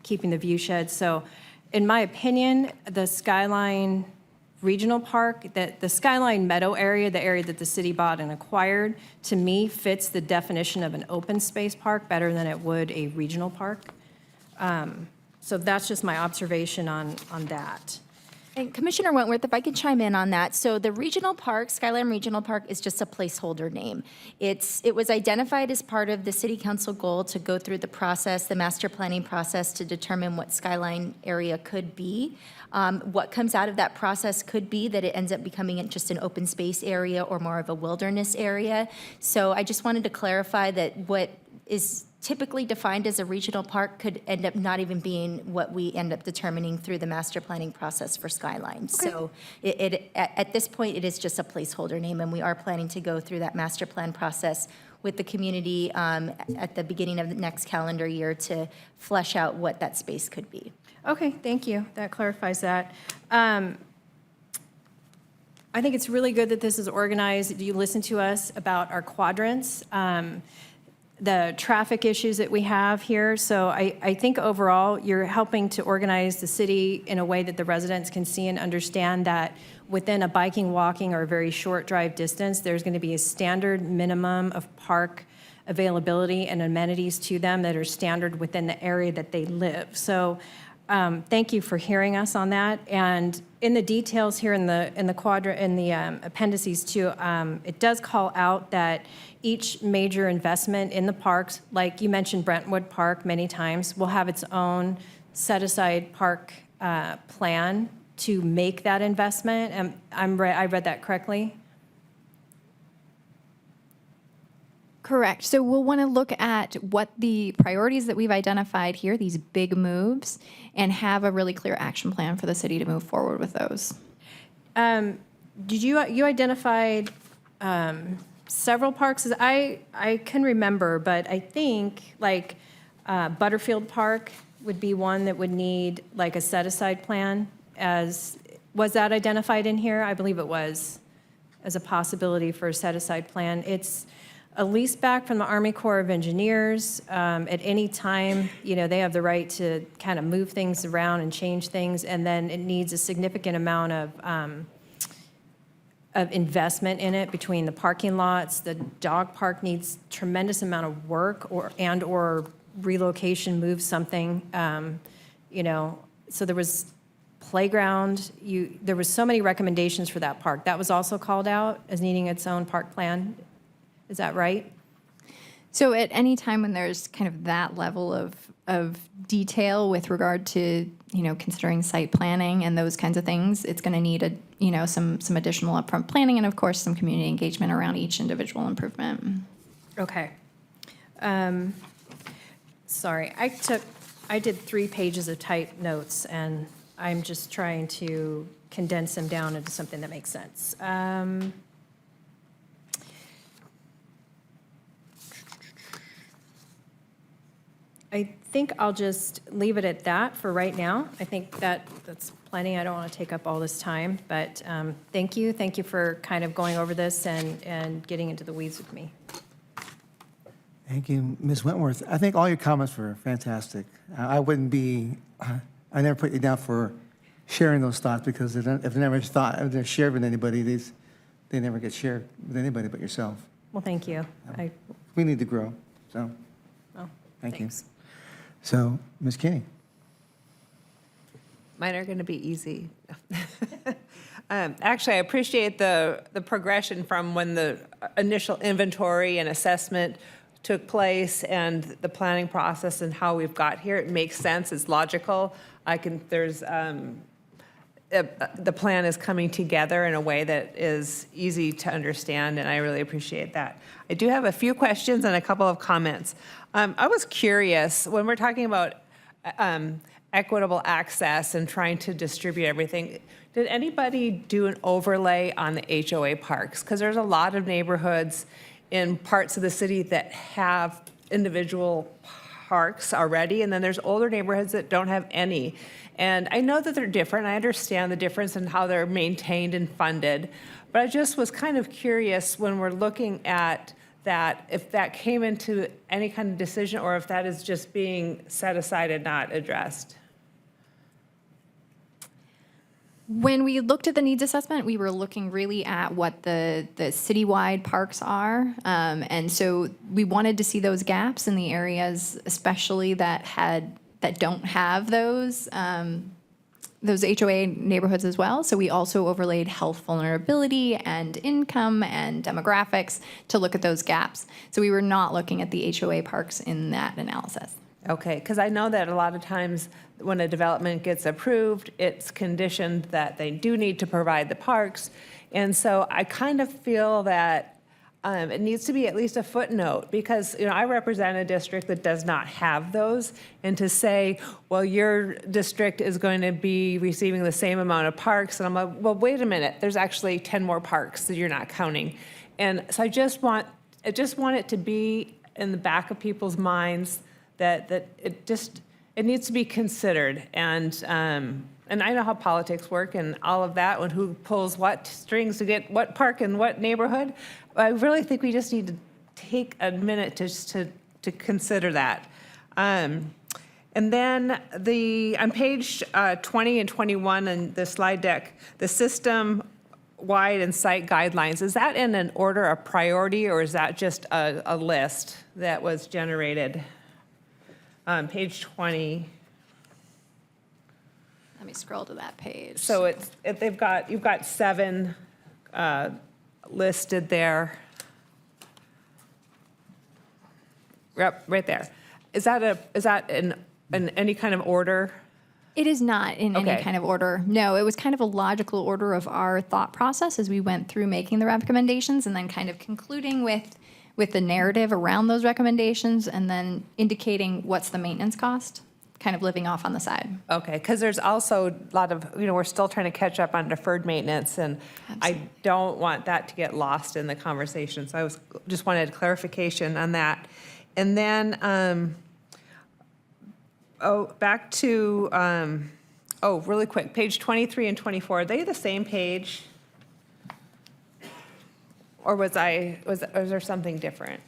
S4: keeping the view sheds. So in my opinion, the Skyline Regional Park, the Skyline Meadow area, the area that the city bought and acquired, to me fits the definition of an open space park better than it would a regional park. So that's just my observation on that.
S6: And Commissioner Wentworth, if I could chime in on that. So the regional park, Skyline Regional Park, is just a placeholder name. It was identified as part of the city council goal to go through the process, the master planning process, to determine what Skyline area could be. What comes out of that process could be that it ends up becoming just an open space area or more of a wilderness area. So I just wanted to clarify that what is typically defined as a regional park could end up not even being what we end up determining through the master planning process for Skyline. So at this point, it is just a placeholder name, and we are planning to go through that master plan process with the community at the beginning of the next calendar year to flesh out what that space could be.
S4: Okay, thank you. That clarifies that. I think it's really good that this is organized. You listen to us about our quadrants, the traffic issues that we have here. So I think overall, you're helping to organize the city in a way that the residents can see and understand that within a biking, walking, or a very short drive distance, there's going to be a standard minimum of park availability and amenities to them that are standard within the area that they live. So thank you for hearing us on that. And in the details here in the quadrant, in the appendices too, it does call out that each major investment in the parks, like you mentioned Brentwood Park many times, will have its own set-aside park plan to make that investment. I read that correctly?
S13: Correct. So we'll want to look at what the priorities that we've identified here, these big moves, and have a really clear action plan for the city to move forward with those.
S4: Did you identified several parks? I can remember, but I think like Butterfield Park would be one that would need like a set-aside plan. Was that identified in here? I believe it was, as a possibility for a set-aside plan. It's a lease back from the Army Corps of Engineers. At any time, they have the right to kind of move things around and change things, and then it needs a significant amount of investment in it between the parking lots. The dog park needs tremendous amount of work or relocation, move something. So there was playground. There was so many recommendations for that park. That was also called out as needing its own park plan. Is that right?
S13: So at any time when there's kind of that level of detail with regard to, considering site planning and those kinds of things, it's going to need some additional upfront planning and of course some community engagement around each individual improvement.
S4: Okay. Sorry, I did 3 pages of typed notes and I'm just trying to condense them down into something that makes sense. I think I'll just leave it at that for right now. I think that's plenty. I don't want to take up all this time, but thank you. Thank you for kind of going over this and getting into the weeds with me.
S1: Thank you, Ms. Wentworth. I think all your comments were fantastic. I never put you down for sharing those thoughts because if they're shared with anybody, they never get shared with anybody but yourself.
S4: Well, thank you.
S1: We need to grow, so thank you. So, Ms. Kinney.
S5: Mine are going to be easy. Actually, I appreciate the progression from when the initial inventory and assessment took place and the planning process and how we've got here. It makes sense. It's logical. The plan is coming together in a way that is easy to understand, and I really appreciate that. I do have a few questions and a couple of comments. I was curious, when we're talking about equitable access and trying to distribute everything, did anybody do an overlay on the HOA parks? Because there's a lot of neighborhoods in parts of the city that have individual parks already, and then there's older neighborhoods that don't have any. And I know that they're different. I understand the difference in how they're maintained and funded. But I just was kind of curious when we're looking at that, if that came into any kind of decision or if that is just being set aside and not addressed.
S13: When we looked at the needs assessment, we were looking really at what the citywide parks are. And so we wanted to see those gaps in the areas, especially that don't have those HOA neighborhoods as well. So we also overlaid health vulnerability and income and demographics to look at those gaps. So we were not looking at the HOA parks in that analysis.
S5: Okay, because I know that a lot of times when a development gets approved, it's conditioned that they do need to provide the parks. And so I kind of feel that it needs to be at least a footnote, because, I represent a district that does not have those. And to say, well, your district is going to be receiving the same amount of parks, and I'm like, well, wait a minute, there's actually 10 more parks that you're not counting. And so I just want it to be in the back of people's minds that it needs to be considered. And I know how politics work and all of that, and who pulls what strings to get what park in what neighborhood. I really think we just need to take a minute to consider that. And then on page 20 and 21 in the slide deck, the system-wide and site guidelines, is that in an order of priority, or is that just a list that was generated? Page 20.
S13: Let me scroll to that page.
S5: So you've got 7 listed there. Yep, right there. Is that in any kind of order?
S13: It is not in any
S5: Okay.
S13: kind of order. No, it was kind of a logical order of our thought process as we went through making the recommendations, and then kind of concluding with the narrative around those recommendations, and then indicating what's the maintenance cost, kind of living off on the side.
S5: Okay, because there's also a lot of, we're still trying to catch up on deferred maintenance, and I don't want that to get lost in the conversation. So just wanted clarification on that. And then, back to, really quick, page 23 and 24, are they the same page? Or was there something different?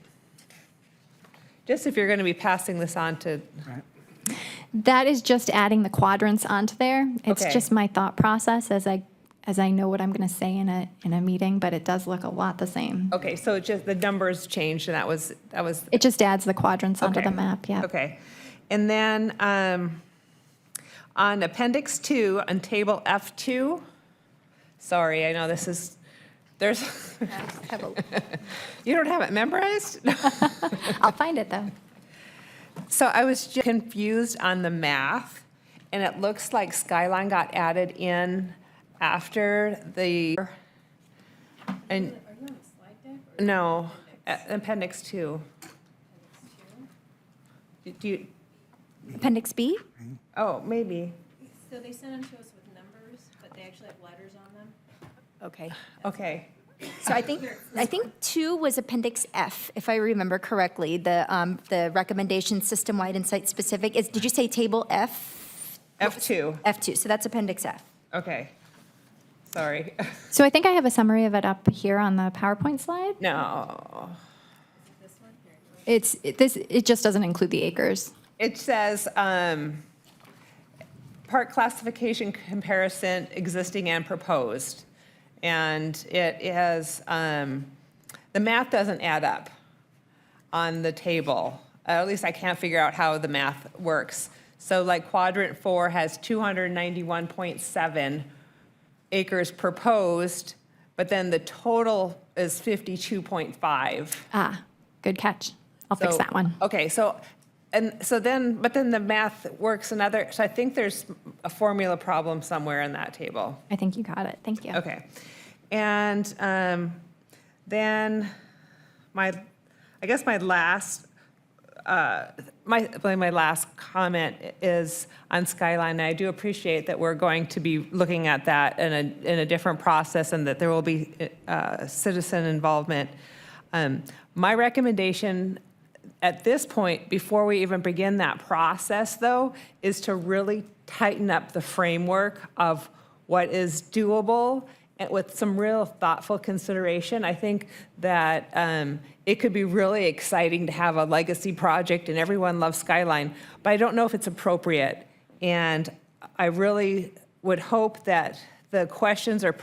S5: Just if you're going to be passing this on to,
S13: That is just adding the quadrants onto there. It's
S5: Okay.
S13: just my thought process as I know what I'm going to say in a meeting, but it does look a lot the same.
S5: okay, so it just, the numbers changed, and that was.
S13: It just adds the quadrants onto
S5: Okay.
S13: the map, yeah.
S5: Okay. And then on Appendix 2, on Table F2, sorry, I know this is, there's, you don't have it memorized?
S13: I'll find it, though.
S5: So I was just confused on the math, and it looks like Skyline got added in after the, and,
S4: Are you on the slide deck?
S5: no, Appendix 2. Do you,
S13: Appendix B?
S5: oh, maybe,
S4: So they sent them to us with numbers, but they actually have letters on them.
S13: Okay.
S5: okay.
S13: So I think 2 was Appendix F, if I remember correctly, the recommendation system-wide and site-specific. Did you say Table F?
S5: F2,
S13: F2, so that's Appendix F.
S5: okay. Sorry.
S13: So I think I have a summary of it up here on the PowerPoint slide.
S5: No.
S13: It just doesn't include the acres.
S5: It says, park classification comparison, existing and proposed. And it has, the math doesn't add up on the table. At least I can't figure out how the math works. So like quadrant 4 has 291.7 acres proposed, but then the total is 52.5.
S13: Ah, good catch. I'll fix
S5: So-
S13: that one.
S5: Okay, so the math works so I think there's a formula problem somewhere in that table.
S13: I think you got it. Thank you.
S5: Okay. And then my last comment is on Skyline. I do appreciate that we're going to be looking at that in a different process, and that there will be citizen involvement. My recommendation at this point, before we even begin that process, though, is to really tighten up the framework of what is doable, and with some real thoughtful consideration. I think that it could be really exciting to have a legacy project, and everyone loves Skyline, but I don't know if it's appropriate. And I really would hope that the questions are,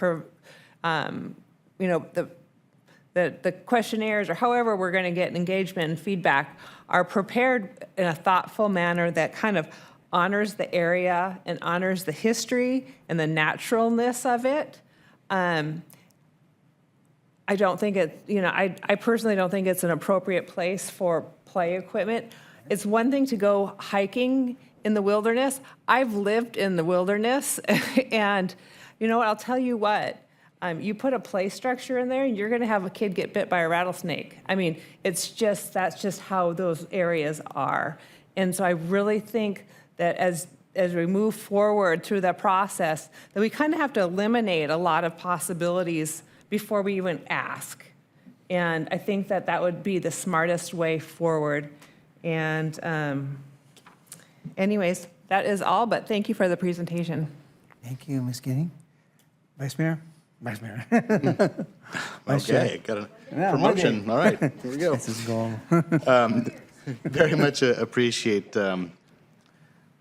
S5: the questionnaires, or however we're going to get engagement and feedback, are prepared in a thoughtful manner that kind of honors the area and honors the history and the naturalness of it. I don't think I personally don't think it's an appropriate place for play equipment. It's one thing to go hiking in the wilderness. I've lived in the wilderness, and you know what, I'll tell you what, You put a play structure in there, and you're going to have a kid get bit by a rattlesnake. I mean, that's just how those areas are. And so I really think that as we move forward through that process, that we kind of have to eliminate a lot of possibilities before we even ask. And I think that that would be the smartest way forward. And anyways, that is all, but thank you for the presentation.
S1: Thank you, Ms. Guinea. Vice Mayor? Vice Mayor. Vice Chair.
S2: Okay, got a
S1: Yeah,
S2: promotion.
S1: Monday.
S2: All right, here we go.
S1: This is goal.
S2: Very much appreciate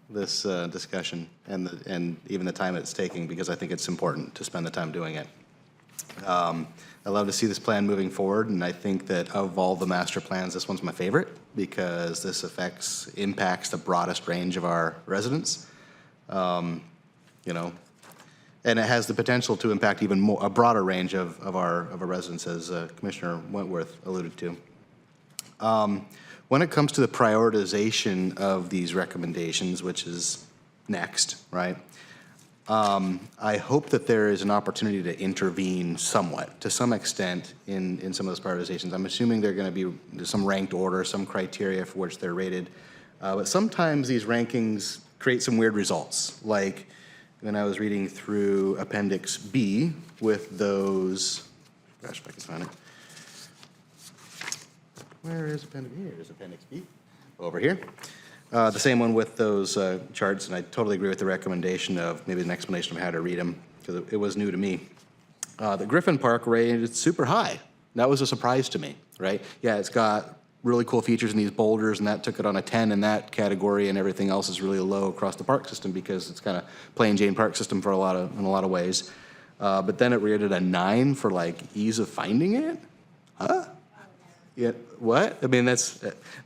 S2: this discussion and even the time it's taking, because I think it's important to spend the time doing it. I love to see this plan moving forward, and I think that of all the master plans, this one's my favorite because this impacts the broadest range of our residents. You know, and it has the potential to impact even more, a broader range of our residents, as Commissioner Wentworth alluded to. When it comes to the prioritization of these recommendations, which is next, right? I hope that there is an opportunity to intervene somewhat, to some extent, in some of those prioritizations. I'm assuming they're going to be some ranked order, some criteria for which they're rated. But sometimes these rankings create some weird results, like when I was reading through Appendix B with those, gosh, if I can find it. Where is Appendix B? Here is Appendix B. Over here. The same one with those charts, and I totally agree with the recommendation of maybe an explanation of how to read them, because it was new to me. The Griffin Park rated super high. That was a surprise to me, right? Yeah, it's got really cool features in these boulders, and that took it on a 10 in that category, and everything else is really low across the park system because it's kind of plain Jane park system for in a lot of ways. But then it rated a 9 for like ease of finding it. Huh? Yeah, what? I mean, that's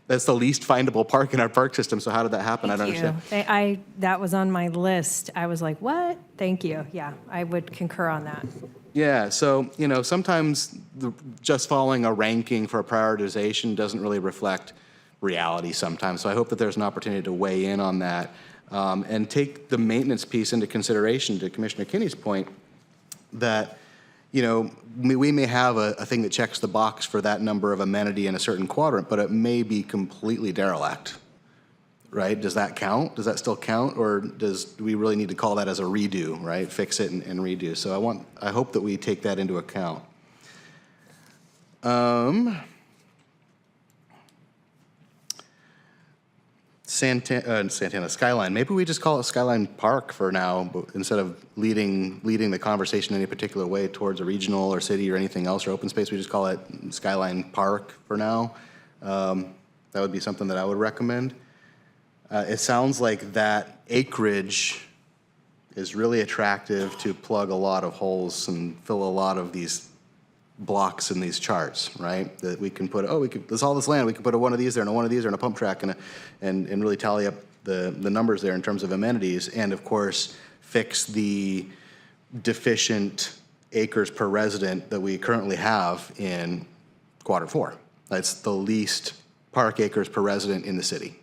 S2: the least findable park in our park system. So how did that happen? I don't understand.
S4: That was on my list. I was like, what? Thank you. Yeah, I would concur on that.
S2: Yeah, so, you know, sometimes just following a ranking for a prioritization doesn't really reflect reality sometimes. So I hope that there's an opportunity to weigh in on that and take the maintenance piece into consideration, to Commissioner Kinney's point, that, you know, we may have a thing that checks the box for that number of amenity in a certain quadrant, but it may be completely derelict, right? Does that count? Does that still count? Or do we really need to call that as a redo, right? Fix it and redo. So I hope that we take that into account. Santana Skyline. Maybe we just call it Skyline Park for now, but instead of leading the conversation in any particular way towards a regional or city or anything else or open space, we just call it Skyline Park for now. That would be something that I would recommend. It sounds like that acreage is really attractive to plug a lot of holes and fill a lot of these blocks in these charts, right? That we can put, there's all this land, we can put one of these there and a one of these there and a pump track and really tally up the numbers there in terms of amenities, and of course fix the deficient acres per resident that we currently have in Quadrant 4. That's the least park acres per resident in the city,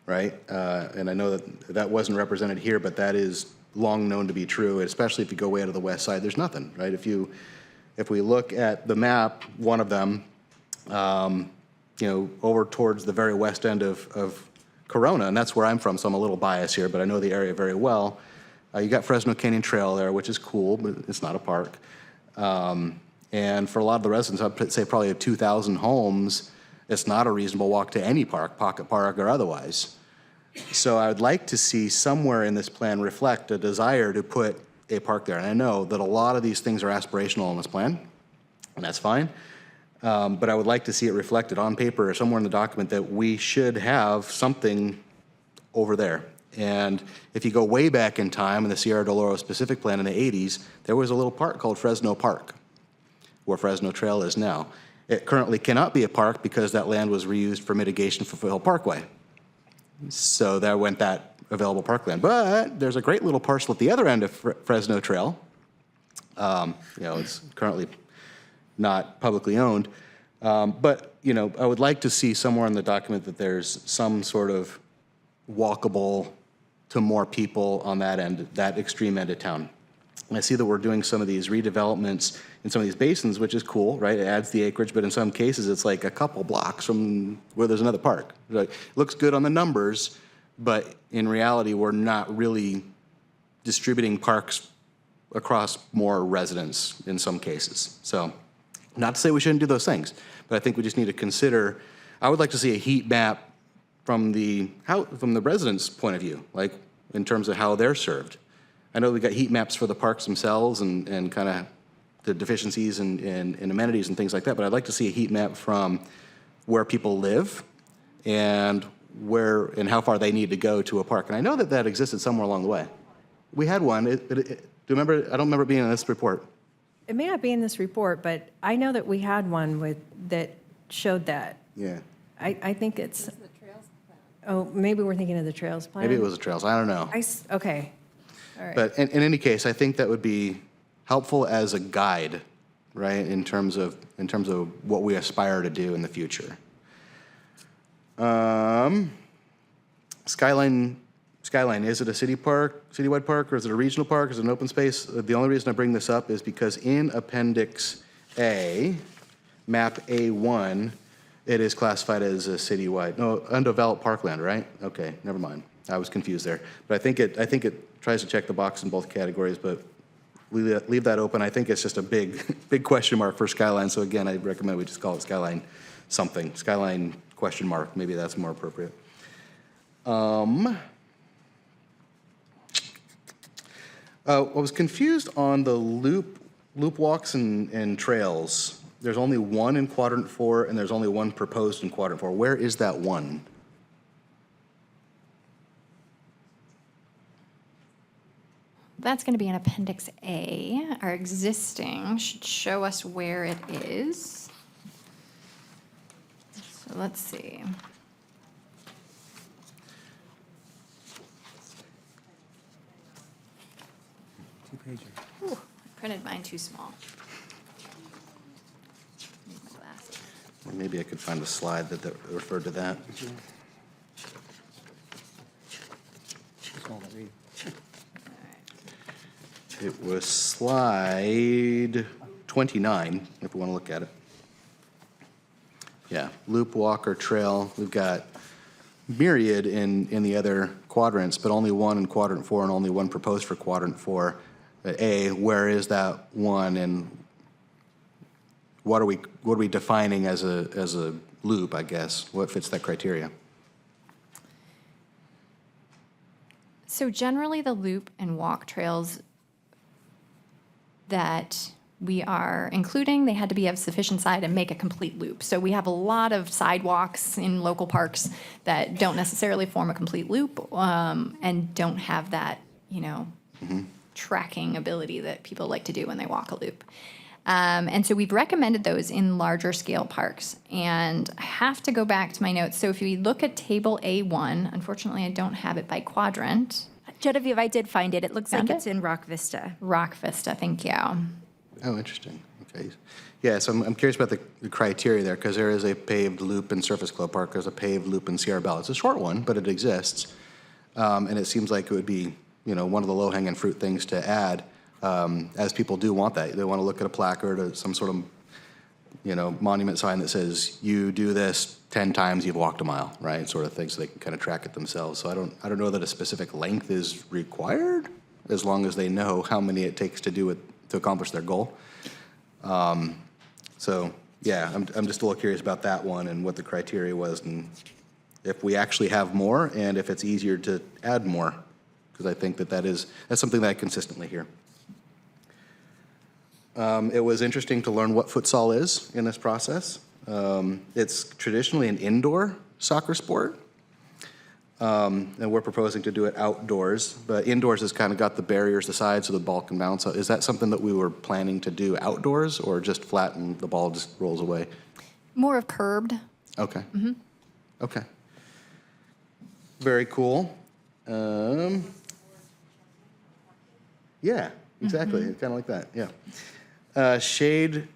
S2: right? And I know that wasn't represented here, but that is long known to be true, especially if you go way out of the west side, there's nothing, right? If we look at the map, one of them, you know, over towards the very west end of Corona, and that's where I'm from, so I'm a little biased here, but I know the area very well. You got Fresno Canyon Trail there, which is cool, but it's not a park. And for a lot of the residents, I'd say probably 2,000 homes, it's not a reasonable walk to any park, pocket park or otherwise. So I would like to see somewhere in this plan reflect a desire to put a park there. And I know that a lot of these things are aspirational in this plan, and that's fine. But I would like to see it reflected on paper or somewhere in the document that we should have something over there. And if you go way back in time in the Sierra del Oro specific plan in the 80s, there was a little park called Fresno Park, where Fresno Trail is now. It currently cannot be a park because that land was reused for mitigation for Foothill Parkway. So there went that available parkland. But there's a great little parcel at the other end of Fresno Trail. You know, it's currently not publicly owned. But, you know, I would like to see somewhere in the document that there's some sort of walkable to more people on that end, that extreme end of town. And I see that we're doing some of these redevelopments in some of these basins, which is cool, right? It adds the acreage, but in some cases, it's like a couple blocks from where there's another park. Like, looks good on the numbers, but in reality, we're not really distributing parks across more residents in some cases. So, not to say we shouldn't do those things, but I think we just need to consider, I would like to see a heat map from the residents' point of view, like in terms of how they're served. I know we got heat maps for the parks themselves and kind of the deficiencies in amenities and things like that, but I'd like to see a heat map from where people live and how far they need to go to a park. And I know that existed somewhere along the way. We had one. Do you remember? I don't remember it being in this report.
S4: It may not be in this report, but I know that we had one that showed that.
S2: Yeah.
S4: I think it's. Oh, maybe we're thinking of the trails plan.
S2: Maybe it was the trails. I don't know.
S4: Okay. All right.
S2: But in any case, I think that would be helpful as a guide, right, in terms of what we aspire to do in the future. Skyline, is it a citywide park, or is it a regional park, is it an open space? The only reason I bring this up is because in Appendix A, Map A1, it is classified as a citywide, no, undeveloped parkland, right? Okay, never mind. I was confused there. But I think it tries to check the box in both categories, but leave that open. I think it's just a big question mark for Skyline. So again, I recommend we just call it Skyline something. Skyline question mark, maybe that's more appropriate. I was confused on the loop walks and trails. There's only one in quadrant 4 and there's only one proposed in quadrant 4. Where is that one?
S13: That's going to be in Appendix A. Our existing should show us where it is. So let's see. Ooh, I printed mine too small. Need my glasses.
S2: Maybe I could find a slide that referred to that. It was slide 29, if we want to look at it. Yeah, loop, walk, or trail. We've got myriad in the other quadrants, but only one in quadrant 4 and only one proposed for quadrant 4. A, where is that one, and what are we defining as a loop, I guess? What fits that criteria?
S13: So generally, the loop and walk trails that we are including, they had to be of sufficient size and make a complete loop. So we have a lot of sidewalks in local parks that don't necessarily form a complete loop and don't have that, tracking ability that people like to do when they walk a loop. And so we've recommended those in larger scale parks. And I have to go back to my notes. So if we look at table A1, unfortunately, I don't have it by quadrant.
S6: Genevieve, I did find it. It looks
S13: Found
S6: like it's
S13: it?
S6: in Rock Vista.
S13: Rock Vista, thank you.
S2: Oh, interesting. Okay. Yeah, so I'm curious about the criteria there, because there is a paved loop in Surface Club Park. There's a paved loop in Sierra Belle. It's a short one, but it exists. And it seems like it would be, one of the low-hanging fruit things to add, as people do want that. They want to look at a placard or some sort of, monument sign that says, you do this 10 times, you've walked a mile, right? Sort of thing, so they can kind of track it themselves. So I don't know that a specific length is required, as long as they know how many it takes to accomplish their goal. So yeah, I'm just a little curious about that one and what the criteria was, and if we actually have more, and if it's easier to add more, because I think that's something that I consistently hear. It was interesting to learn what futsal is in this process. It's traditionally an indoor soccer sport, and we're proposing to do it outdoors, but indoors has kind of got the barriers aside so the ball can bounce. So is that something that we were planning to do outdoors, or just flat and the ball just rolls away?
S13: More of curbed.
S2: Okay. Okay. Very cool. Yeah, exactly. Kind of like that. Yeah. Shade.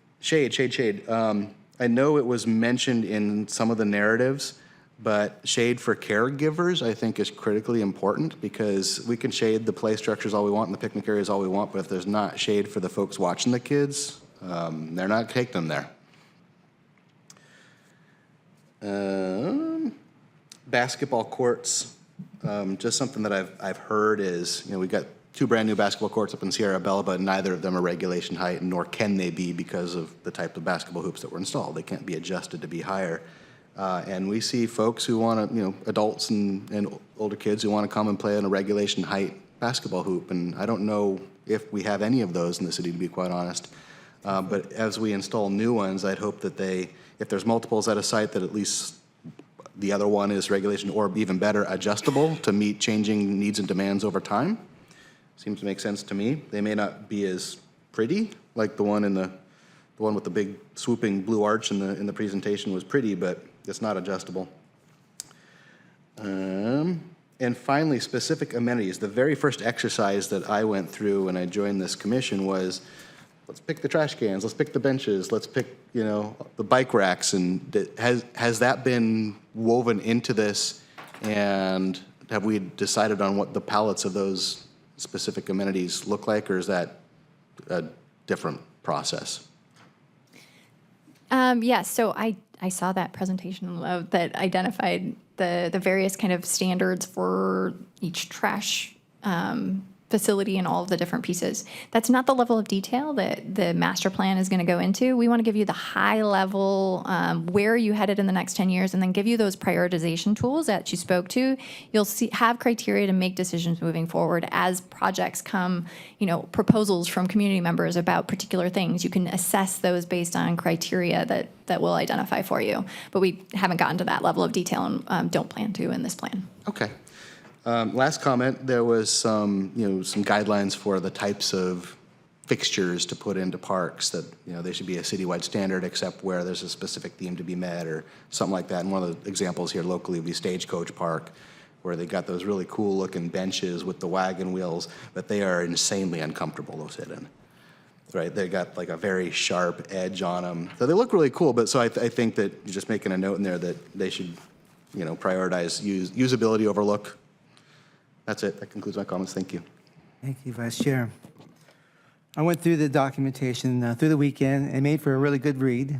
S2: I know it was mentioned in some of the narratives, But shade for caregivers, I think, is critically important because we can shade the play structures all we want and the picnic areas all we want, but if there's not shade for the folks watching the kids, they're not taking them there. Basketball courts, just something that I've heard is, we got 2 brand-new basketball courts up in Sierra Bella, but neither of them are regulation height, nor can they be because of the type of basketball hoops that were installed. They can't be adjusted to be higher. And we see folks who want to, adults and older kids who want to come and play on a regulation height basketball hoop. And I don't know if we have any of those in the city, to be quite honest. But as we install new ones, I'd hope that if there's multiples at a site, that at least the other one is regulation or even better, adjustable to meet changing needs and demands over time. Seems to make sense to me. They may not be as pretty, like the one with the big swooping blue arch in the presentation was pretty, but it's not adjustable. And finally, specific amenities. The very first exercise that I went through when I joined this commission was, let's pick the trash cans, let's pick the benches, let's pick, the bike racks. And has that been woven into this? And have we decided on what the palettes of those specific amenities look like, or is that a different process?
S13: Yes, so I saw that presentation that identified the various kind of standards for each trash facility and all of the different pieces. That's not the level of detail that the master plan is going to go into. We want to give you the high level, where you headed in the next 10 years, and then give you those prioritization tools that you spoke to. You'll have criteria to make decisions moving forward as projects come, proposals from community members about particular things. You can assess those based on criteria that we'll identify for you. But we haven't gotten to that level of detail and don't plan to in this plan.
S2: Okay. Last comment, there was some guidelines for the types of fixtures to put into parks that, they should be a citywide standard except where there's a specific theme to be met or something like that. And one of the examples here locally would be Stagecoach Park, where they got those really cool looking benches with the wagon wheels, but they are insanely uncomfortable to sit in. Right, they got like a very sharp edge on them. So they look really cool, but so I think that you're just making a note in there that they should, prioritize usability over look. That's it. That concludes my comments. Thank you.
S1: Thank you, Vice Chair. I went through the documentation through the weekend and made for a really good read.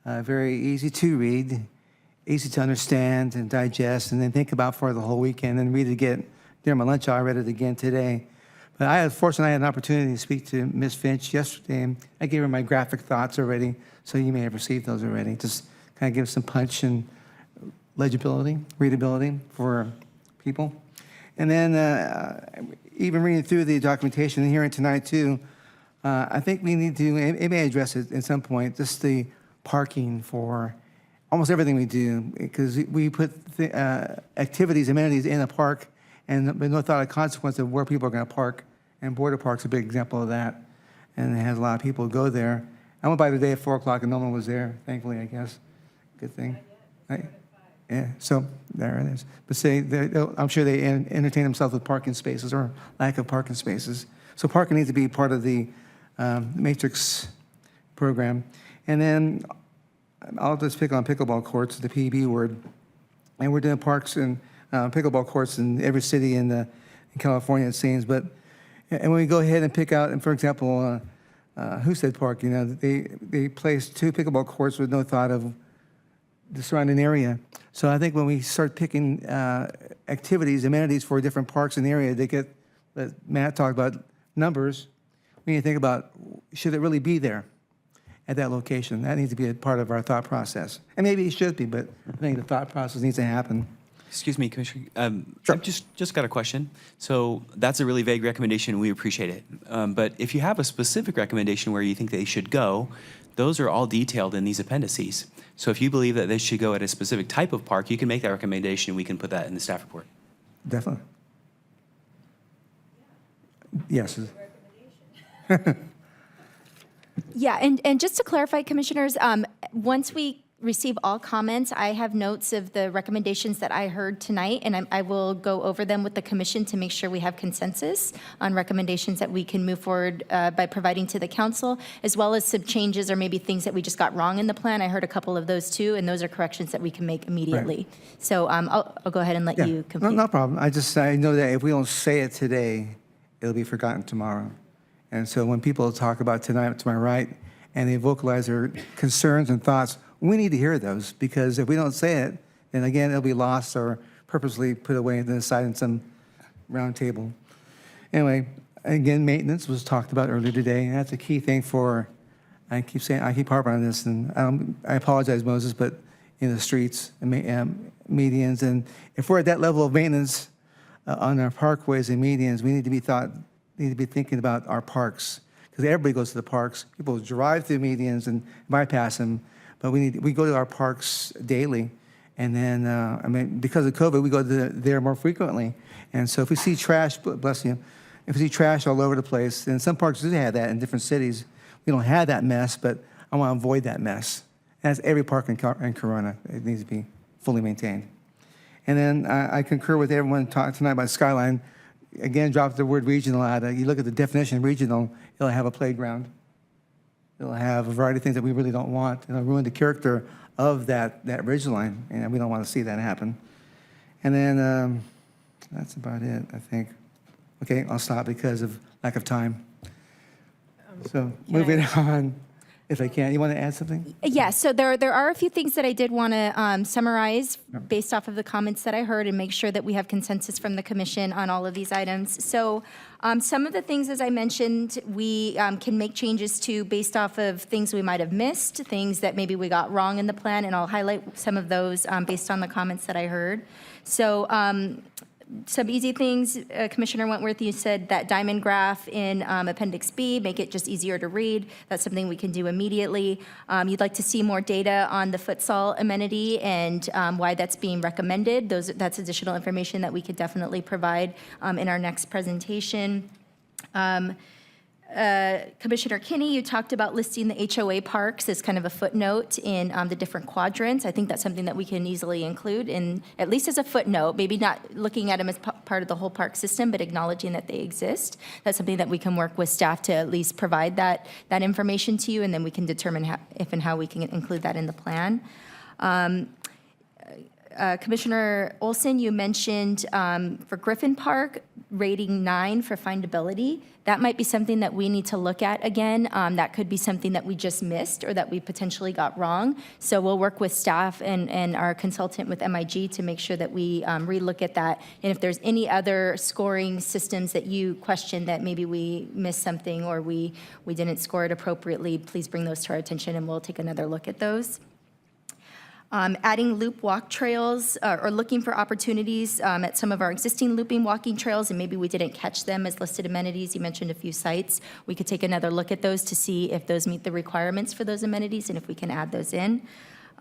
S1: Very easy to read, easy to understand and digest, and then think about for the whole weekend and read it again. During my lunch hour, I read it again today. But fortunately, I had an opportunity to speak to Ms. Finch yesterday, and I gave her my graphic thoughts already, so you may have received those already. Just kind of give some punch and legibility, readability for people. And then even reading through the documentation and hearing tonight too, I think we need to, it may address it at some point, just the parking for almost everything we do, because we put activities, amenities in a park, and there's no thought of consequence of where people are going to park. And Border Park's a big example of that, and it has a lot of people who go there. I went by today at 4 o'clock and no one was there, thankfully, I guess. Good thing. Right? Yeah, so there it is. But I'm sure they entertain themselves with parking spaces or lack of parking spaces. So parking needs to be part of the Matrix program. And then I'll just pick on pickleball courts, the PB word. And we're doing parks and pickleball courts in every city in California, it seems. And when we go ahead and pick out, and for example, Hoostead Park, they placed 2 pickleball courts with no thought of the surrounding area. So I think when we start picking activities, amenities for different parks in the area, that Matt talked about numbers, we need to think about, should it really be there at that location? That needs to be a part of our thought process. And maybe it should be, but I think the thought process needs to happen.
S14: Excuse me, Commissioner. Sure. I've just got a question. So that's a really vague recommendation. We appreciate it. But if you have a specific recommendation where you think they should go, those are all detailed in these appendices. So if you believe that they should go at a specific type of park, you can make that recommendation. We can put that in the staff report.
S1: Definitely. Yes.
S6: Yeah, and just to clarify, Commissioners, once we receive all comments. I have notes of the recommendations that I heard tonight, and I will go over them with the commission to make sure we have consensus on recommendations that we can move forward by providing to the council, as well as some changes or maybe things that we just got wrong in the plan. I heard a couple of those too, and those are corrections that we can make immediately. So I'll go ahead and let you
S1: No,
S6: complete.
S1: no problem. I know that if we don't say it today, it'll be forgotten tomorrow. And so when people talk about tonight to my right, and they vocalize their concerns and thoughts, we need to hear those, because if we don't say it, then again, it'll be lost or purposely put away to the side in some round table. Anyway, again, maintenance was talked about earlier today, and that's a key thing for, I keep harping on this, and I apologize, Moses, but in the streets and medians, and if we're at that level of maintenance on our parkways and medians, we need to be thinking about our parks, because everybody goes to the parks. People drive through medians and bypass them, but we go to our parks daily. And then, because of COVID, we go there more frequently. And so if we see trash, bless you, if we see trash all over the place, and some parks do have that in different cities, we don't have that mess, but I want to avoid that mess. And that's every park in Corona. It needs to be fully maintained. And then I concur with everyone talking tonight about Skyline. Again, drop the word regional out. You look at the definition of regional, it'll have a playground. It'll have a variety of things that we really don't want. It'll ruin the character of that ridge line, and we don't want to see that happen. And then that's about it, I think. Okay, I'll stop because of lack of time. So moving on, if I can. You want to add something?
S6: Yeah, so there are a few things that I did want to summarize based off of the comments that I heard and make sure that we have consensus from the commission on all of these items. So some of the things, as I mentioned, we can make changes to based off of things we might have missed, things that maybe we got wrong in the plan, and I'll highlight some of those based on the comments that I heard. So some easy things, Commissioner Wentworth, you said that diamond graph in Appendix B, make it just easier to read. That's something we can do immediately. You'd like to see more data on the futsal amenity and why that's being recommended. That's additional information that we could definitely provide in our next presentation. Commissioner Kinney, you talked about listing the HOA parks as kind of a footnote in the different quadrants. I think that's something that we can easily include in, at least as a footnote, maybe not looking at them as part of the whole park system, but acknowledging that they exist. That's something that we can work with staff to at least provide that information to you, and then we can determine if and how we can include that in the plan. Commissioner Olson, you mentioned for Griffin Park, rating 9 for findability. That might be something that we need to look at again. That could be something that we just missed or that we potentially got wrong. So we'll work with staff and our consultant with MIG to make sure that we relook at that. And if there's any other scoring systems that you question that maybe we missed something or we didn't score it appropriately, please bring those to our attention and we'll take another look at those. Adding loop walk trails or looking for opportunities at some of our existing looping walking trails, and maybe we didn't catch them as listed amenities. You mentioned a few sites. We could take another look at those to see if those meet the requirements for those amenities and if we can add those in.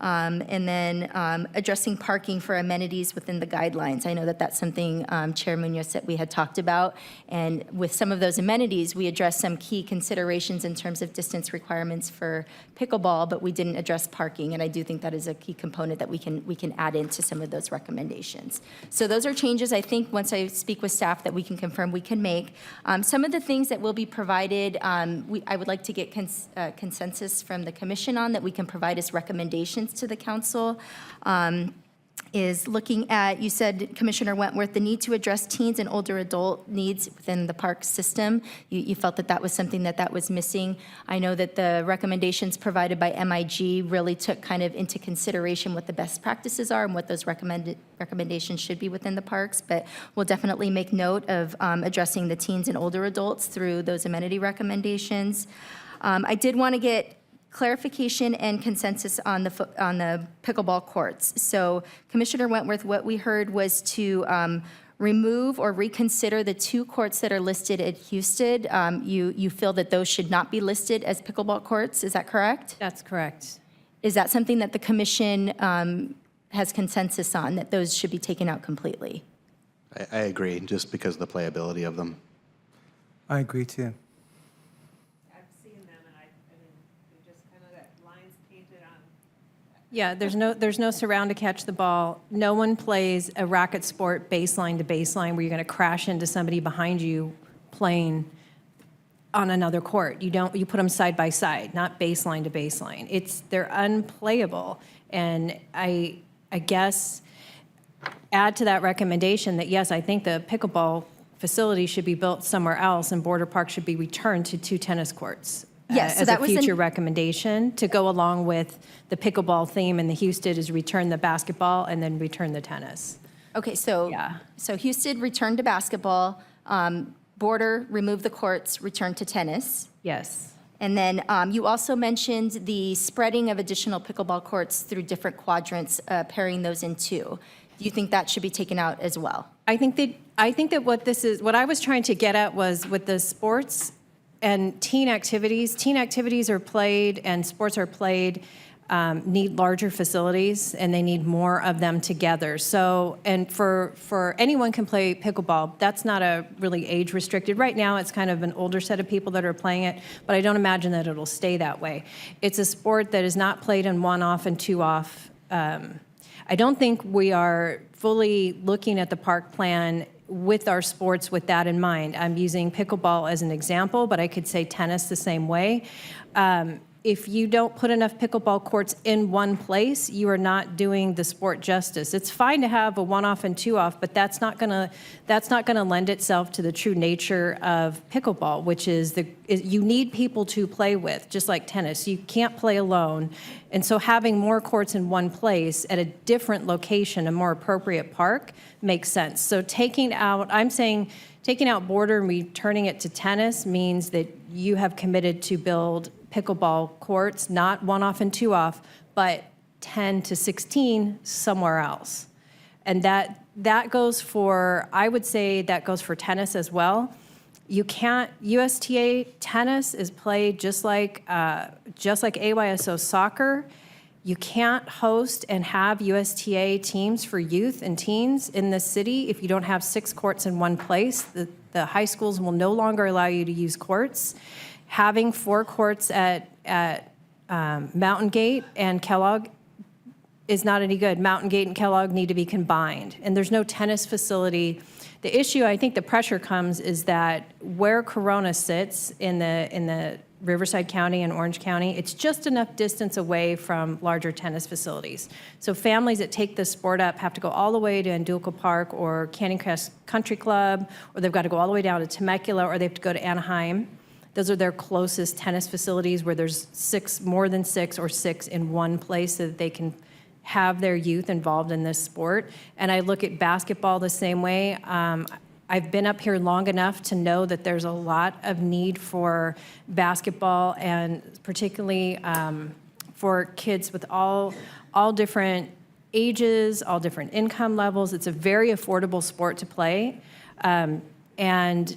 S6: And then addressing parking for amenities within the guidelines. I know that that's something Chair Munoz said we had talked about. And with some of those amenities, we addressed some key considerations in terms of distance requirements for pickleball, but we didn't address parking. And I do think that is a key component that we can add into some of those recommendations. So those are changes I think once I speak with staff that we can confirm we can make. Some of the things that will be provided, I would like to get consensus from the commission on that we can provide as recommendations to the council, is looking at, you said, Commissioner Wentworth, the need to address teens and older adult needs within the park system. You felt that that was something that was missing. I know that the recommendations provided by MIG really took kind of into consideration what the best practices are and what those recommendations should be within the parks, but we'll definitely make note of addressing the teens and older adults through those amenity recommendations. I did want to get clarification and consensus on the pickleball courts. So Commissioner Wentworth, what we heard was to remove or reconsider the 2 courts that are listed at Houston. You feel that those should not be listed as pickleball courts, is that correct?
S4: That's correct.
S6: Is that something that the commission has consensus on, that those should be taken out completely?
S2: I agree, just because of the playability of them.
S1: I agree too.
S5: I've seen them, and I mean, they're just kind of that lines painted on
S4: Yeah, there's no surround to catch the ball. No one plays a racket sport baseline to baseline where you're going to crash into somebody behind you playing on another court. You put them side by side, not baseline to baseline. They're unplayable. And I guess add to that recommendation that, yes, I think the pickleball facility should be built somewhere else and Border Park should be returned to 2 tennis courts.
S6: Yes, so
S4: as
S6: that
S4: a
S6: was
S4: future recommendation to go along with the pickleball theme and the Houston is return the basketball and then return the tennis.
S6: Okay, so,
S4: Yeah.
S6: so Houston returned to basketball, Border removed the courts, returned to tennis.
S4: Yes.
S6: And then you also mentioned the spreading of additional pickleball courts through different quadrants, pairing those in 2. Do you think that should be taken out as well?
S4: I think that what I was trying to get at was with the sports and teen activities are played and sports are played, need larger facilities and they need more of them together. So, and for anyone can play pickleball, that's not a really age restricted. Right now, it's kind of an older set of people that are playing it, but I don't imagine that it'll stay that way. It's a sport that is not played in 1 off and 2 off. I don't think we are fully looking at the park plan with our sports with that in mind. I'm using pickleball as an example, but I could say tennis the same way. If you don't put enough pickleball courts in one place, you are not doing the sport justice. It's fine to have a 1 off and 2 off, but that's not gonna lend itself to the true nature of pickleball, which is you need people to play with, just like tennis. You can't play alone. And so having more courts in one place at a different location, a more appropriate park, makes sense. So taking out Border and returning it to tennis means that you have committed to build pickleball courts, not 1 off and 2 off, but 10 to 16 somewhere else. And that goes for, I would say that goes for tennis as well. USTA tennis is played just like AYSO soccer. You can't host and have USTA teams for youth and teens in the city if you don't have 6 courts in one place. The high schools will no longer allow you to use courts. Having 4 courts at Mountain Gate and Kellogg is not any good. Mountain Gate and Kellogg need to be combined, and there's no tennis facility. The issue, I think the pressure comes, is that where Corona sits in the Riverside County and Orange County, it's just enough distance away from larger tennis facilities. So families that take this sport up have to go all the way to Andulco Park or Canyon Crest Country Club, or they've got to go all the way down to Temecula, or they have to go to Anaheim. Those are their closest tennis facilities where there's more than 6 or 6 in one place so that they can have their youth involved in this sport. And I look at basketball the same way. I've been up here long enough to know that there's a lot of need for basketball, and particularly for kids with all different ages, all different income levels. It's a very affordable sport to play. And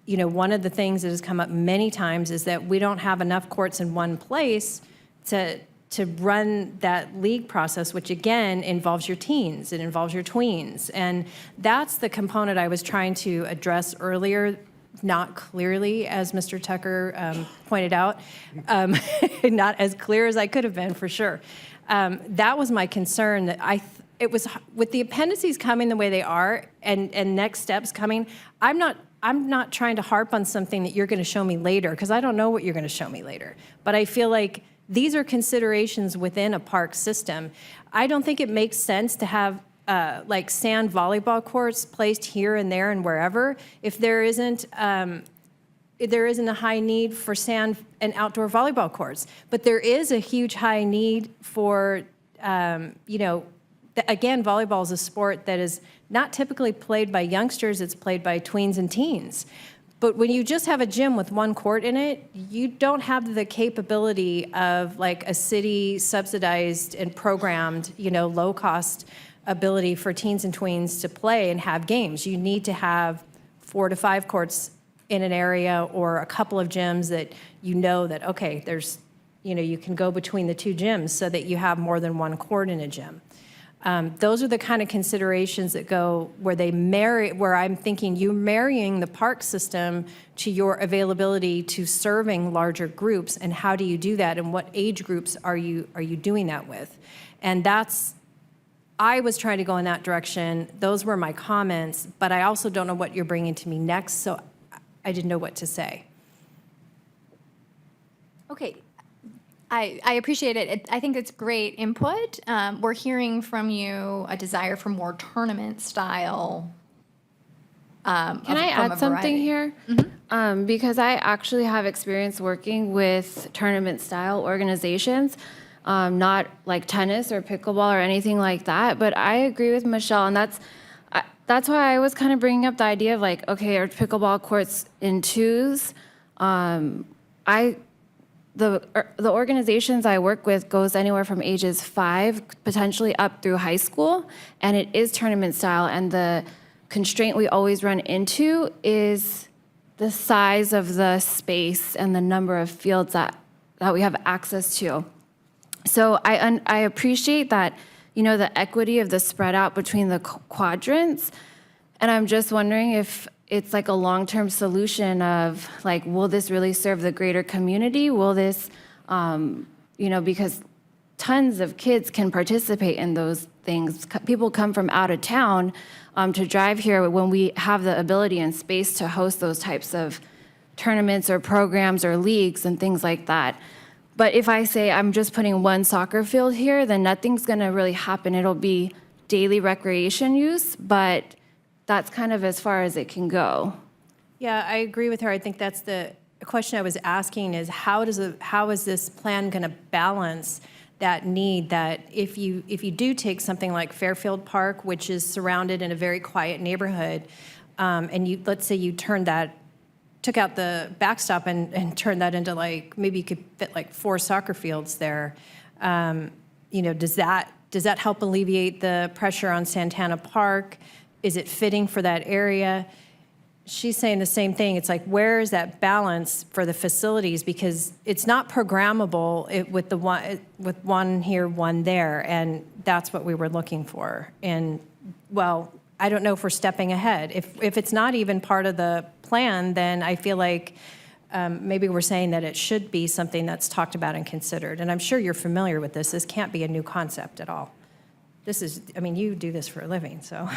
S4: you know, one of the things that has come up many times is that we don't have enough courts in one place to run that league process, which again involves your teens, it involves your tweens. And that's the component I was trying to address earlier, not clearly, as Mr. Tucker pointed out, not as clear as I could have been, for sure. That was my concern, that it was with the appendices coming the way they are and next steps coming, I'm not trying to harp on something that you're going to show me later, because I don't know what you're going to show me later. But I feel like these are considerations within a park system. I don't think it makes sense to have like sand volleyball courts placed here and there and wherever if there isn't a high need for sand and outdoor volleyball courts. But there is a huge high need for, again, volleyball is a sport that is not typically played by youngsters, it's played by tweens and teens. But when you just have a gym with 1 court in it, you don't have the capability of like a city subsidized and programmed, low cost ability for teens and tweens to play and have games. You need to have 4 to 5 courts in an area, or a couple of gyms that that, okay, there's, you can go between the 2 gyms so that you have more than 1 court in a gym. Those are the kind of considerations that go where I'm thinking you marrying the park system to your availability to serving larger groups, and how do you do that, and what age groups are you doing that with? And I was trying to go in that direction. Those were my comments, but I also don't know what you're bringing to me next, so I didn't know what to say.
S13: Okay. I appreciate it. I think it's great input. We're hearing from you a desire for more tournament style.
S7: Can I add something here? Because I actually have experience working with tournament style organizations, not like tennis or pickleball or anything like that. But I agree with Michelle, and that's why I was kind of bringing up the idea of like, okay, are pickleball courts in twos? The organizations I work with goes anywhere from ages 5, potentially up through high school, and it is tournament style. And the constraint we always run into is the size of the space and the number of fields that we have access to. So I appreciate that, the equity of the spread out between the quadrants, and I'm just wondering if it's like a long-term solution of like, will this really serve the greater community? Will this, because tons of kids can participate in those things. People come from out of town to drive here when we have the ability and space to host those types of tournaments or programs or leagues and things like that. But if I say I'm just putting one soccer field here, then nothing's gonna really happen. It'll be daily recreation use, but that's kind of as far as it can go.
S4: Yeah, I agree with her. I think that's the question I was asking is how is this plan going to balance that need that if you do take something like Fairfield Park, which is surrounded in a very quiet neighborhood, and let's say you took out the backstop and turned that into like, maybe you could fit like 4 soccer fields there. Does that help alleviate the pressure on Santana Park? Is it fitting for that area? She's saying the same thing. It's like, where is that balance for the facilities? Because it's not programmable with one here, one there, and that's what we were looking for. And, well, I don't know if we're stepping ahead. If it's not even part of the plan, then I feel like maybe we're saying that it should be something that's talked about and considered. And I'm sure you're familiar with this. This can't be a new concept at all. You do this for a living, so.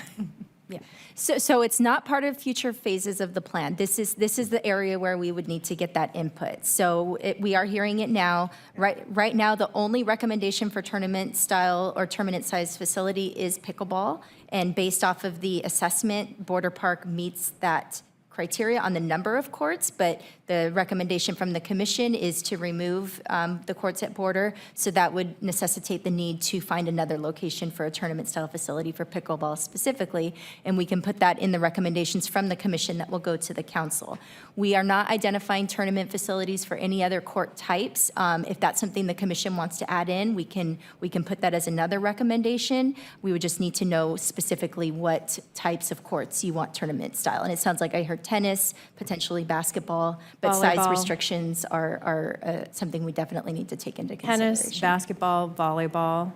S6: Yeah. So it's not part of future phases of the plan. This is the area where we would need to get that input. So we are hearing it now. Right now, the only recommendation for tournament style or tournament size facility is pickleball. And based off of the assessment, Border Park meets that criteria on the number of courts, but the recommendation from the commission is to remove the courts at Border, so that would necessitate the need to find another location for a tournament-style facility for pickleball specifically, and we can put that in the recommendations from the commission that will go to the council. We are not identifying tournament facilities for any other court types. If that's something the commission wants to add in, we can put that as another recommendation. We would just need to know specifically what types of courts you want tournament style, and it sounds like I heard tennis, potentially basketball, but size
S4: Volleyball.
S6: restrictions are something we definitely need to take into consideration.
S4: Tennis, basketball, volleyball.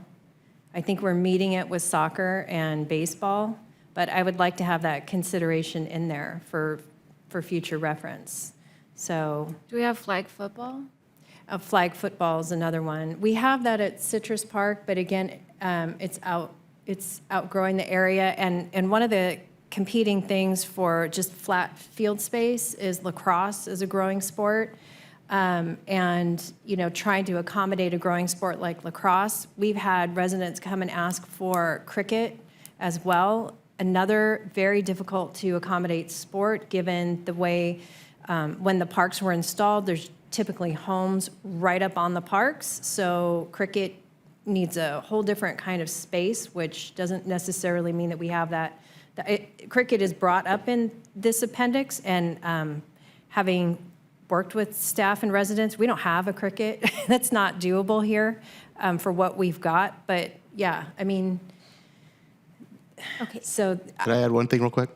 S4: I think we're meeting it with soccer and baseball, but I would like to have that consideration in there for future reference. So
S7: Do we have flag football?
S4: flag football is another one. We have that at Citrus Park, but again, it's outgrowing the area. And one of the competing things for just flat field space is lacrosse is a growing sport. And, trying to accommodate a growing sport like lacrosse. We've had residents come and ask for cricket as well. Another very difficult to accommodate sport, given the way when the parks were installed, there's typically homes right up on the parks. So cricket needs a whole different kind of space, which doesn't necessarily mean that we have that. Cricket is brought up in this appendix, and having worked with staff and residents, we don't have a cricket. That's not doable here for what we've got. But yeah,
S6: Okay.
S4: so
S2: Could I add one thing real quick?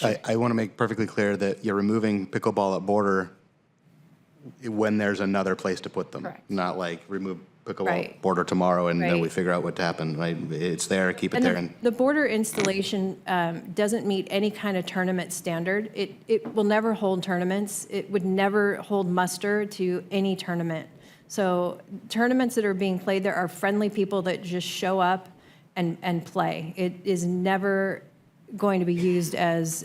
S2: I want to make perfectly clear that you're removing pickleball at Border when there's another place to put them.
S6: Correct.
S2: Not like remove pickleball
S4: Right.
S2: border tomorrow and then we
S4: Right.
S2: figure out what happened, right? It's there, keep it
S4: And
S2: there. And
S4: the border installation doesn't meet any kind of tournament standard. It will never hold tournaments. It would never hold muster to any tournament. So tournaments that are being played there are friendly people that just show up and play. It is never going to be used as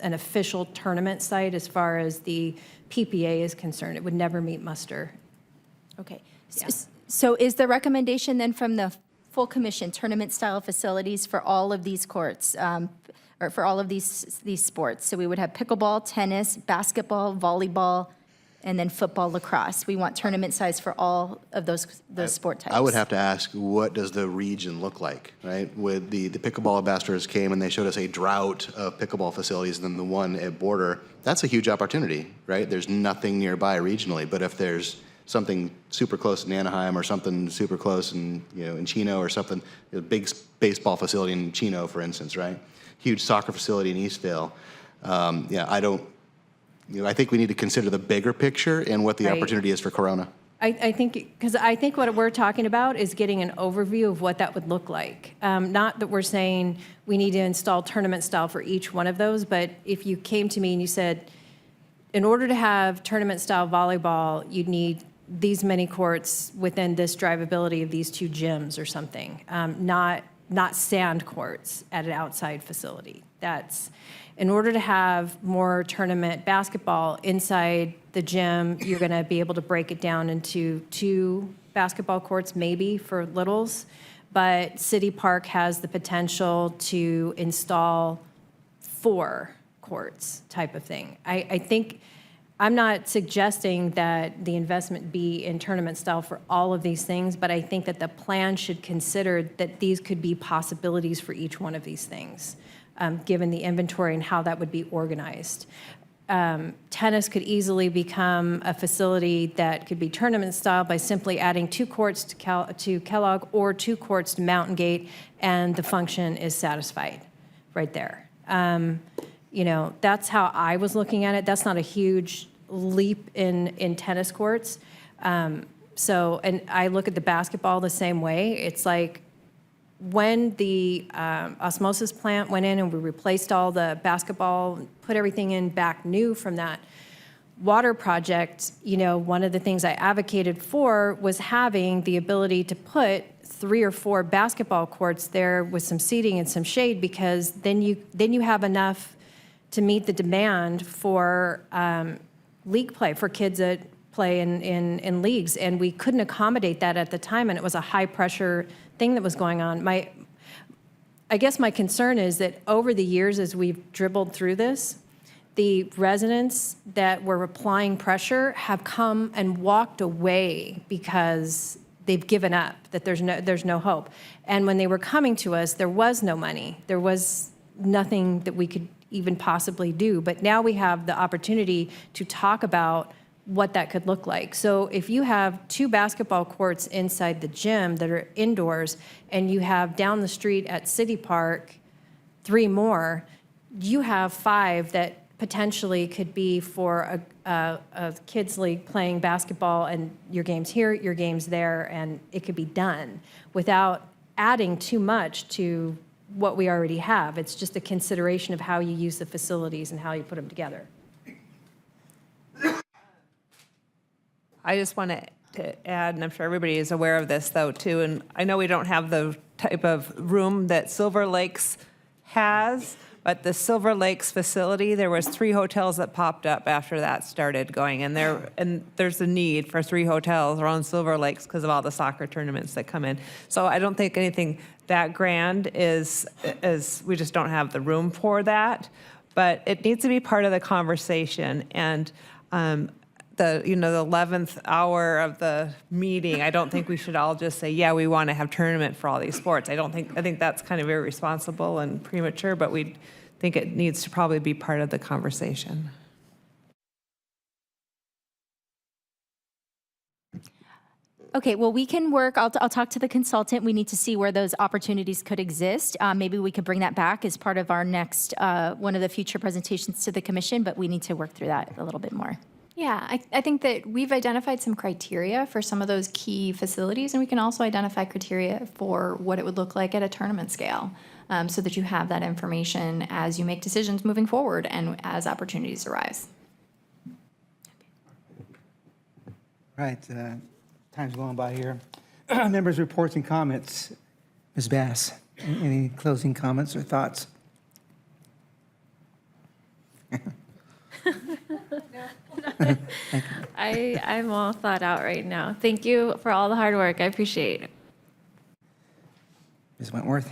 S4: an official tournament site as far as the PPA is concerned. It would never meet muster.
S6: Okay. So is the recommendation then from the full commission, tournament-style facilities for all of these courts, or for all of these sports? So we would have pickleball, tennis, basketball, volleyball, and then football, lacrosse. We want tournament size for all of those sport types.
S2: I would have to ask, what does the region look like, right? With the pickleball ambassadors came and they showed us a drought of pickleball facilities and then the one at Border. That's a huge opportunity, right? There's nothing nearby regionally, but if there's something super close in Anaheim or something super close in, in Chino or something, a big baseball facility in Chino, for instance, right? Huge soccer facility in Eastvale. I think we need to consider the bigger picture and what the
S4: Right.
S2: opportunity is for Corona.
S4: I think, because I think what we're talking about is getting an overview of what that would look like. Not that we're saying we need to install tournament style for each one of those, but if you came to me and you said, in order to have tournament style volleyball, you'd need these many courts within this drivability of these two gyms or something, not sand courts at an outside facility. That's, in order to have more tournament basketball inside the gym, you're going to be able to break it down into 2 basketball courts maybe for littles, but City Park has the potential to install 4 courts type of thing. I think, I'm not suggesting that the investment be in tournament style for all of these things, but I think that the plan should consider that these could be possibilities for each one of these things, given the inventory and how that would be organized. Tennis could easily become a facility that could be tournament style by simply adding 2 courts to Kellogg or 2 courts to Mountain Gate, and the function is satisfied right there. That's how I was looking at it. That's not a huge leap in tennis courts. And I look at the basketball the same way. It's like when the osmosis plant went in and we replaced all the basketball, put everything in back new from that water project, one of the things I advocated for was having the ability to put 3 or 4 basketball courts there with some seating and some shade, because then you have enough to meet the demand for league play, for kids that play in leagues. And we couldn't accommodate that at the time, and it was a high-pressure thing that was going on. I guess my concern is that over the years, as we've dribbled through this, the residents that were applying pressure have come and walked away because they've given up, that there's no hope. And when they were coming to us, there was no money. There was nothing that we could even possibly do. But now we have the opportunity to talk about what that could look like. So if you have 2 basketball courts inside the gym that are indoors, and you have down the street at City Park 3 more, you have 5 that potentially could be for a kids league playing basketball, and your game's here, your game's there, and it could be done without adding too much to what we already have. It's just a consideration of how you use the facilities and how you put them together.
S5: I just want to add, and I'm sure everybody is aware of this though too, and I know we don't have the type of room that Silver Lakes has, but the Silver Lakes facility, there was 3 hotels that popped up after that started going, and there's a need for 3 hotels around Silver Lakes because of all the soccer tournaments that come in. So I don't think anything that grand is we just don't have the room for that, but it needs to be part of the conversation. And the 11th hour of the meeting, I don't think we should all just say, yeah, we want to have tournament for all these sports. I think that's kind of irresponsible and premature, but we think it needs to probably be part of the conversation.
S6: Okay, well, we can work, I'll talk to the consultant. We need to see where those opportunities could exist. Maybe we could bring that back as part of our next, one of the future presentations to the commission, but we need to work through that a little bit more.
S13: Yeah, I think that we've identified some criteria for some of those key facilities, and we can also identify criteria for what it would look like at a tournament scale, so that you have that information as you make decisions moving forward and as opportunities arise.
S1: Right, time's going by here. Members' reports and comments. Ms. Bass, any closing comments or thoughts?
S7: I'm all thought out right now. Thank you for all the hard work. I appreciate it.
S1: Ms. Wentworth?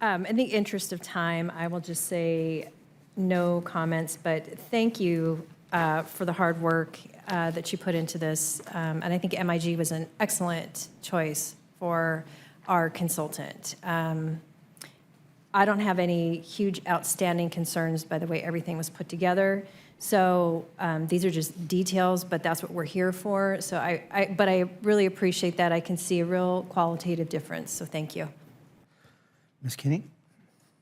S4: In the interest of time, I will just say no comments, but thank you for the hard work that you put into this. And I think MIG was an excellent choice for our consultant. I don't have any huge outstanding concerns by the way everything was put together. So these are just details, but that's what we're here for. So but I really appreciate that. I can see a real qualitative difference, so thank you.
S1: Ms. Kinney?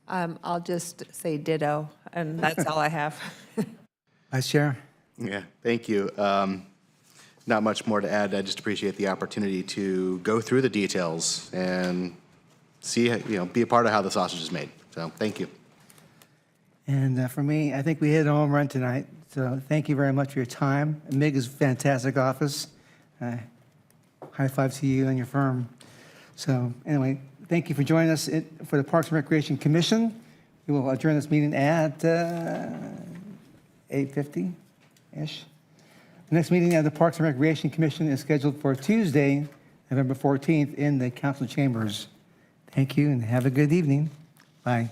S5: I'll just say ditto, and that's all I have.
S1: Vice Chair?
S2: Yeah, thank you. Not much more to add. I just appreciate the opportunity to go through the details and see, be a part of how the sausage is made. So thank you.
S1: And for me, I think we hit a home run tonight. So thank you very much for your time. MIG is a fantastic office. High five to you and your firm. So anyway, thank you for joining us for the Parks and Recreation Commission. We will adjourn this meeting at 8:50-ish. The next meeting of the Parks and Recreation Commission is scheduled for Tuesday, November 14th in the council chambers. Thank you and have a good evening. Bye.